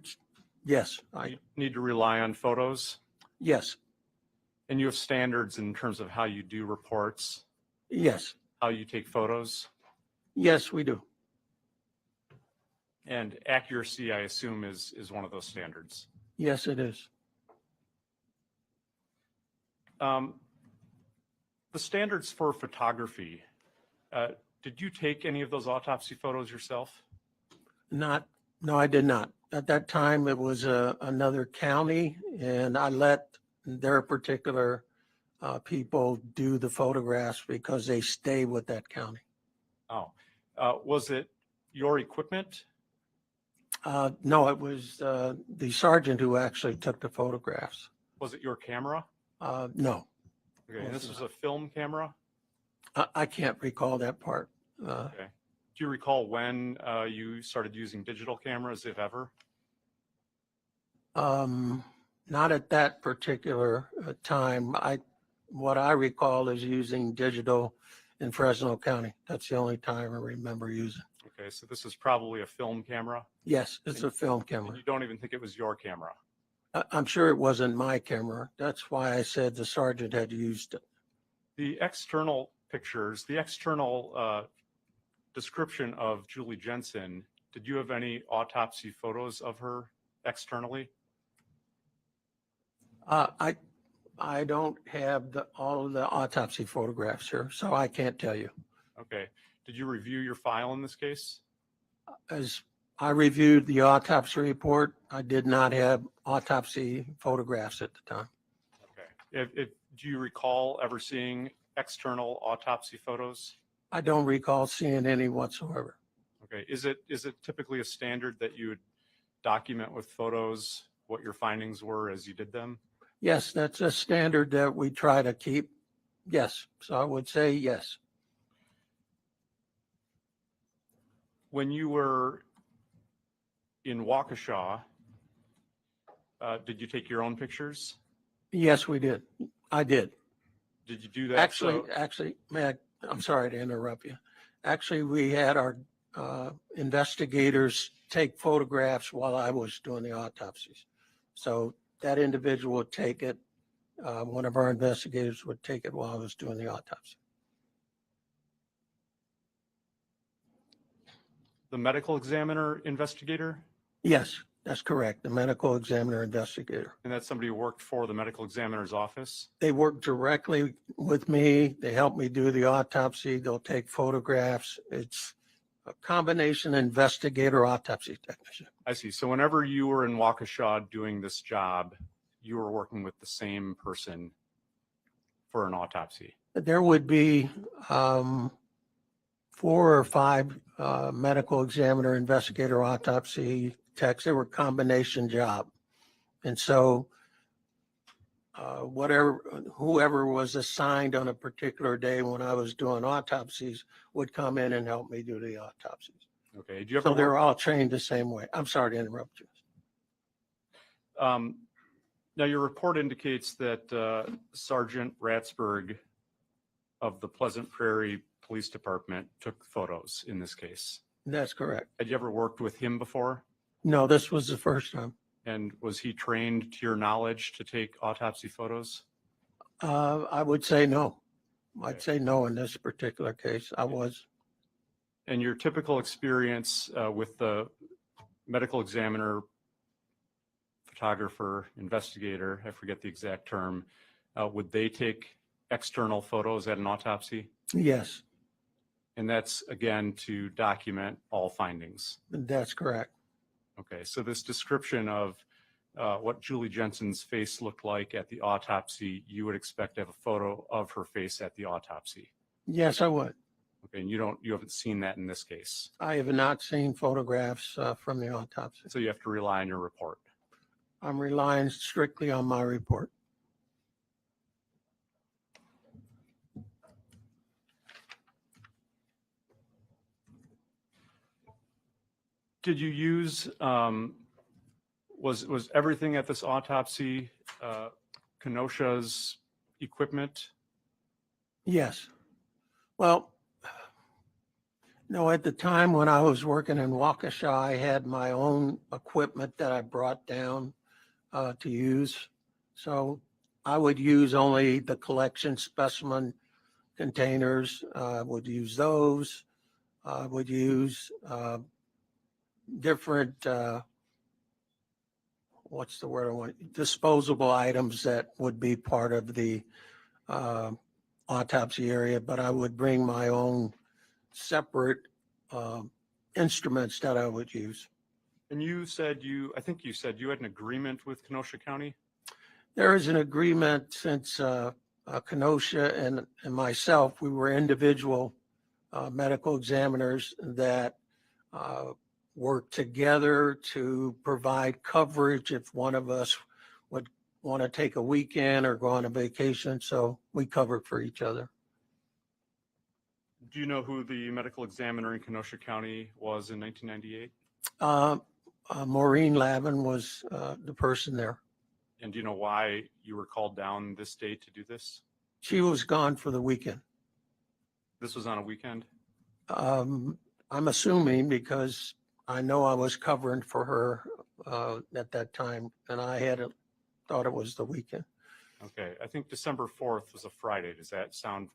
yes, You need to rely on photos, yes, and you have standards in terms of how you do reports, yes, how you take photos, yes, we do. and accuracy, I assume, is one of those standards. Yes, it is. The standards for photography, did you take any of those autopsy photos yourself? No, I did not. At that time, it was another county, and I let their particular people do the photographs because they stay with that county. Oh, was it your equipment? No, it was the sergeant who actually took the photographs. Was it your camera? No, Okay, and this was a film camera? I can't recall that part. Okay. Do you recall when you started using digital cameras, if ever? Not at that particular time. What I recall is using digital in Fresno County. That's the only time I remember using. Okay, so this is probably a film camera? Yes, it's a film And camera. you don't even think it was your camera? I'm sure it wasn't my camera. That's why I said the sergeant had used it. The external pictures, the external description of Julie Jensen, did you have any autopsy photos of her externally? I don't have all of the autopsy photographs here, so I can't tell you. Okay. Did you review your file in this case? As I reviewed the autopsy report, I did not have autopsy photographs at the time. Okay. Do you recall ever seeing external autopsy photos? I don't recall seeing any whatsoever. Okay. Is it typically a standard that you would document with photos what your findings were as you did them? Yes, that's a standard that we try to keep. Yes, so I would say yes. When you were in Waukesha, did you take your own pictures? Yes, we did. I did. Did you do that? Actually, I'm sorry to interrupt you. Actually, we had our investigators take photographs while I was doing the autopsies. So that individual would take it. One of our investigators would take it while I was doing the autopsy. The medical examiner investigator? Yes, that's correct. The medical examiner investigator. And that's somebody who worked for the medical examiner's office? They work directly with me. They help me do the autopsy. They'll take photographs. It's a combination investigator autopsy technician. I see. So whenever you were in Waukesha doing this job, you were working with the same person for an autopsy? There would be 4 or 5 medical examiner, investigator, autopsy techs. They were combination job. And so whoever was assigned on a particular day when I was doing autopsies would come in and help me do the autopsies. Okay. Did you ever So they're all trained the same way. I'm sorry to interrupt you. Now, your report indicates that Sergeant Ratsburg of the Pleasant Prairie Police Department took photos in this case. That's correct. Had you ever worked with him before? No, this was the first time. And was he trained, to your knowledge, to take autopsy photos? I would say no. I'd say no in this particular case. I was. And your typical experience with the medical examiner, photographer, investigator, I forget the exact term, would they take external photos at an autopsy? Yes, And that's, again, to document all findings. that's correct. Okay, so this description of what Julie Jensen's face looked like at the autopsy, you would expect to have a photo of her face at the autopsy. Yes, I would. Okay, and you haven't seen that in this case. I have not seen photographs from the autopsy. So you have to rely on your report. I'm relying strictly on my report. Did you use, was everything at this autopsy Kenosha's equipment? Yes. Well, No, at the time when I was working in Waukesha, I had my own equipment that I brought down to use. So I would use only the collection specimen containers, would use those. Would use different, what's the word I want, disposable items that would be part of the autopsy area, but I would bring my own separate instruments that I would use. And I think you said you had an agreement with Kenosha County? There is an agreement since Kenosha and myself, we were individual medical examiners that work together to provide coverage if one of us would want to take a weekend or go on a vacation. So we covered for each other. Do you know who the medical examiner in Kenosha County was in 1998? Maureen Lavin was the person there. And do you know why you were called down this day to do this? She was gone for the weekend. This was on a weekend? I'm assuming because I know I was covering for her at that time, and I thought it was the weekend. Okay, I think December 4th was a Friday. Does that sound?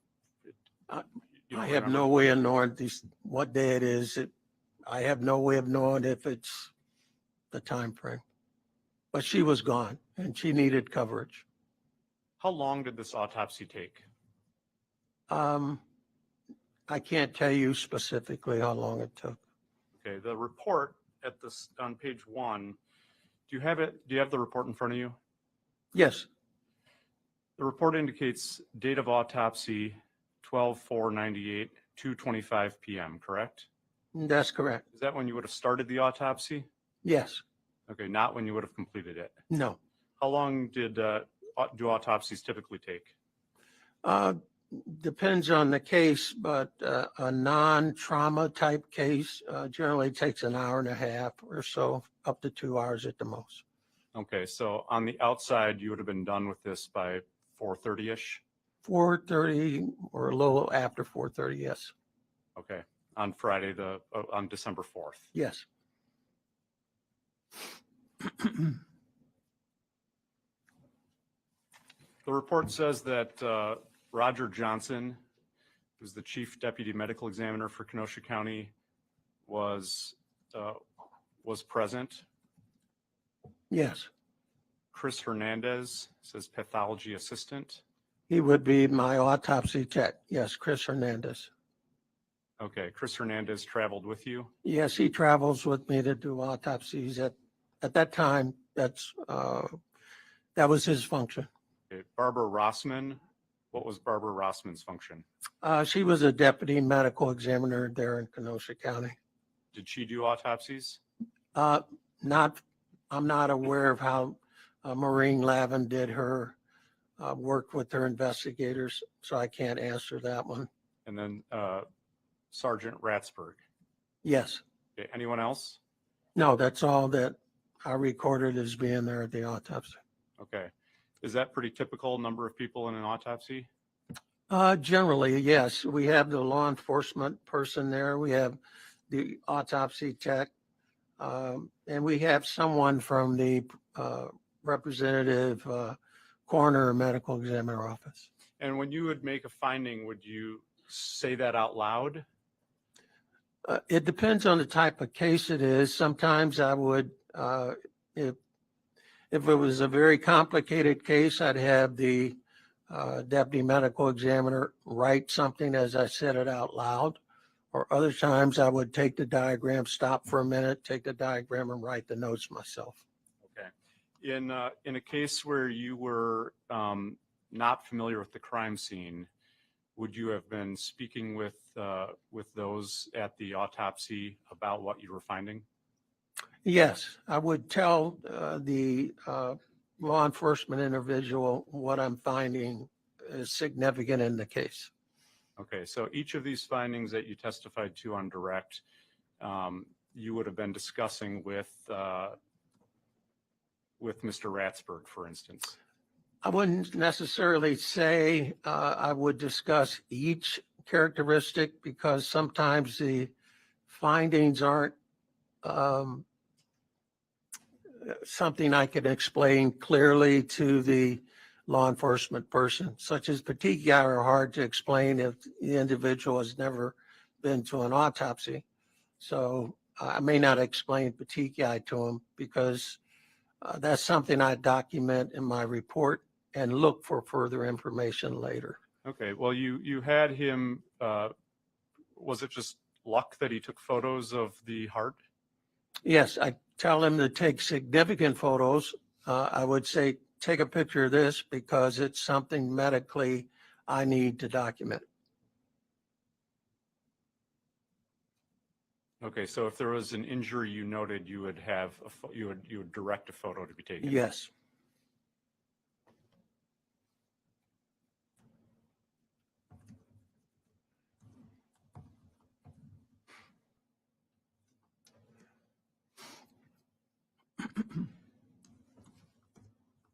I have no way of knowing what day it is. I have no way of knowing if it's the time frame. But she was gone, and she needed coverage. How long did this autopsy take? I can't tell you specifically how long it took. Okay, the report on page 1, do you have it? Do you have the report in front of you? Yes. The report indicates date of autopsy 12/4/98, 2:25 p.m., correct? That's correct. Is that when you would have started the autopsy? Yes. Okay, not when you would have completed it. No. How long do autopsies typically take? Depends on the case, but a non-trauma type case generally takes an hour and a half or so, up to 2 hours at the most. Okay, so on the outside, you would have been done with this by 4:30-ish? 4:30 or a little after 4:30, yes. Okay, on Friday, on December 4th. Yes. The report says that Roger Johnson, who's the chief deputy medical examiner for Kenosha County, was present. Yes. Chris Hernandez says pathology assistant. He would be my autopsy tech. Yes, Chris Hernandez. Okay, Chris Hernandez traveled with you? Yes, he travels with me to do autopsies. At that time, that was his function. Okay, Barbara Rossman, what was Barbara Rossman's function? She was a deputy medical examiner there in Kenosha County. Did she do autopsies? I'm not aware of how Maureen Lavin did her work with her investigators, so I can't answer that one. And then Sergeant Ratsberg. Yes. Okay, anyone else? No, that's all that I recorded as being there at the autopsy. Okay. Is that pretty typical number of people in an autopsy? Generally, yes. We have the law enforcement person there. We have the autopsy tech. And we have someone from the representative coroner or medical examiner office. And when you would make a finding, would you say that out loud? It depends on the type of case it is. Sometimes I would, if it was a very complicated case, I'd have the deputy medical examiner write something as I said it out loud. Or other times I would take the diagram, stop for a minute, take the diagram and write the notes myself. Okay. In a case where you were not familiar with the crime scene, would you have been speaking with those at the autopsy about what you were finding? Yes, I would tell the law enforcement individual what I'm finding is significant in the case. Okay, so each of these findings that you testified to on direct, you would have been discussing with Mr. Ratsberg, for instance. I wouldn't necessarily say I would discuss each characteristic because sometimes the findings aren't something I can explain clearly to the law enforcement person, such as petechiae are hard to explain if the individual has never been to an autopsy. So I may not explain petechiae to him because that's something I document in my report and look for further information later. Okay, well, you had him, was it just luck that he took photos of the heart? Yes, I tell him to take significant photos. I would say, take a picture of this because it's something medically I need to document. Okay, so if there was an injury you noted, you would have you would direct a photo to be taken. Yes.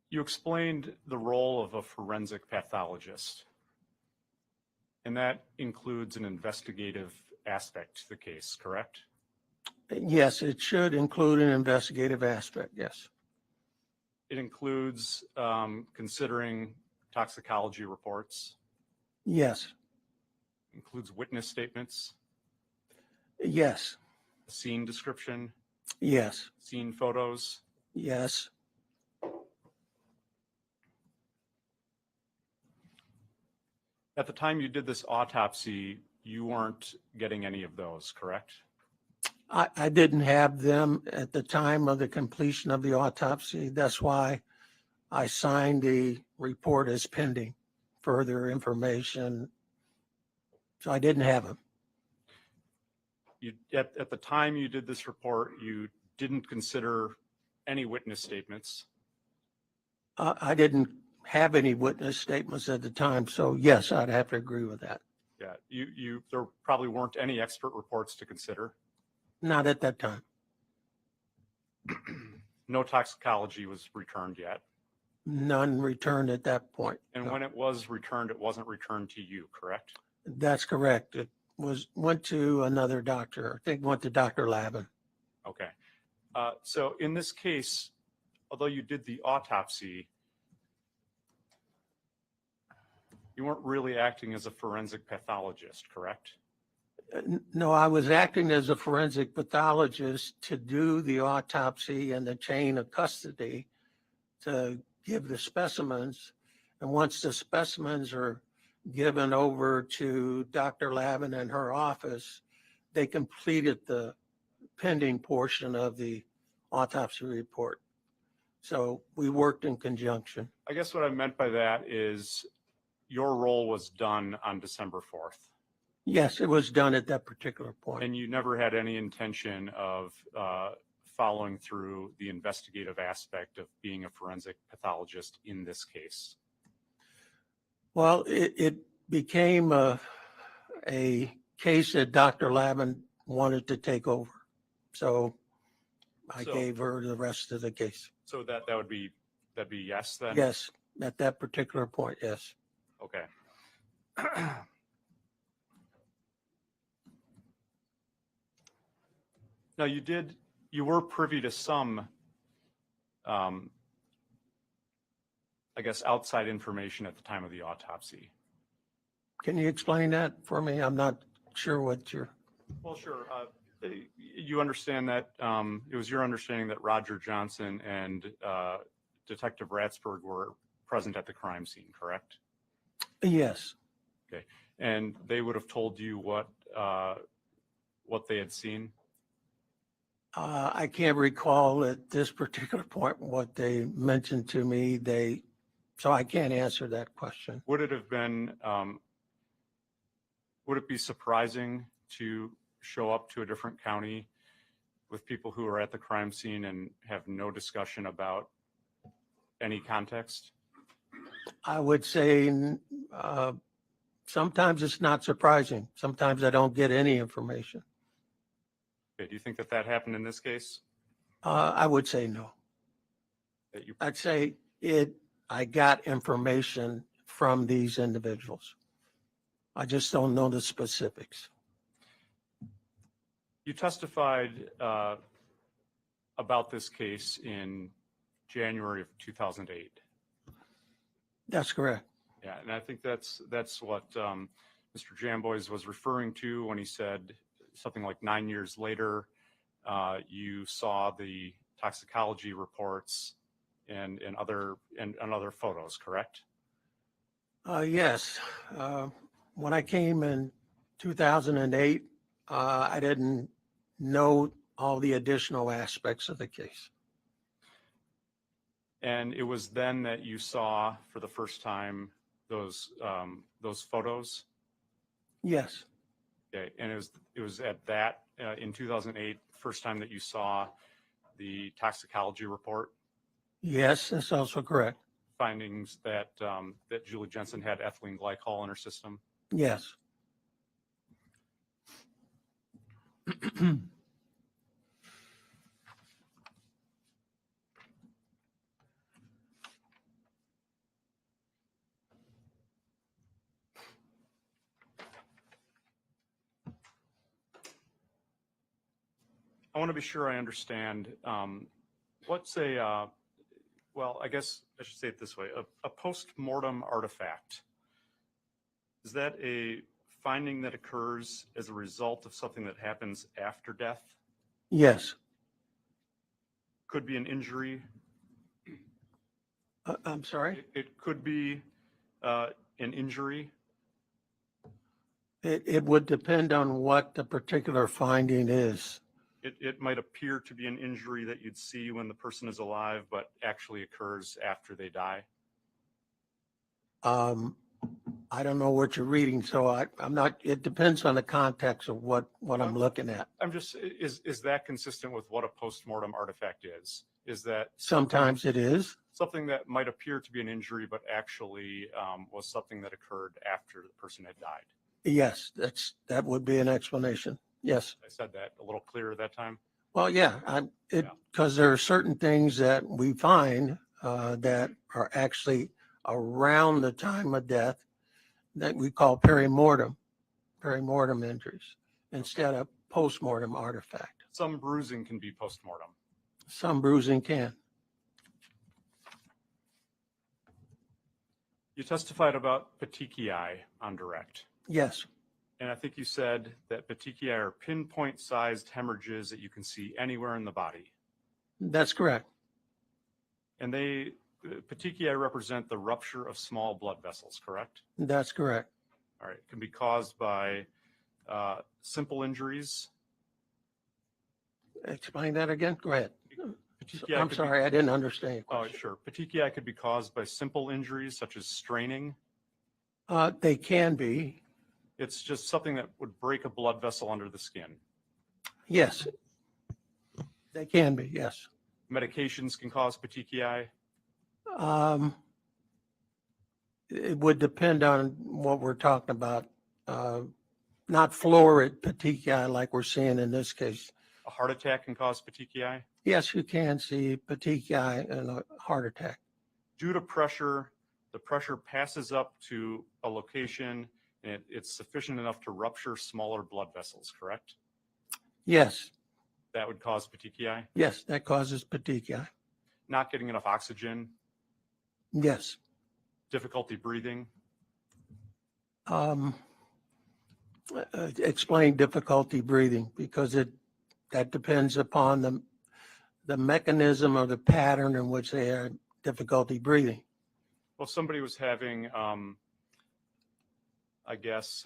You explained the role of a forensic pathologist, and that includes an investigative aspect to the case, correct? Yes, it should include an investigative aspect. Yes. It includes considering toxicology reports, Yes. includes witness statements, Yes. scene description, Yes. scene photos. Yes. At the time you did this autopsy, you weren't getting any of those, correct? I didn't have them at the time of the completion of the autopsy. That's why I signed the report as pending further information. So I didn't have them. You, at the time you did this report, you didn't consider any witness statements. I didn't have any witness statements at the time. So yes, I'd have to agree with that. Yeah, there probably weren't any expert reports to consider. Not at that time. No toxicology was returned yet. None returned at that point. And when it was returned, it wasn't returned to you, correct? That's correct. It went to another doctor. I think went to Dr. Lavin. Okay. So in this case, although you did the autopsy, you weren't really acting as a forensic pathologist, correct? No, I was acting as a forensic pathologist to do the autopsy and the chain of custody to give the specimens. And once the specimens are given over to Dr. Lavin and her office, they completed the pending portion of the autopsy report. So we worked in conjunction. I guess what I meant by that is your role was done on December 4th. Yes, it was done at that particular point. And you never had any intention of following through the investigative aspect of being a forensic pathologist in this case? Well, it became a case that Dr. Lavin wanted to take over. So I gave her the rest of the case. So that'd be yes then? Yes, at that particular point, yes. Okay. Now you were privy to some, I guess, outside information at the time of the autopsy. Can you explain that for me? I'm not sure what you're. Well, sure. You understand that it was your understanding that Roger Johnson and Detective Ratsberg were present at the crime scene, correct? Yes. Okay. And they would have told you what they had seen? I can't recall at this particular point what they mentioned to me. So I can't answer that question. Would it have been, would it be surprising to show up to a different county with people who are at the crime scene and have no discussion about any context? I would say sometimes it's not surprising. Sometimes I don't get any information. Okay. Do you think that happened in this case? I would say no. That you... I'd say I got information from these individuals. I just don't know the specifics. You testified about this case in January of 2008. That's correct. Yeah, and I think that's what Mr. Jamboys was referring to when he said something like 9 years later, you saw the toxicology reports and other photos, correct? Yes. When I came in 2008, I didn't know all the additional aspects of the case. And it was then that you saw for the first time those photos? Yes. Okay, and it was at that in 2008 first time that you saw the toxicology report? Yes, that's also correct. Findings that that Julie Jensen had ethylene glycol in her system? Yes. I want to be sure I understand. What's a, well, I guess I should say it this way, a post-mortem artifact. Is that a finding that occurs as a result of something that happens after death? Yes. Could be an injury. I'm sorry? It could be an injury. It would depend on what the particular finding is. It might appear to be an injury that you'd see when the person is alive, but actually occurs after they die. I don't know what you're reading, so I'm not, it depends on the context of what I'm looking at. I'm just, is that consistent with what a postmortem artifact is? Is that Sometimes it is. something that might appear to be an injury, but actually was something that occurred after the person had died? Yes, that would be an explanation. Yes. I said that a little clearer that time. Well, yeah, because there are certain things that we find that are actually around the time of death that we call perimortem injuries instead of postmortem artifact. Some bruising can be postmortem. Some bruising can. You testified about petechiae on direct. Yes. And I think you said that petechiae are pinpoint-sized hemorrhages that you can see anywhere in the body. That's correct. And petechiae represent the rupture of small blood vessels, correct? That's correct. All right. It can be caused by simple injuries. Explain that again. Go ahead. Petechiae I'm could sorry, I didn't understand your Oh, question. sure. Petechiae could be caused by simple injuries such as straining. They can be. It's just something that would break a blood vessel under the skin. Yes. They can be, yes. Medications can cause petechiae. It would depend on what we're talking about. Not florid petechiae like we're seeing in this case. A heart attack can cause petechiae. Yes, you can see petechiae in a heart attack. Due to pressure, the pressure passes up to a location and it's sufficient enough to rupture smaller blood vessels, correct? Yes. That would cause petechiae. Yes, that causes petechiae. Not getting enough oxygen. Yes. Difficulty breathing. Explain difficulty breathing because that depends upon the mechanism or the pattern in which they have difficulty breathing. Well, somebody was having, I guess,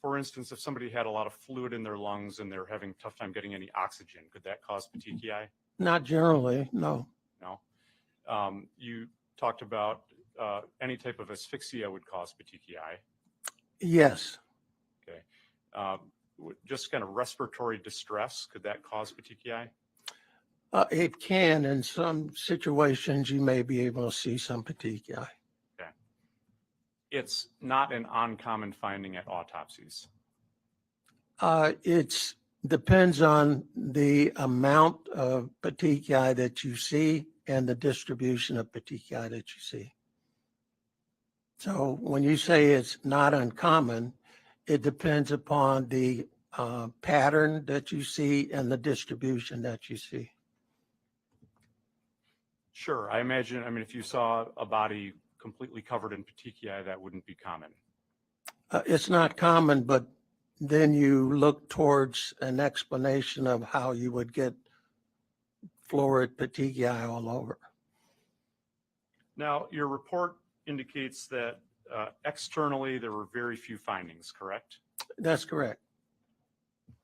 for instance, if somebody had a lot of fluid in their lungs and they're having a tough time getting any oxygen, could that cause petechiae? Not generally, no. No. You talked about any type of asphyxia would cause petechiae. Yes. Okay. Just kind of respiratory distress, could that cause petechiae? It can. In some situations, you may be able to see some petechiae. Okay. It's not an uncommon finding at autopsies. It depends on the amount of petechiae that you see and the distribution of petechiae that you see. So when you say it's not uncommon, it depends upon the pattern that you see and the distribution that you see. Sure. I imagine, I mean, if you saw a body completely covered in petechiae, that wouldn't be common. It's not common, but then you look towards an explanation of how you would get florid petechiae all over. Now, your report indicates that externally there were very few findings, correct? That's correct.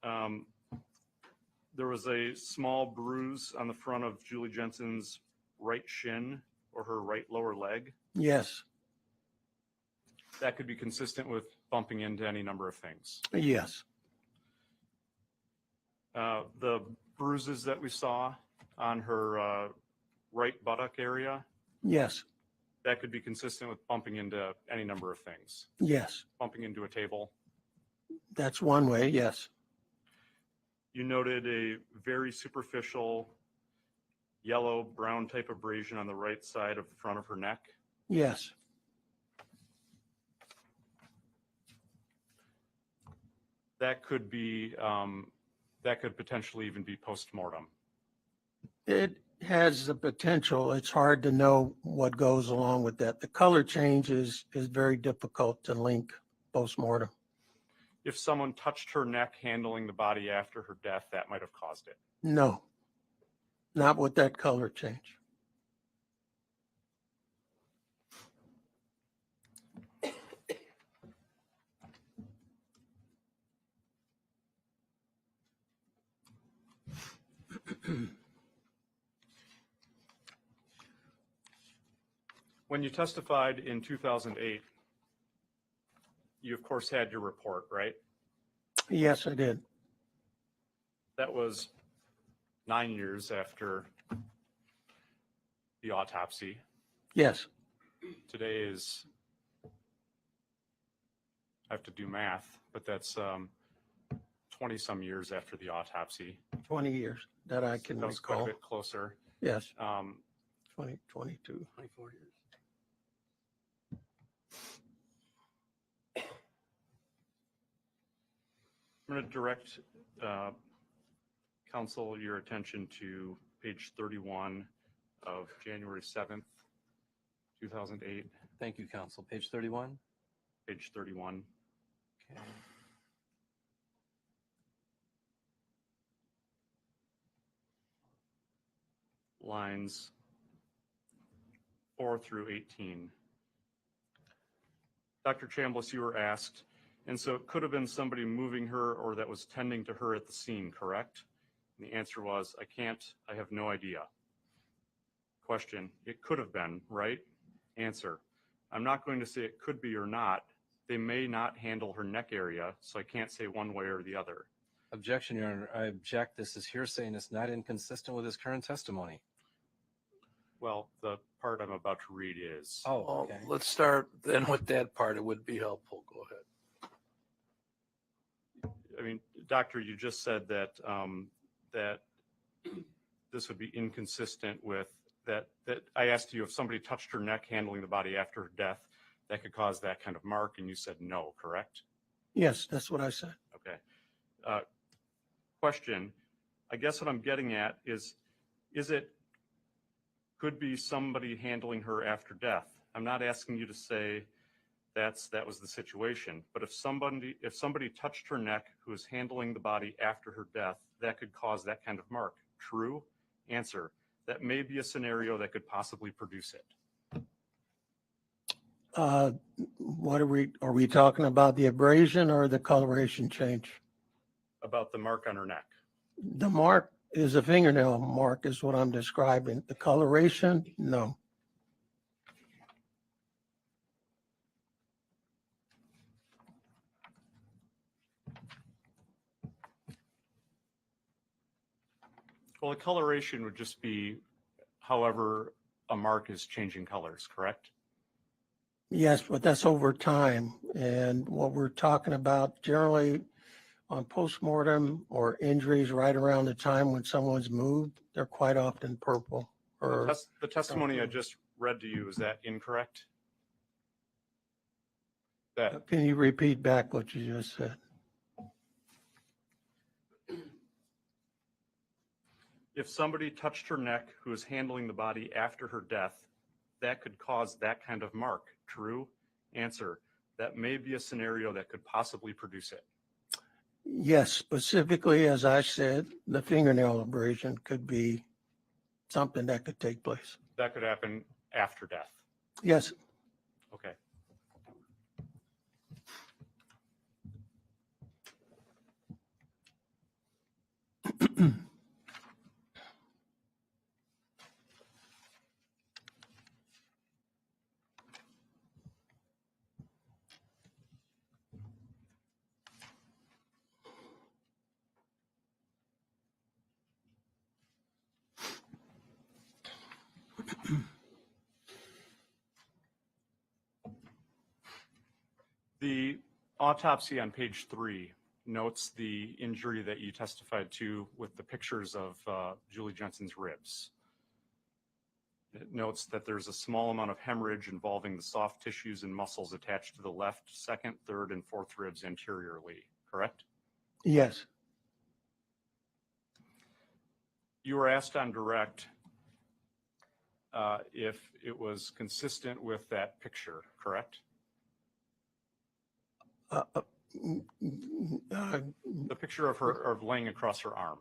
There was a small bruise on the front of Julie Jensen's right shin or her right lower leg. Yes, That could be consistent with bumping into any number of things. yes, The bruises that we saw on her right buttock area, yes, that could be consistent with bumping into any number of things. yes. Bumping into a table. That's one way, yes. You noted a very superficial yellow brown type abrasion on the right side of the front of her neck. Yes, That could be that could potentially even be post-mortem. it has the potential. It's hard to know what goes along with that. The color change is very difficult to link post-mortem. If someone touched her neck handling the body after her death, that might have caused it. No, not with that color change. When you testified in 2008, you of course had your report, right? Yes, I did. That was 9 years after the autopsy. Yes, Today is, I have to do math, but that's 20 some years after the autopsy. 20 years that I can That was quite a recall. bit closer. Yes, Um, 20, 22, 24 years. I'm going to direct council your attention to page 31 of January 7th, 2008, Thank you, counsel. Page 31. page 31. Okay. Lines 4 through 18. Dr. Chambliss, you were asked, and so it could have been somebody moving her or that was tending to her at the scene, correct? And the answer was, I have no idea. Question, it could have been, right? Answer, I'm not going to say it could be or not. They may not handle her neck area, so I can't say one way or the other. Objection, Your Honor. I object. This is hearsay and it's not inconsistent with his current testimony. Well, the part I'm about to read is. Oh, okay. Let's start then with that part. It would be helpful. Go ahead. I mean, doctor, you just said that that this would be inconsistent with that I asked you if somebody touched her neck handling the body after her death, that could cause that kind of mark, and you said no, correct? Yes, that's what I said. Okay. Question, I guess what I'm getting at is it could be somebody handling her after death? I'm not asking you to say that was the situation, but if somebody touched her neck who was handling the body after her death, that could cause that kind of mark. True? Answer, that may be a scenario that could possibly produce it. What are we talking about, the abrasion or the coloration change? About the mark on her neck. The mark is a fingernail mark is what I'm describing. The coloration, no. Well, the coloration would just be however a mark is changing colors, correct? Yes, but that's over time. And what we're talking about generally on postmortem or injuries right around the time when someone's moved, they're quite often purple. Or The testimony I just read to you, is that incorrect? That can you repeat back what you just said? If somebody touched her neck who was handling the body after her death, that could cause that kind of mark. True? Answer. That may be a scenario that could possibly produce it. Yes, specifically, as I said, the fingernail abrasion could be something that could take place. That could happen after death. Yes. Okay. The autopsy on page 3 notes the injury that you testified to with the pictures of Julie Jensen's ribs. It notes that there's a small amount of hemorrhage involving the soft tissues and muscles attached to the left, second, third, and fourth ribs anteriorly, correct? Yes. You were asked on direct if it was consistent with that picture, correct? The picture of her of laying across her arm.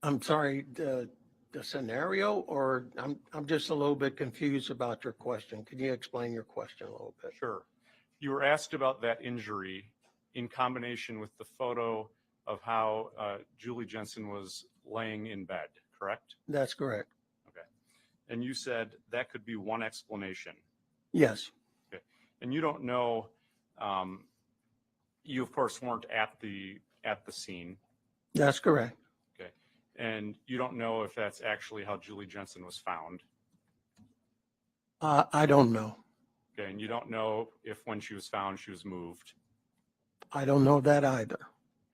I'm sorry, the scenario, or I'm just a little bit confused about your question. Can you explain your question a little bit? Sure. You were asked about that injury in combination with the photo of how Julie Jensen was laying in bed, correct? That's correct. Okay. And you said that could be one explanation. Yes. Okay. And you don't know, you of course weren't at the scene. That's correct. Okay. And you don't know if that's actually how Julie Jensen was found. I don't know. Okay. And you don't know if when she was found, she was moved. I don't know that either.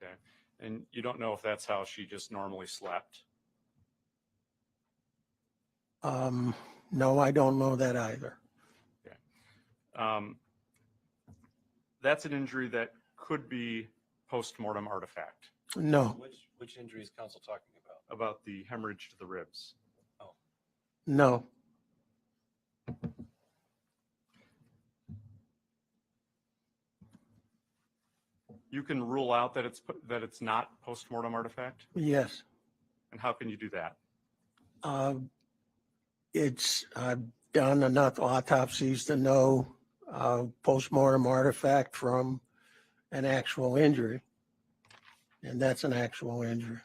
Okay. And you don't know if that's how she just normally slept. No, I don't know that either. Okay. That's an injury that could be post-mortem artifact. No. Which injury is counsel talking about? About the hemorrhage to the ribs. No. You can rule out that it's not post-mortem artifact? Yes. And how can you do that? I've done enough autopsies to know postmortem artifact from an actual injury. And that's an actual injury.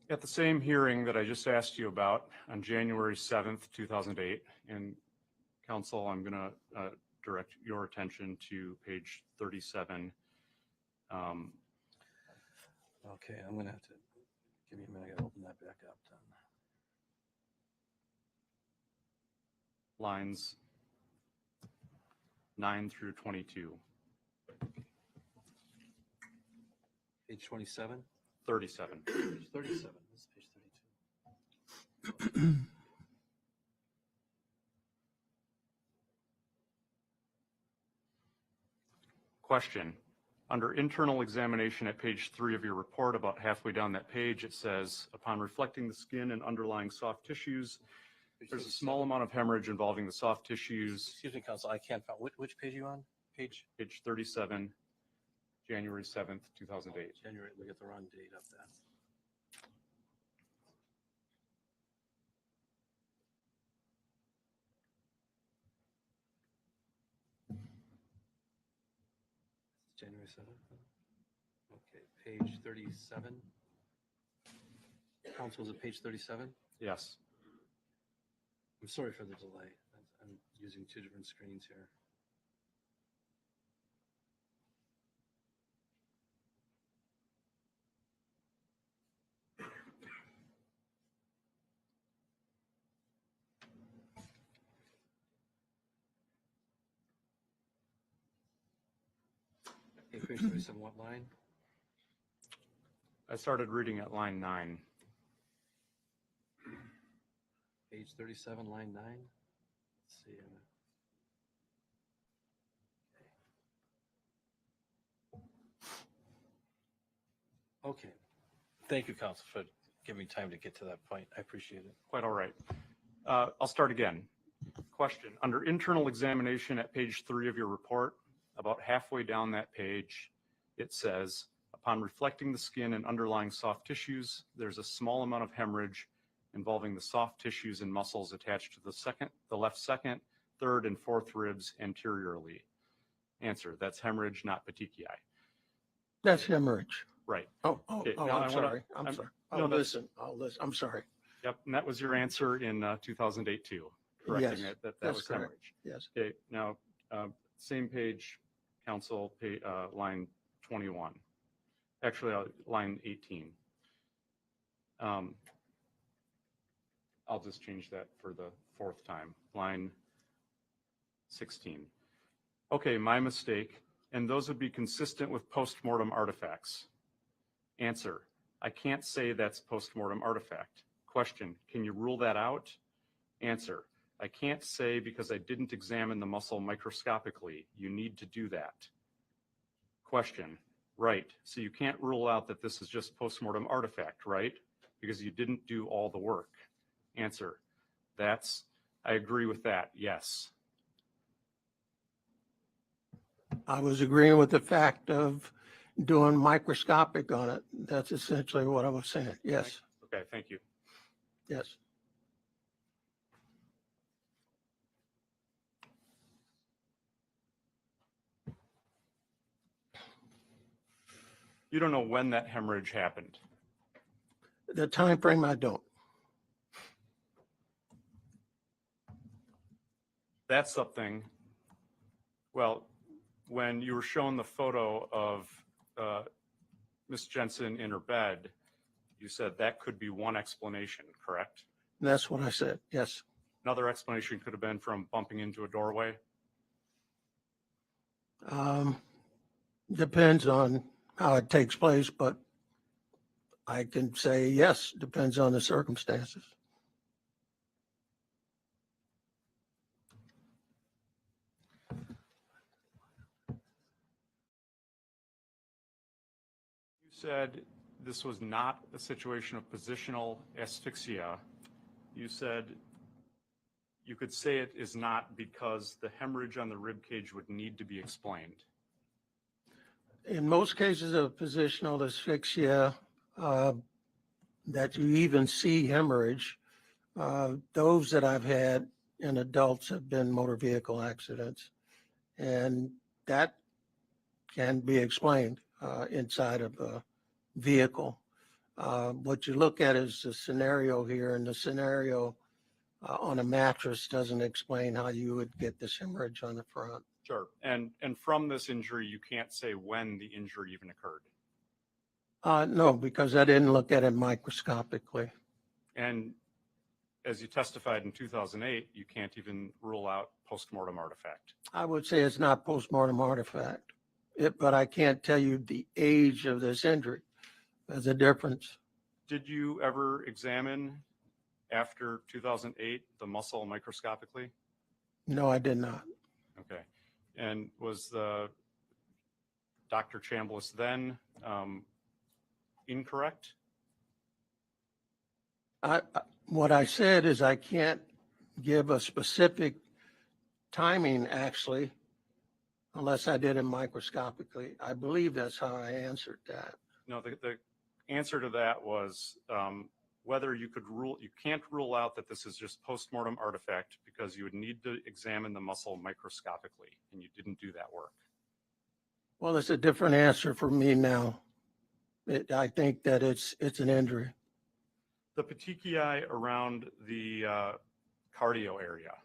At the same hearing that I just asked you about on January 7th, 2008, and counsel, I'm going to direct your attention to page 37. Okay, I'm going to have to give me a minute. I got to open that back up then. Lines 9 through 22. Page 27? 37. Page 37. This is page 32. Question. Under internal examination at page 3 of your report, about halfway down that page, it says, upon reflecting the skin and underlying soft tissues, there's a small amount of hemorrhage involving the soft tissues. Excuse me, counsel, I can't find, which page are you on? Page 37, January 7th, 2008. January, we get the wrong date up then. January 7th. Okay, page 37. Counsel, is it page 37? Yes. I'm sorry for the delay. I'm using two different screens here. Okay, page 37, what line? I started reading at line 9. Page 37, line 9. Let's see. Okay. Thank you, Counsel, for giving me time to get to that point. I appreciate it. Quite all right. I'll start again. Question. Under internal examination at page 3 of your report, about halfway down that page, it says, upon reflecting the skin and underlying soft tissues, there's a small amount of hemorrhage involving the soft tissues and muscles attached to the left second, third, and fourth ribs anteriorly. Answer. That's hemorrhage, not petechiae. That's hemorrhage. Right. Oh, Okay, I'm now sorry. I'm I'm sorry. no, I'll that's- listen. I'm sorry. Yep, and that was your answer in 2008 too, correcting Yes, it that that's was correct. hemorrhage. Yes. Okay, now same page, counsel, line 21. Actually, line 18. I'll just change that for the 4th time. Line 16. Okay, my mistake. And those would be consistent with postmortem artifacts. Answer. I can't say that's postmortem artifact. Question. Can you rule that out? Answer. I can't say because I didn't examine the muscle microscopically. You need to do that. Question. Right. So you can't rule out that this is just postmortem artifact, right? Because you didn't do all the work. Answer. I agree with that. Yes. I was agreeing with the fact of doing microscopic on it. That's essentially what I was saying. Yes, Okay, thank you. yes. You don't know when that hemorrhage happened. The time frame, I don't. That's something, well, when you were shown the photo of Miss Jensen in her bed, you said that could be one explanation, correct? That's what I said. Yes. Another explanation could have been from bumping into a doorway. Depends on how it takes place, but I can say yes, depends on the circumstances. You said this was not a situation of positional asphyxia. You said you could say it is not because the hemorrhage on the rib cage would need to be explained. In most cases of positional asphyxia, that you even see hemorrhage, those that I've had in adults have been motor vehicle accidents. And that can be explained inside of a vehicle. What you look at is the scenario here, and the scenario on a mattress doesn't explain how you would get this hemorrhage on the front. Sure. And from this injury, you can't say when the injury even occurred. No, because I didn't look at it microscopically. And as you testified in 2008, you can't even rule out postmortem artifact. I would say it's not postmortem artifact, but I can't tell you the age of this injury. There's a difference. Did you ever examine after 2008 the muscle microscopically? No, I did not. Okay. And was the Dr. Chambliss then incorrect? What I said is I can't give a specific timing actually, unless I did it microscopically. I believe that's how I answered that. No, the answer to that was whether you can't rule out that this is just postmortem artifact because you would need to examine the muscle microscopically, and you didn't do that work. Well, it's a different answer for me now. I think that it's an injury. The petechiae around the cardio area,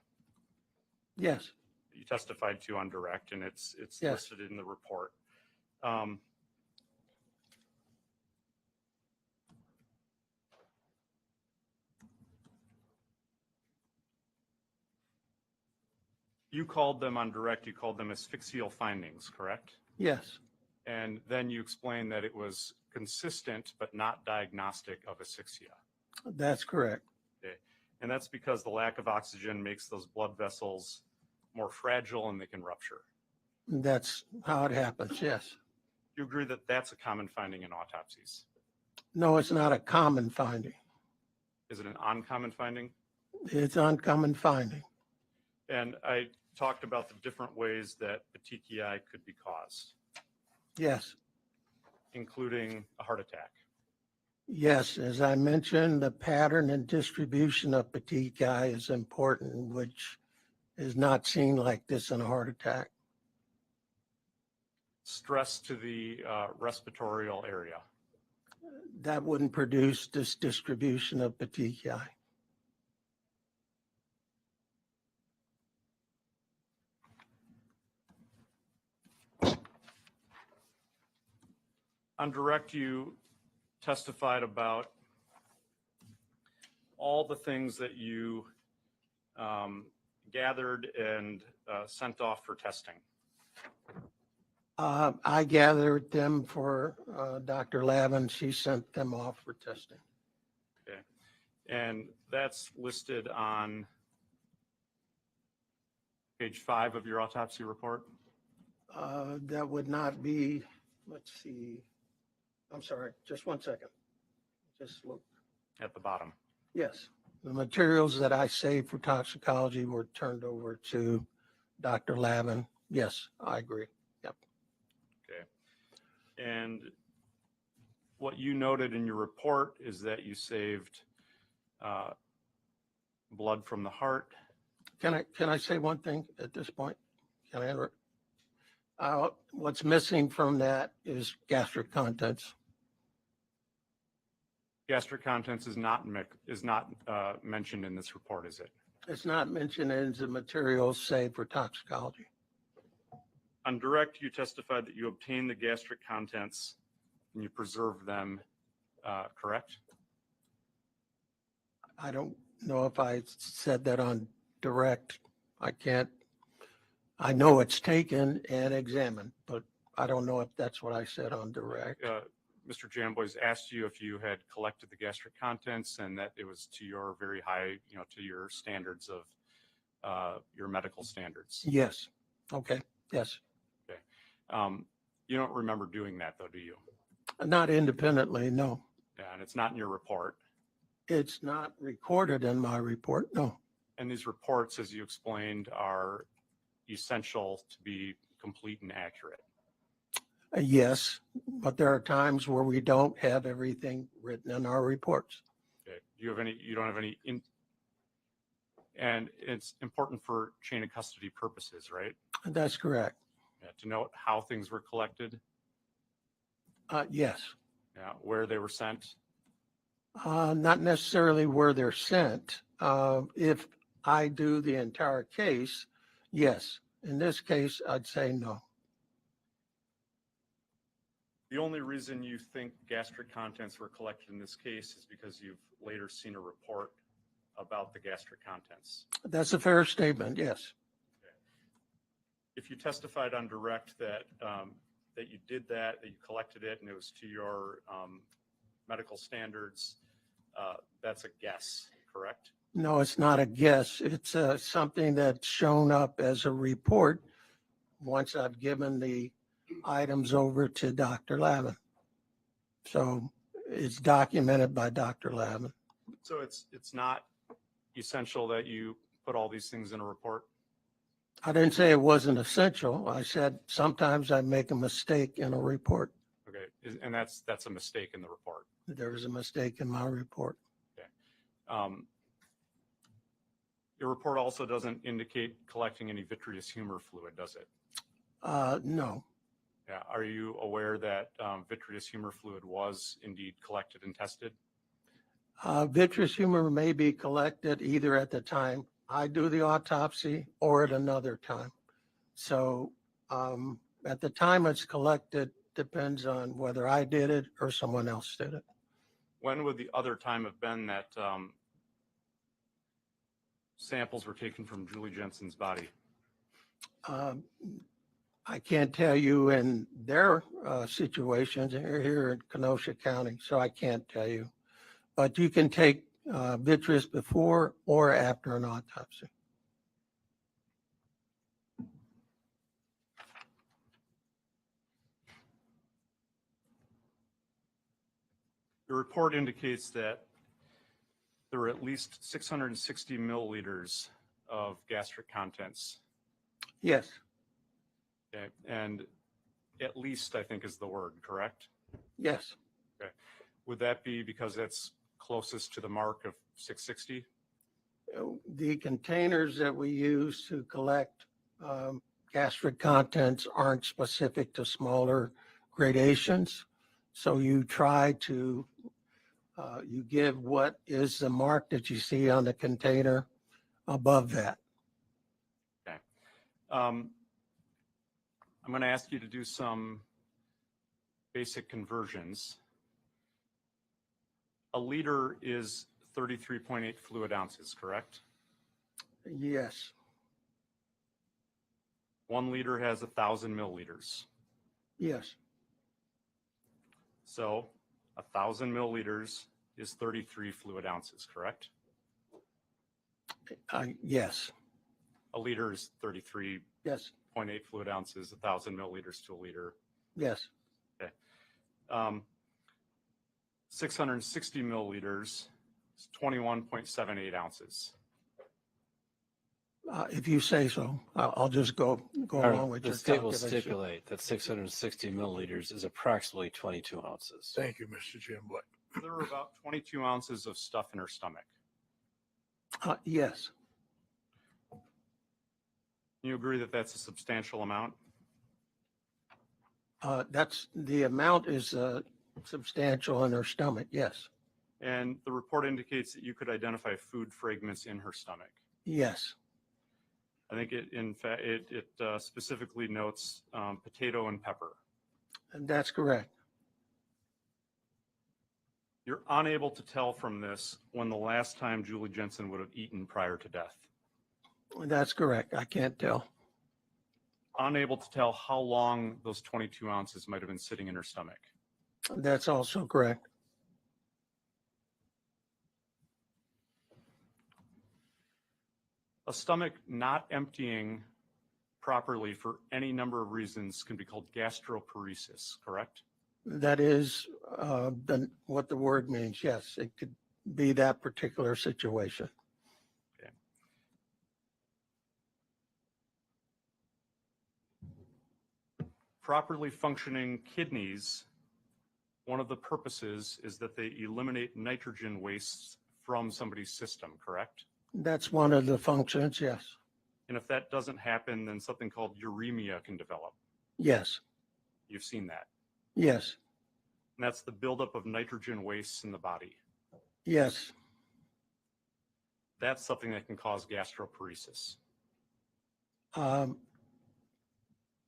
Yes. you testified to on direct, and it's Yes. listed in the report. You called them on direct, you called them asphyxial findings, correct? Yes. And then you explained that it was consistent but not diagnostic of asphyxia. That's correct. Okay. And that's because the lack of oxygen makes those blood vessels more fragile and they can rupture. That's how it happens, yes. Do you agree that that's a common finding in autopsies? No, it's not a common finding. Is it an uncommon finding? It's uncommon finding. And I talked about the different ways that petechiae could be caused, Yes. including a heart attack. Yes, as I mentioned, the pattern and distribution of petechiae is important, which is not seen like this in a heart attack. Stress to the respiratory area. That wouldn't produce this distribution of petechiae. On direct, you testified about all the things that you gathered and sent off for testing. I gathered them for Dr. Lavin. She sent them off for testing. Okay. And that's listed on page 5 of your autopsy report? That would not be, let's see. I'm sorry, just one second. Just look. At the bottom. Yes, the materials that I saved for toxicology were turned over to Dr. Lavin. Yes, I agree. Yep. Okay. And what you noted in your report is that you saved blood from the heart. Can I say one thing at this point? Can I interrupt? What's missing from that is gastric contents. Gastric contents is not mentioned in this report, is it? It's not mentioned in the materials saved for toxicology. On direct, you testified that you obtained the gastric contents and you preserved them, correct? I don't know if I said that on direct. I know it's taken and examined, but I don't know if that's what I said on direct. Mr. Jamboys asked you if you had collected the gastric contents and that it was to your very high, to your standards of your medical standards. Yes. Okay. Yes. Okay. You don't remember doing that though, do you? Not independently, no. Yeah, and it's not in your report. It's not recorded in my report, no. And these reports, as you explained, are essential to be complete and accurate. Yes, but there are times where we don't have everything written in our reports. Okay. You don't have any, and it's important for chain of custody purposes, right? That's correct. Yeah, to note how things were collected. Yes. Yeah, where they were sent. Not necessarily where they're sent. If I do the entire case, yes. In this case, I'd say no. The only reason you think gastric contents were collected in this case is because you've later seen a report about the gastric contents. That's a fair statement, yes. Okay. If you testified on direct that that you did that you collected it and it was to your medical standards, that's a guess, correct? No, it's not a guess. It's something that's shown up as a report once I've given the items over to Dr. Lavin. So it's documented by Dr. Lavin. So it's not essential that you put all these things in a report? I didn't say it wasn't essential. I said sometimes I make a mistake in a report. Okay, and that's a mistake in the report. There was a mistake in my report. Okay. Your report also doesn't indicate collecting any vitreous humor fluid, does it? No. Yeah. Are you aware that vitreous humor fluid was indeed collected and tested? Vitreous humor may be collected either at the time I do the autopsy or at another time. So at the time it's collected depends on whether I did it or someone else did it. When would the other time have been that samples were taken from Julie Jensen's body? I can't tell you in their situations here in Kenosha County, so I can't tell you. But you can take vitreous before or after an autopsy. The report indicates that there were at least 660 milliliters of gastric contents. Yes, Okay. And at least, I think, is the word, correct? yes, Okay. Would that be because that's closest to the mark of 660? the containers that we use to collect gastric contents aren't specific to smaller gradations. So you try to, you give what is the mark that you see on the container above that. Okay. I'm going to ask you to do some basic conversions. A liter is 33.8 fluid ounces, correct? Yes, 1 liter has 1,000 milliliters. yes, So 1,000 milliliters is 33 fluid ounces, correct? yes, A liter is 33.8 yes, fluid ounces, 1,000 milliliters to a liter. yes. Okay. 660 milliliters is 21.78 ounces. If you say so, I'll just go along with The your state will calculation. stipulate that 660 milliliters is approximately 22 ounces. Thank you, Mr. Jim Black. There were about 22 ounces of stuff in her stomach. Yes, You agree that that's a substantial amount? that's, the amount is substantial in her stomach, yes, And the report indicates that you could identify food fragments in her stomach. yes, I think it, in fact, it specifically notes potato and pepper. and that's correct. You're unable to tell from this when the last time Julie Jensen would have eaten prior to death. That's correct. I can't tell. Unable to tell how long those 22 ounces might have been sitting in her stomach. That's also correct. A stomach not emptying properly for any number of reasons can be called gastroparesis, correct? That is what the word means. Yes, it could be that particular situation. Okay. Properly functioning kidneys, one of the purposes is that they eliminate nitrogen wastes from somebody's system, correct? That's one of the functions. Yes, And if that doesn't happen, then something called uremia can develop. yes, You've seen that. yes, And that's the buildup of nitrogen wastes in the body. yes. That's something that can cause gastroparesis.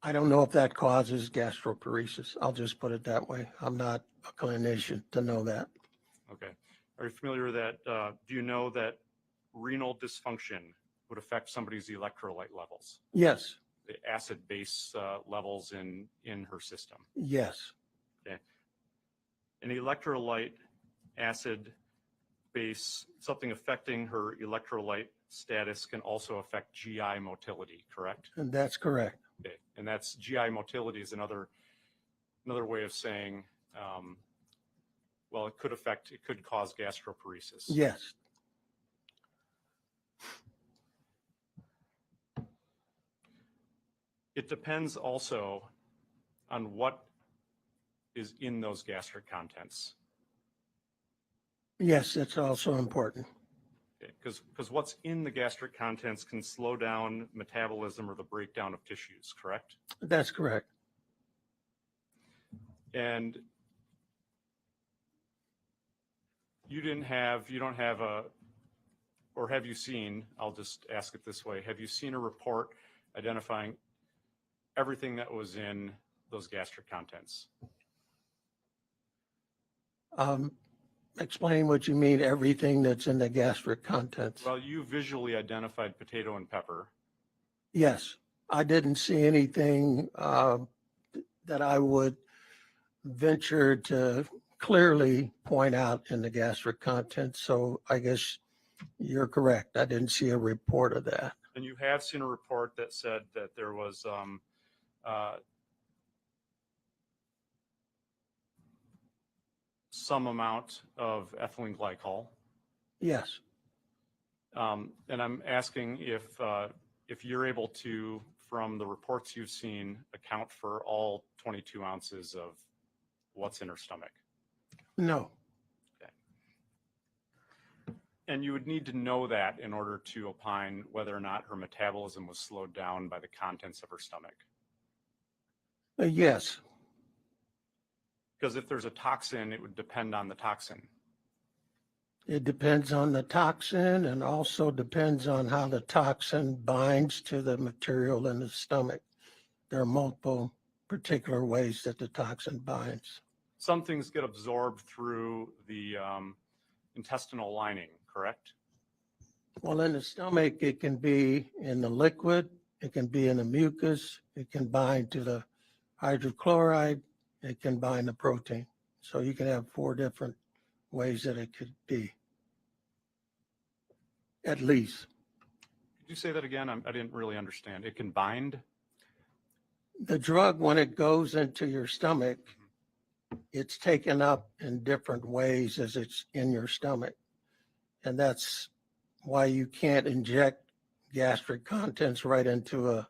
I don't know if that causes gastroparesis. I'll just put it that way. I'm not a clinician to know that. Okay. Are you familiar with that? Do you know that renal dysfunction would affect somebody's electrolyte levels? Yes, The acid base levels in her system. yes, Okay. An electrolyte acid base, something affecting her electrolyte status can also affect GI motility, correct? and that's correct. Okay. And that's GI motility is another way of saying, well, it could cause gastroparesis. Yes, It depends also on what is in those gastric contents. yes, that's also important. Because what's in the gastric contents can slow down metabolism or the breakdown of tissues, correct? That's correct. And you don't have or have you seen, I'll just ask it this way, have you seen a report identifying everything that was in those gastric contents? Explain what you mean, everything that's in the gastric contents. Well, you visually identified potato and pepper. Yes, I didn't see anything that I would venture to clearly point out in the gastric contents. So I guess you're correct. I didn't see a report of that. And you have seen a report that said that there was some amount of ethylene glycol. Yes. And I'm asking if you're able to, from the reports you've seen, account for all 22 ounces of what's in her stomach. No. And you would need to know that in order to opine whether or not her metabolism was slowed down by the contents of her stomach. Yes. Because if there's a toxin, it would depend on the toxin. It depends on the toxin and also depends on how the toxin binds to the material in the stomach. There are multiple particular ways that the toxin binds. Some things get absorbed through the intestinal lining, correct? Well, in the stomach, it can be in the liquid, it can be in the mucus, it can bind to the hydrochloride, it can bind the protein. So you can have 4 different ways that it could be, at least. Could you say that again? I didn't really understand. It can bind? The drug, when it goes into your stomach, it's taken up in different ways as it's in your stomach. And that's why you can't inject gastric contents right into a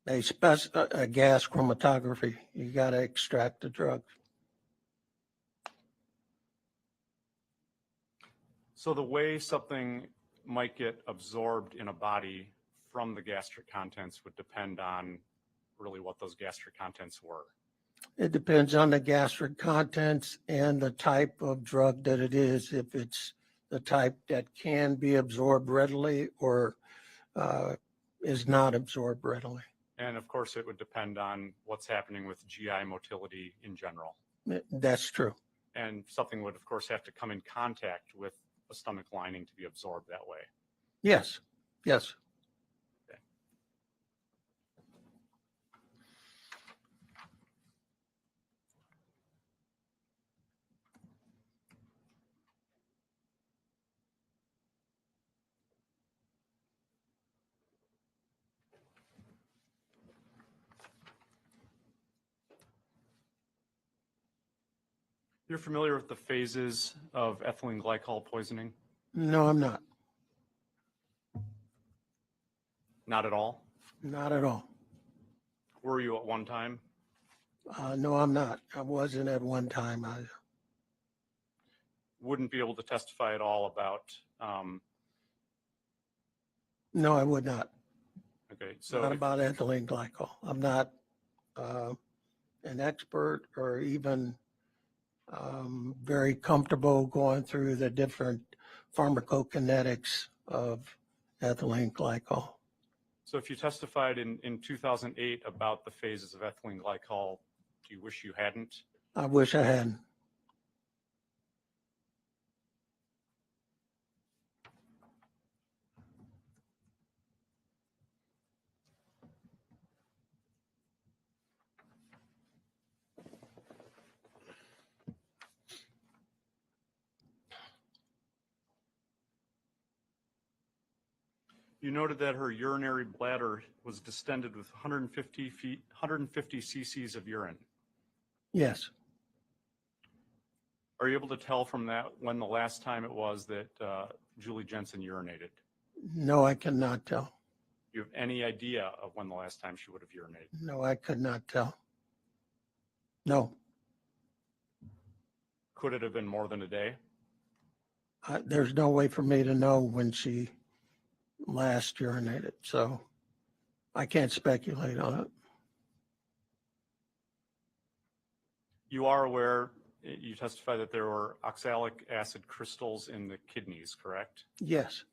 gas chromatography. You got to extract the drug. So the way something might get absorbed in a body from the gastric contents would depend on really what those gastric contents were. It depends on the gastric contents and the type of drug that it is. If it's the type that can be absorbed readily or is not absorbed readily. And of course, it would depend on what's happening with GI motility in general. That's true. And something would, of course, have to come in contact with a stomach lining to be absorbed that way. Yes, yes. Okay. You're familiar with the phases of ethylene glycol poisoning? No, I'm not. Not at all? Not at all. Were you at one time? No, I'm not. I wasn't at one time. I wouldn't be able to testify at all about. No, I would not. Okay, so not about ethylene glycol. I'm not an expert or even very comfortable going through the different pharmacokinetics of ethylene glycol. So if you testified in 2008 about the phases of ethylene glycol, do you wish you hadn't? I wish I hadn't. You noted that her urinary bladder was distended with 150 cc's of urine. Yes. Are you able to tell from that when the last time it was that Julie Jensen urinated? No, I cannot tell. Do you have any idea of when the last time she would have urinated? No, I could not tell. No. Could it have been more than a day? There's no way for me to know when she last urinated, so I can't speculate on it. You are aware, you testify that there were oxalic acid crystals in the kidneys, correct? Yes.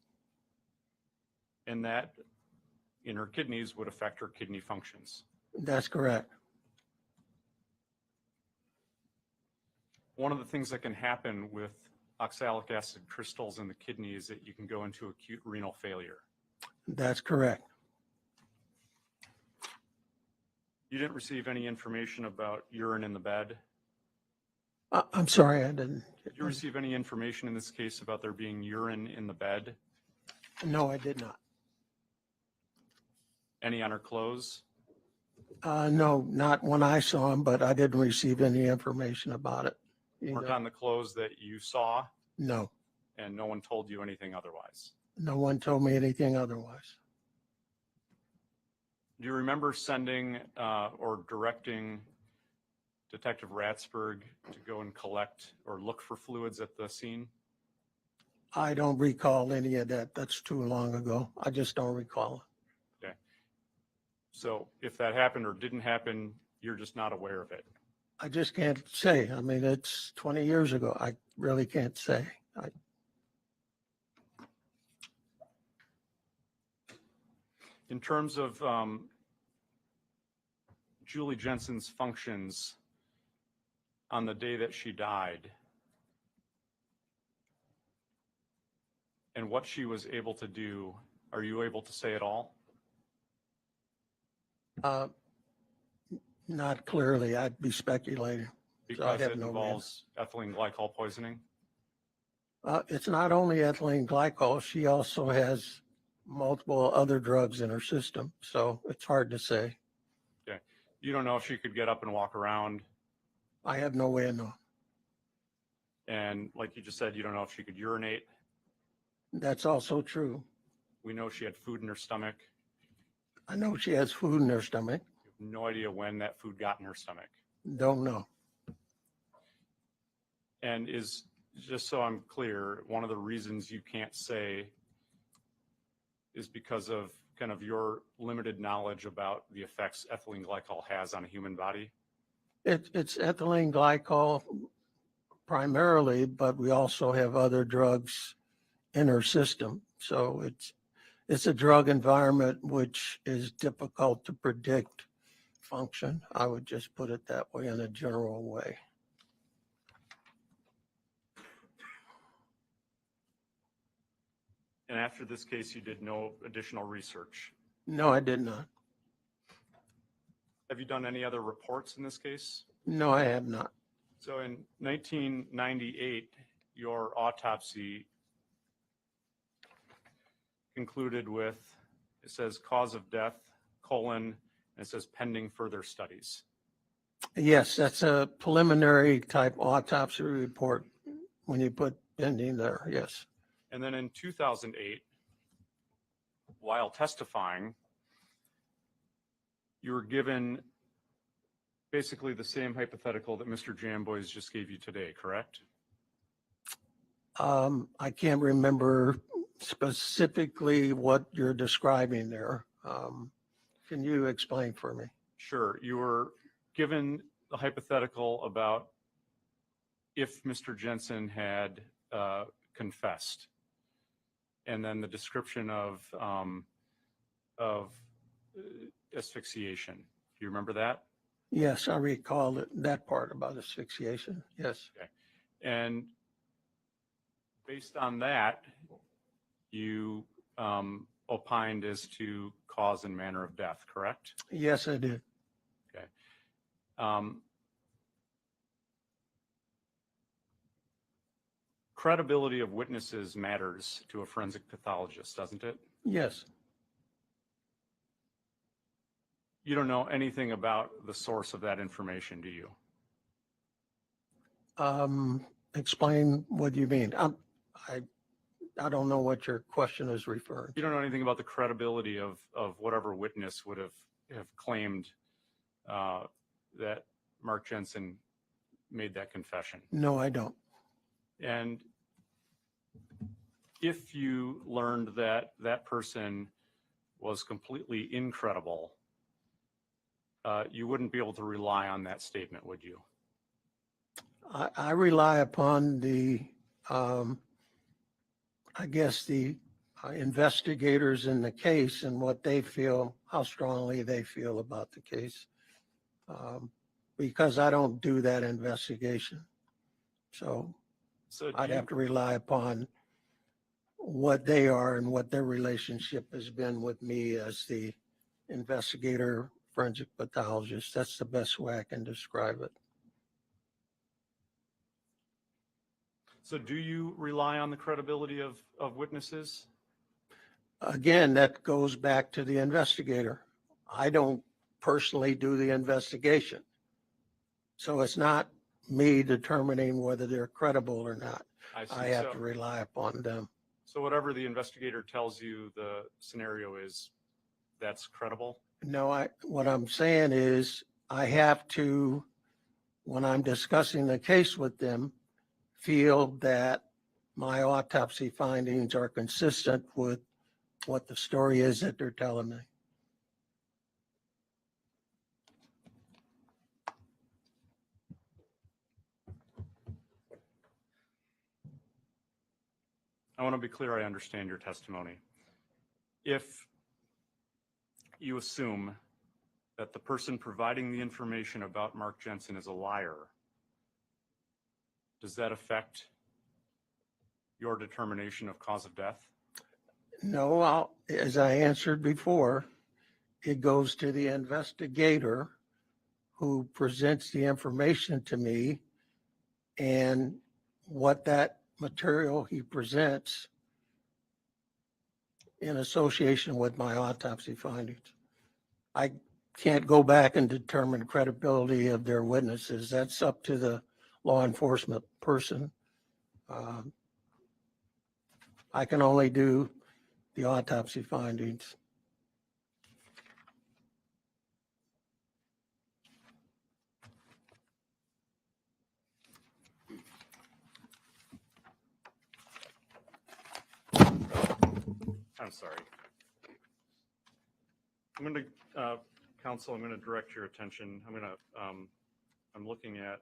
And that in her kidneys would affect her kidney functions. That's correct. One of the things that can happen with oxalic acid crystals in the kidney is that you can go into acute renal failure. That's correct. You didn't receive any information about urine in the bed? I'm sorry, I didn't. Did you receive any information in this case about there being urine in the bed? No, I did not. Any on her clothes? No, not when I saw him, but I didn't receive any information about it. Weren't either. on the clothes that you saw, No, and no one told you anything otherwise? no one told me anything otherwise. Do you remember sending or directing Detective Ratsburg to go and collect or look for fluids at the scene? I don't recall any of that. That's too long ago. I just don't recall it. Okay. So if that happened or didn't happen, you're just not aware of it? I just can't say. I mean, it's 20 years ago. I really can't say. In terms of Julie Jensen's functions on the day that she died and what she was able to do, are you able to say at all? Not clearly. I'd be speculating. So I Because have it no involves ethylene glycol poisoning? It's not only ethylene glycol. She also has multiple other drugs in her system. So it's hard to say. Okay. You don't know if she could get up and walk around? I have no way of knowing. And like you just said, you don't know if she could urinate? That's also true. We know she had food in her stomach. I know she has food in her stomach. You have no idea when that food got in her stomach. Don't know. And is, just so I'm clear, one of the reasons you can't say is because of kind of your limited knowledge about the effects ethylene glycol has on a human body? It's ethylene glycol primarily, but we also have other drugs in her system. So it's a drug environment which is difficult to predict function. I would just put it that way in a general way. And after this case, you did no additional research? No, I did not. Have you done any other reports in this case? No, I have not. So in 1998, your autopsy concluded with, it says cause of death, colon, and it says pending further studies. Yes, that's a preliminary type autopsy report when you put pending there. Yes. And then in 2008, while testifying, you were given basically the same hypothetical that Mr. Jamboys just gave you today, correct? I can't remember specifically what you're describing there. Can you explain for me? Sure. You were given the hypothetical about if Mr. Jensen had confessed, and then the description of asphyxiation. Do you remember that? Yes, I recall that part about asphyxiation. Yes. Okay. And based on that, you opined as to cause and manner of death, correct? Yes, I did. Okay. Credibility of witnesses matters to a forensic pathologist, doesn't it? Yes. You don't know anything about the source of that information, do you? Explain what you mean. I don't know what your question is referring to. You don't know anything about the credibility of whatever witness would have claimed that Mark Jensen made that confession? No, I don't. And if you learned that that person was completely incredible, you wouldn't be able to rely on that statement, would you? I rely upon the, I guess, the investigators in the case and what they feel, how strongly they feel about the case, because I don't do that investigation. So I'd have to rely upon what they are and what their relationship has been with me as the investigator forensic pathologist. That's the best way I can describe it. So do you rely on the credibility of witnesses? Again, that goes back to the investigator. I don't personally do the investigation. So it's not me determining whether they're credible or not. I have So, to rely upon them. so whatever the investigator tells you the scenario is, that's credible? No, what I'm saying is I have to, when I'm discussing the case with them, feel that my autopsy findings are consistent with what the story is that they're telling me. I want to be clear I understand your testimony. If you assume that the person providing the information about Mark Jensen is a liar, does that affect your determination of cause of death? No, as I answered before, it goes to the investigator who presents the information to me, and what that material he presents in association with my autopsy findings. I can't go back and determine credibility of their witnesses. That's up to the law enforcement person. I can only do the autopsy findings. I'm sorry. I'm going to, counsel, I'm going to direct your attention. I'm looking at,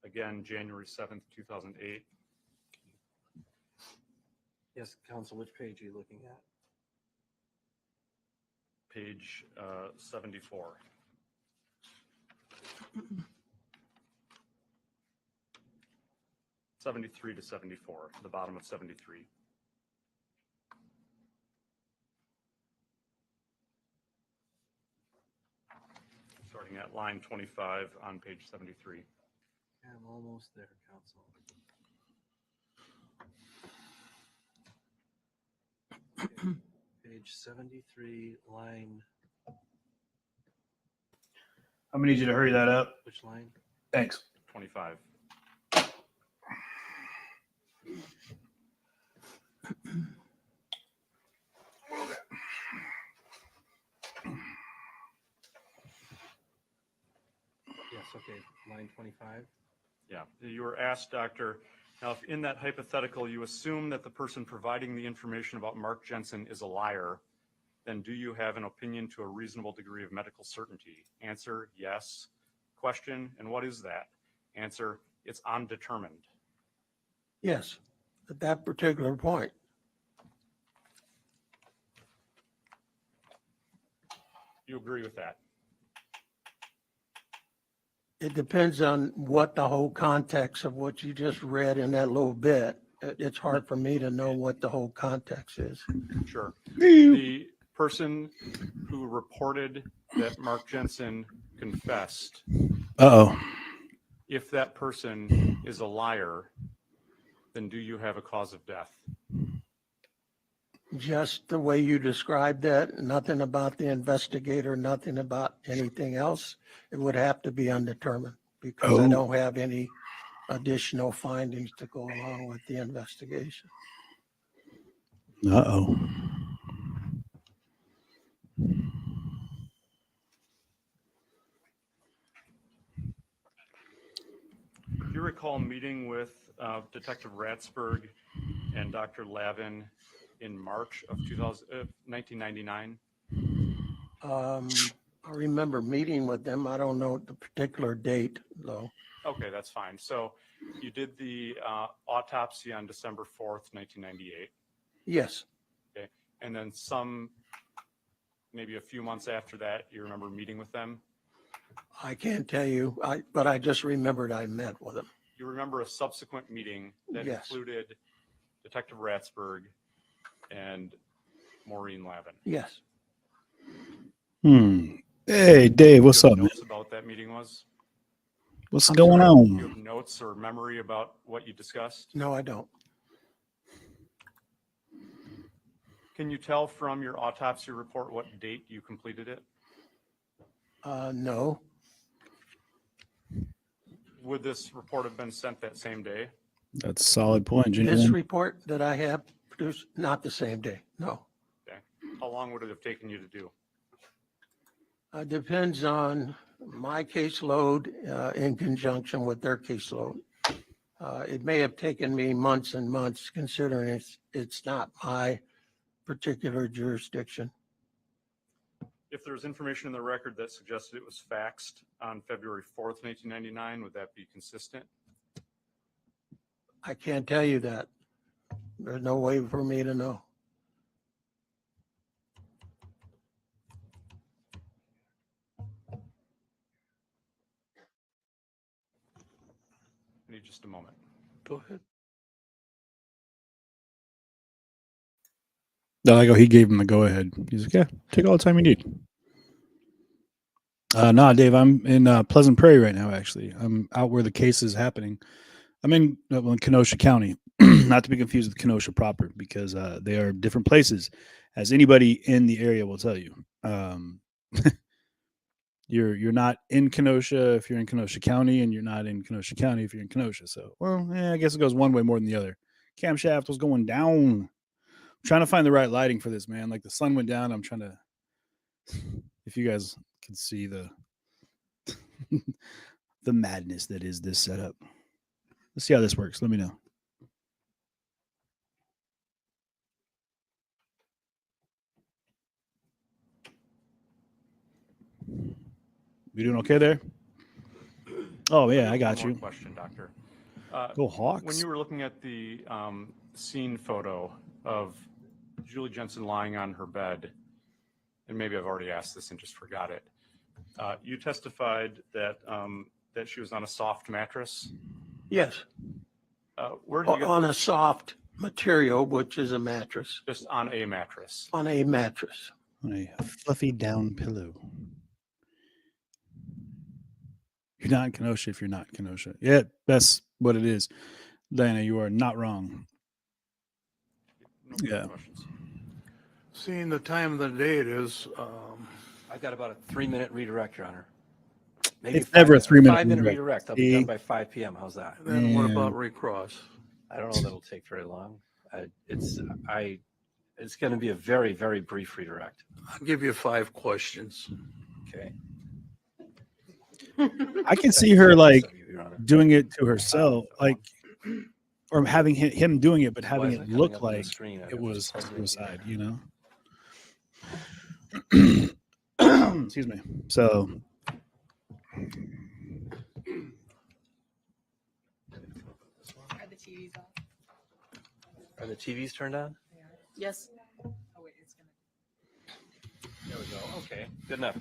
again, January 7th, 2008. Yes, counsel, which page are you looking at? Page 74. '73 to 74, the bottom of 73. Starting at line 25 on page 73. Yeah, I'm almost there, counsel. Okay. Page 73, line, I'm gonna need you to hurry that up. which line? Thanks. 25. Yes, okay, line 25. Yeah, you were asked, Doctor, now if in that hypothetical you assume that the person providing the information about Mark Jensen is a liar, then do you have an opinion to a reasonable degree of medical certainty? Answer, yes. Question, and what is that? Answer, it's undetermined. Yes, at that particular point. You agree with that? It depends on what the whole context of what you just read in that little bit. It's hard for me to know what the whole context is. Sure. The person who reported that Mark Jensen confessed, if that person is a liar, then do you have a cause of death? Just the way you described that, nothing about the investigator, nothing about anything else. It would have to be undetermined because I don't have any additional findings to go along with the investigation. Uh-oh. Do you recall meeting with Detective Ratsberg and Dr. Lavin in March of 1999? I remember meeting with them. I don't know the particular date, though. Okay, that's fine. So you did the autopsy on December 4th, 1998. Yes. Okay. And then maybe a few months after that, you remember meeting with them? I can't tell you, but I just remembered I met with them. You remember a subsequent meeting that Yes. included Detective Ratsberg and Maureen Lavin? Yes. Hey, Dave, what's Do you up, have man? notes about what that meeting was? What's I'm going sorry? Do you on? have notes or memory about what you discussed? No, I don't. Can you tell from your autopsy report what date you completed it? No, Would this report have been sent that same day? That's a solid point, this Junior. report that I have produced, not the same day, no. Okay. How long would it have taken you to do? Depends on my caseload in conjunction with their caseload. It may have taken me months and months considering it's not my particular jurisdiction. If there's information in the record that suggested it was faxed on February 4th, 1999, would that be consistent? I can't tell you that. There's no way for me to know. I need just a moment. Go ahead. No, I go. He gave him the go ahead. He's like, "Yeah, take all the time you need." Nah, Dave, I'm in Pleasant Prairie right now. Actually, I'm out where the case is happening. I'm in Kenosha County, not to be confused with Kenosha proper, because they are different places, as anybody in the area will tell you. You're not in Kenosha if you're in Kenosha County, and you're not in Kenosha County if you're in Kenosha. So, well, yeah, I guess it goes one way more than the other. Camshaft was going down. I'm trying to find the right lighting for this, man. Like the sun went down. I'm trying to. If you guys can see the the madness that is this setup. Let's see how this works. Let me know. You doing okay there? Oh yeah, I got One more you. question, Doctor. Go Hawks. When you were looking at the scene photo of Julie Jensen lying on her bed, and maybe I've already asked this and just forgot it. You testified that that she was on a soft mattress. Yes, Where did you get on a soft material, which is a mattress, just on a mattress? on a mattress. On a fluffy down pillow. You're not in Kenosha if you're not in Kenosha. Yeah, that's what it is. Diana, you are not wrong. No further Yeah. questions. Seeing the time of the day it is, I've got about a 3-minute redirect, Your Honor. It's never a 3-minute 5-minute redirect. redirect. I'll be done by 5 p.m. How's that? and then what Man. about recross? I don't know that it'll take very long. It's going to be a very, very brief redirect. I'll give you 5 questions. Okay. I can see her like Of you, Your Honor. doing it to herself, like, or having him doing it, but Why having isn't it coming look up on the like screen? it was Just suicide, you know? Excuse me. So, Are the TVs off? Are the TVs turned on? Yes. Oh, wait, it's gonna. There we go. Okay, good enough.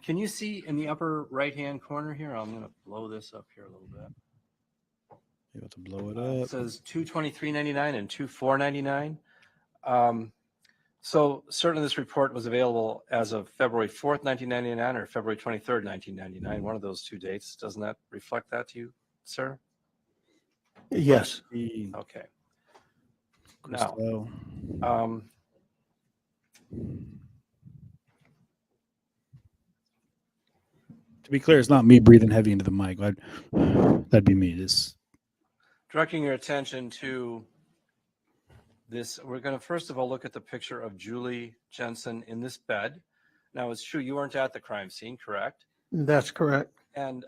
Can you see in the upper right-hand corner here? I'm going to blow this up here a little bit. you have to blow it It up. says $223.99 and $2,499. So certainly this report was available as of February 4th, 1999 or February 23rd, 1999, one of those two dates. Doesn't that reflect that to you, sir? Yes. Okay. Now, Christo. To be clear, it's not me breathing heavy into the mic. That'd be me. This. directing your attention to this, we're going to first of all look at the picture of Julie Jensen in this bed. Now, it's true you weren't at the crime scene, correct? That's correct. And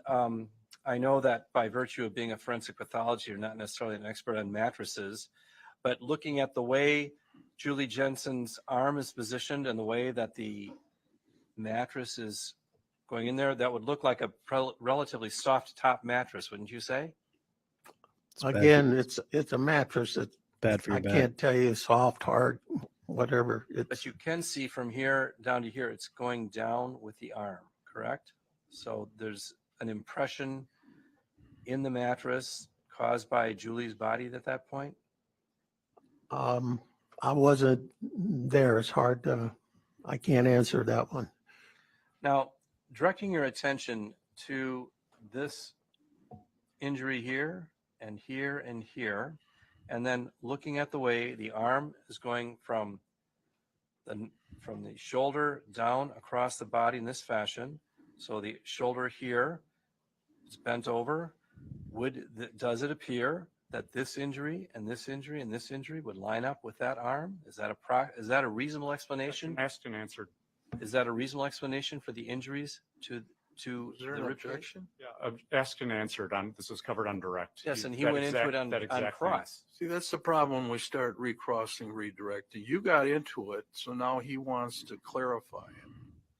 I know that by virtue of being a forensic pathologist, you're not necessarily an expert on mattresses, but looking at the way Julie Jensen's arm is positioned and the way that the mattress is going in there, that would look like a relatively soft top mattress, wouldn't you say? Again, it's a mattress that Bad for your I back. can't tell you soft, hard, whatever. But you can see from here down to here, it's going down with the arm, correct? So there's an impression in the mattress caused by Julie's body at that point? I wasn't there. It's hard to, I can't answer that one. Now, directing your attention to this injury here and here and here, and then looking at the way the arm is going from the shoulder down across the body in this fashion. So the shoulder here is bent over. Does it appear that this injury and this injury and this injury would line up with that arm? Is that a reasonable explanation? Asked and answered. Is that a reasonable explanation for the injuries to Is there the an rib cage? objection? Yeah, asked and answered on, this was covered on direct. Yes, and he That went into exact- it on that exact thing. cross. See, that's the problem when we start recrossing, redirecting. You got into it, so now he wants to clarify it.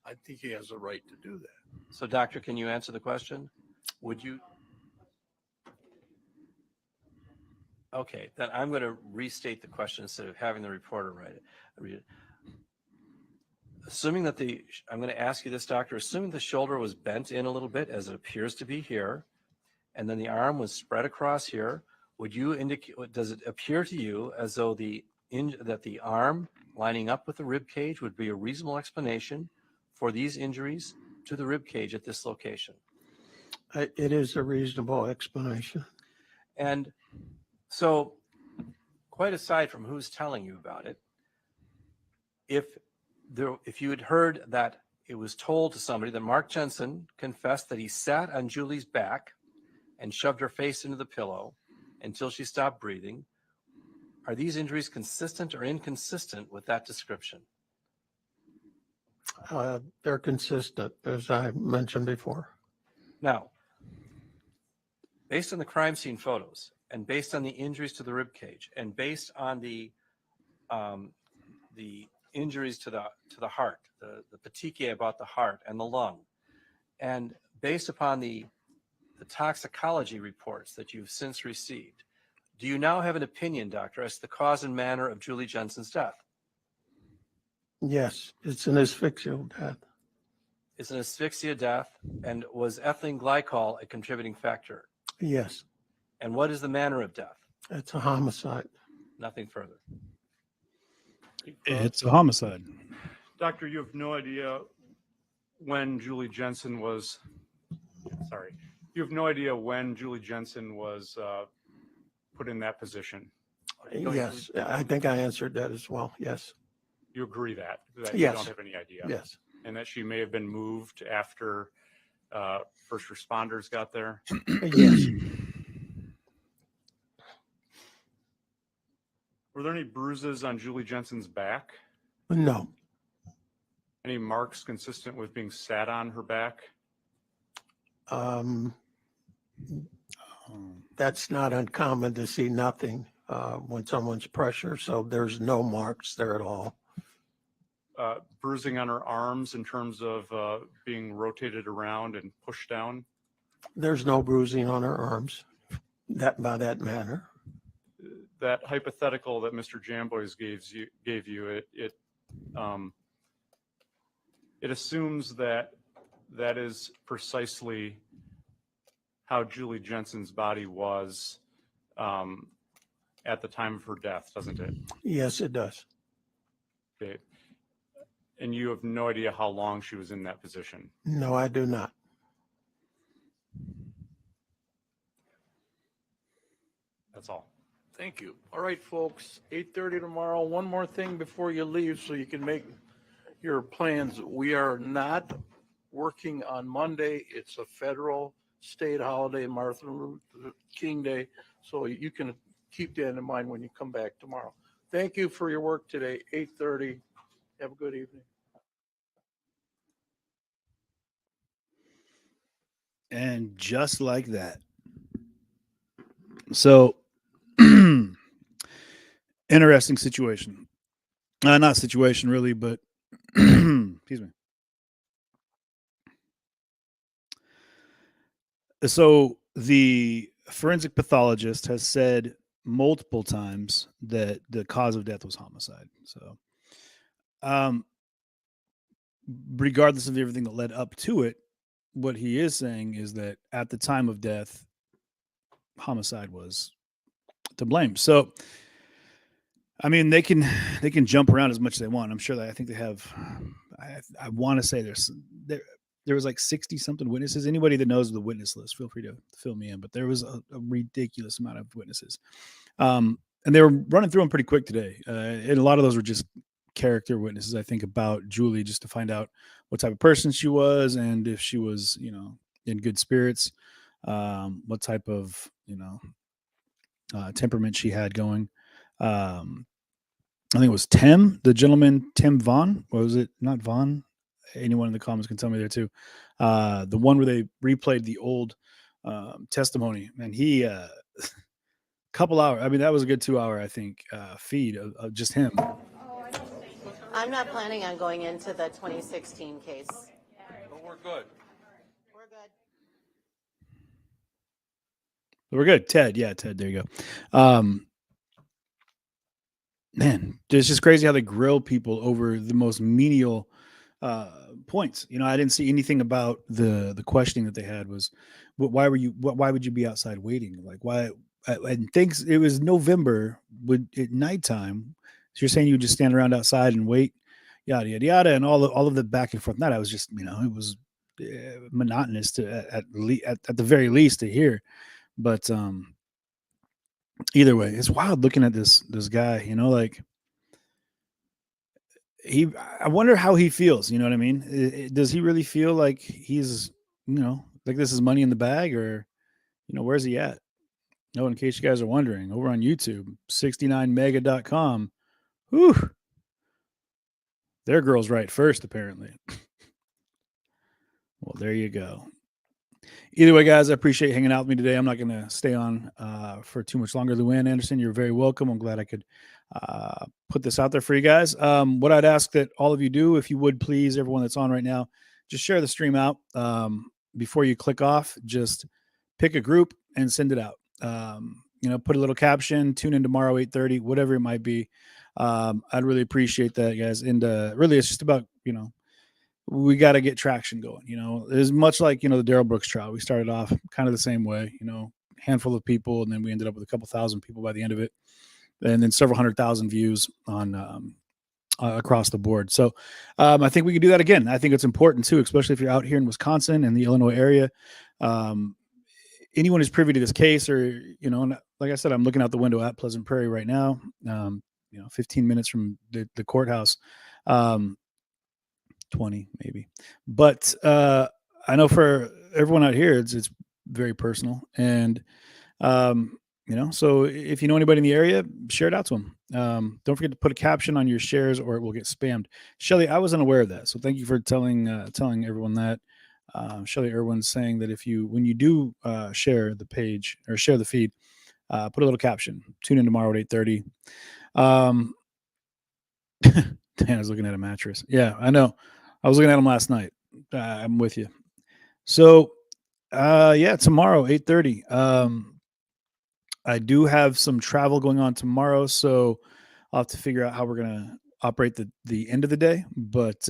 I think he has a right to do that. So, doctor, can you answer the question? Would you? Okay, then I'm going to restate the question instead of having the reporter read it. Assuming that I'm going to ask you this, doctor, assuming the shoulder was bent in a little bit, as it appears to be here, and then the arm was spread across here, would you indicate, does it appear to you as though that the arm lining up with the rib cage would be a reasonable explanation for these injuries to the rib cage at this location? It is a reasonable explanation. And so, quite aside from who's telling you about it, if you had heard that it was told to somebody that Mark Jensen confessed that he sat on Julie's back and shoved her face into the pillow until she stopped breathing, are these injuries consistent or inconsistent with that description? They're consistent, as I mentioned before. Now, based on the crime scene photos and based on the injuries to the rib cage and based on the injuries to the heart, the petechiae about the heart and the lung, and based upon the toxicology reports that you've since received, do you now have an opinion, doctor, as to the cause and manner of Julie Jensen's death? Yes, it's an asphyxial death. It's an asphyxia death, and was ethylene glycol a contributing factor? Yes, And what is the manner of death? it's a homicide. Nothing further. It's a homicide. Doctor, you have no idea when Julie Jensen was, you have no idea when Julie Jensen was put in that position. Yes, I think I answered that as well. Yes. You agree that you Yes. don't have any idea? Yes. And that she may have been moved after first responders got there? Yes. Were there any bruises on Julie Jensen's back? No. Any marks consistent with being sat on her back? That's not uncommon to see nothing when someone's pressure, so there's no marks there at all. Bruising on her arms in terms of being rotated around and pushed down? There's no bruising on her arms by that manner. That hypothetical that Mr. Jamboys gave you, it assumes that that is precisely how Julie Jensen's body was at the time of her death, doesn't it? Yes, it does. Okay. And you have no idea how long she was in that position? No, I do not. That's all. Thank you. All right, folks, 8:30 tomorrow. One more thing before you leave so you can make your plans. We are not working on Monday. It's a federal state holiday, Martin Luther King Day. So you can keep that in mind when you come back tomorrow. Thank you for your work today, 8:30. Have a good evening. And just like that. So, interesting situation. Not situation really, but excuse me. So the forensic pathologist has said multiple times that the cause of death was homicide. So, regardless of everything that led up to it, what he is saying is that at the time of death, homicide was to blame. So, I mean, they can jump around as much as they want. I'm sure that I think they have. I want to say there was like 60 something witnesses. Anybody that knows the witness list, feel free to fill me in. But there was a ridiculous amount of witnesses, and they were running through them pretty quick today. And a lot of those were just character witnesses, I think, about Julie, just to find out what type of person she was and if she was, in good spirits, what type of, temperament she had going. I think it was the gentleman, Tim Vaughn. What was it? Not Vaughn. Anyone in the comments can tell me there too. The one where they replayed the old testimony, and he, couple hours. I mean, that was a good 2 hour, I think, feed of just him. I'm not planning on going into the 2016 case. But we're good. We're good. Ted. Yeah, Ted. There you go. Man, it's just crazy how they grill people over the most menial points. I didn't see anything about the questioning that they had was, why would you be outside waiting? Like, why? And things, it was November at nighttime. So you're saying you would just stand around outside and wait, yada, yada, yada. And all of the back and forth. That I was just, it was monotonous to at the very least to hear. But either way, it's wild looking at this guy, like I wonder how he feels. You know what I mean? Does he really feel like he's, like this is money in the bag, or, where's he at? No, in case you guys are wondering, over on YouTube, 69mega.com. Whew. Their girl's right first, apparently. Well, there you go. Either way, guys, I appreciate hanging out with me today. I'm not going to stay on for too much longer. Luann Anderson, you're very welcome. I'm glad I could put this out there for you guys. What I'd ask that all of you do, if you would please, everyone that's on right now, just share the stream out. Before you click off, just pick a group and send it out. Put a little caption, tune in tomorrow, 8:30, whatever it might be. I'd really appreciate that, guys. And really, it's just about, we got to get traction going. It's much like, the Darrell Brooks trial. We started off kind of the same way, handful of people, and then we ended up with a couple thousand people by the end of it, and then several 100,000 views on across the board. So I think we could do that again. I think it's important too, especially if you're out here in Wisconsin and the Illinois area. Anyone who's privy to this case, or, like I said, I'm looking out the window at Pleasant Prairie right now, 15 minutes from the courthouse, 20 maybe. But I know for everyone out here, it's very personal. And, so if you know anybody in the area, share it out to them. Don't forget to put a caption on your shares or it will get spammed. Shelly, I wasn't aware of that. So thank you for telling everyone that. Shelly Irwin's saying that when you do share the page or share the feed, put a little caption. Tune in tomorrow at 8:30. Dan is looking at a mattress. Yeah, I know. I was looking at him last night. I'm with you. So, tomorrow 8:30. I do have some travel going on tomorrow, so I'll have to figure out how we're gonna operate the end of the day. But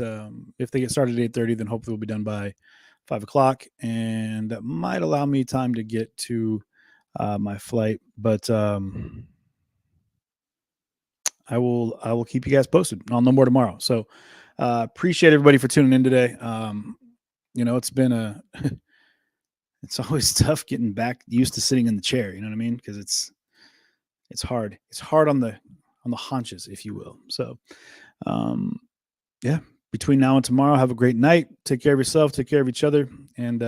if they get started at 8:30, then hopefully we'll be done by 5 o'clock, and that might allow me time to get to my flight. But I will keep you guys posted. I'll know more tomorrow. So appreciate everybody for tuning in today. It's been it's always tough getting back used to sitting in the chair. You know what I mean? Because it's hard. It's hard on the haunches, if you will. So between now and tomorrow, have a great night. Take care of yourself. Take care of each other. And,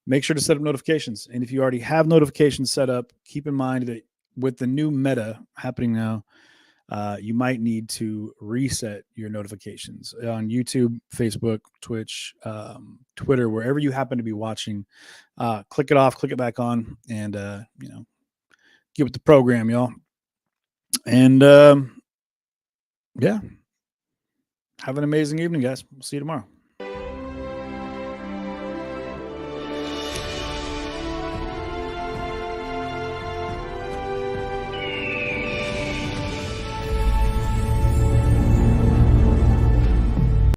make sure to set up notifications. And if you already have notifications set up, keep in mind that with the new meta happening now, you might need to reset your notifications on YouTube, Facebook, Twitch, Twitter, wherever you happen to be watching. Click it off, click it back on, and, get with the program, y'all. And, have an amazing evening, guys. We'll see you tomorrow.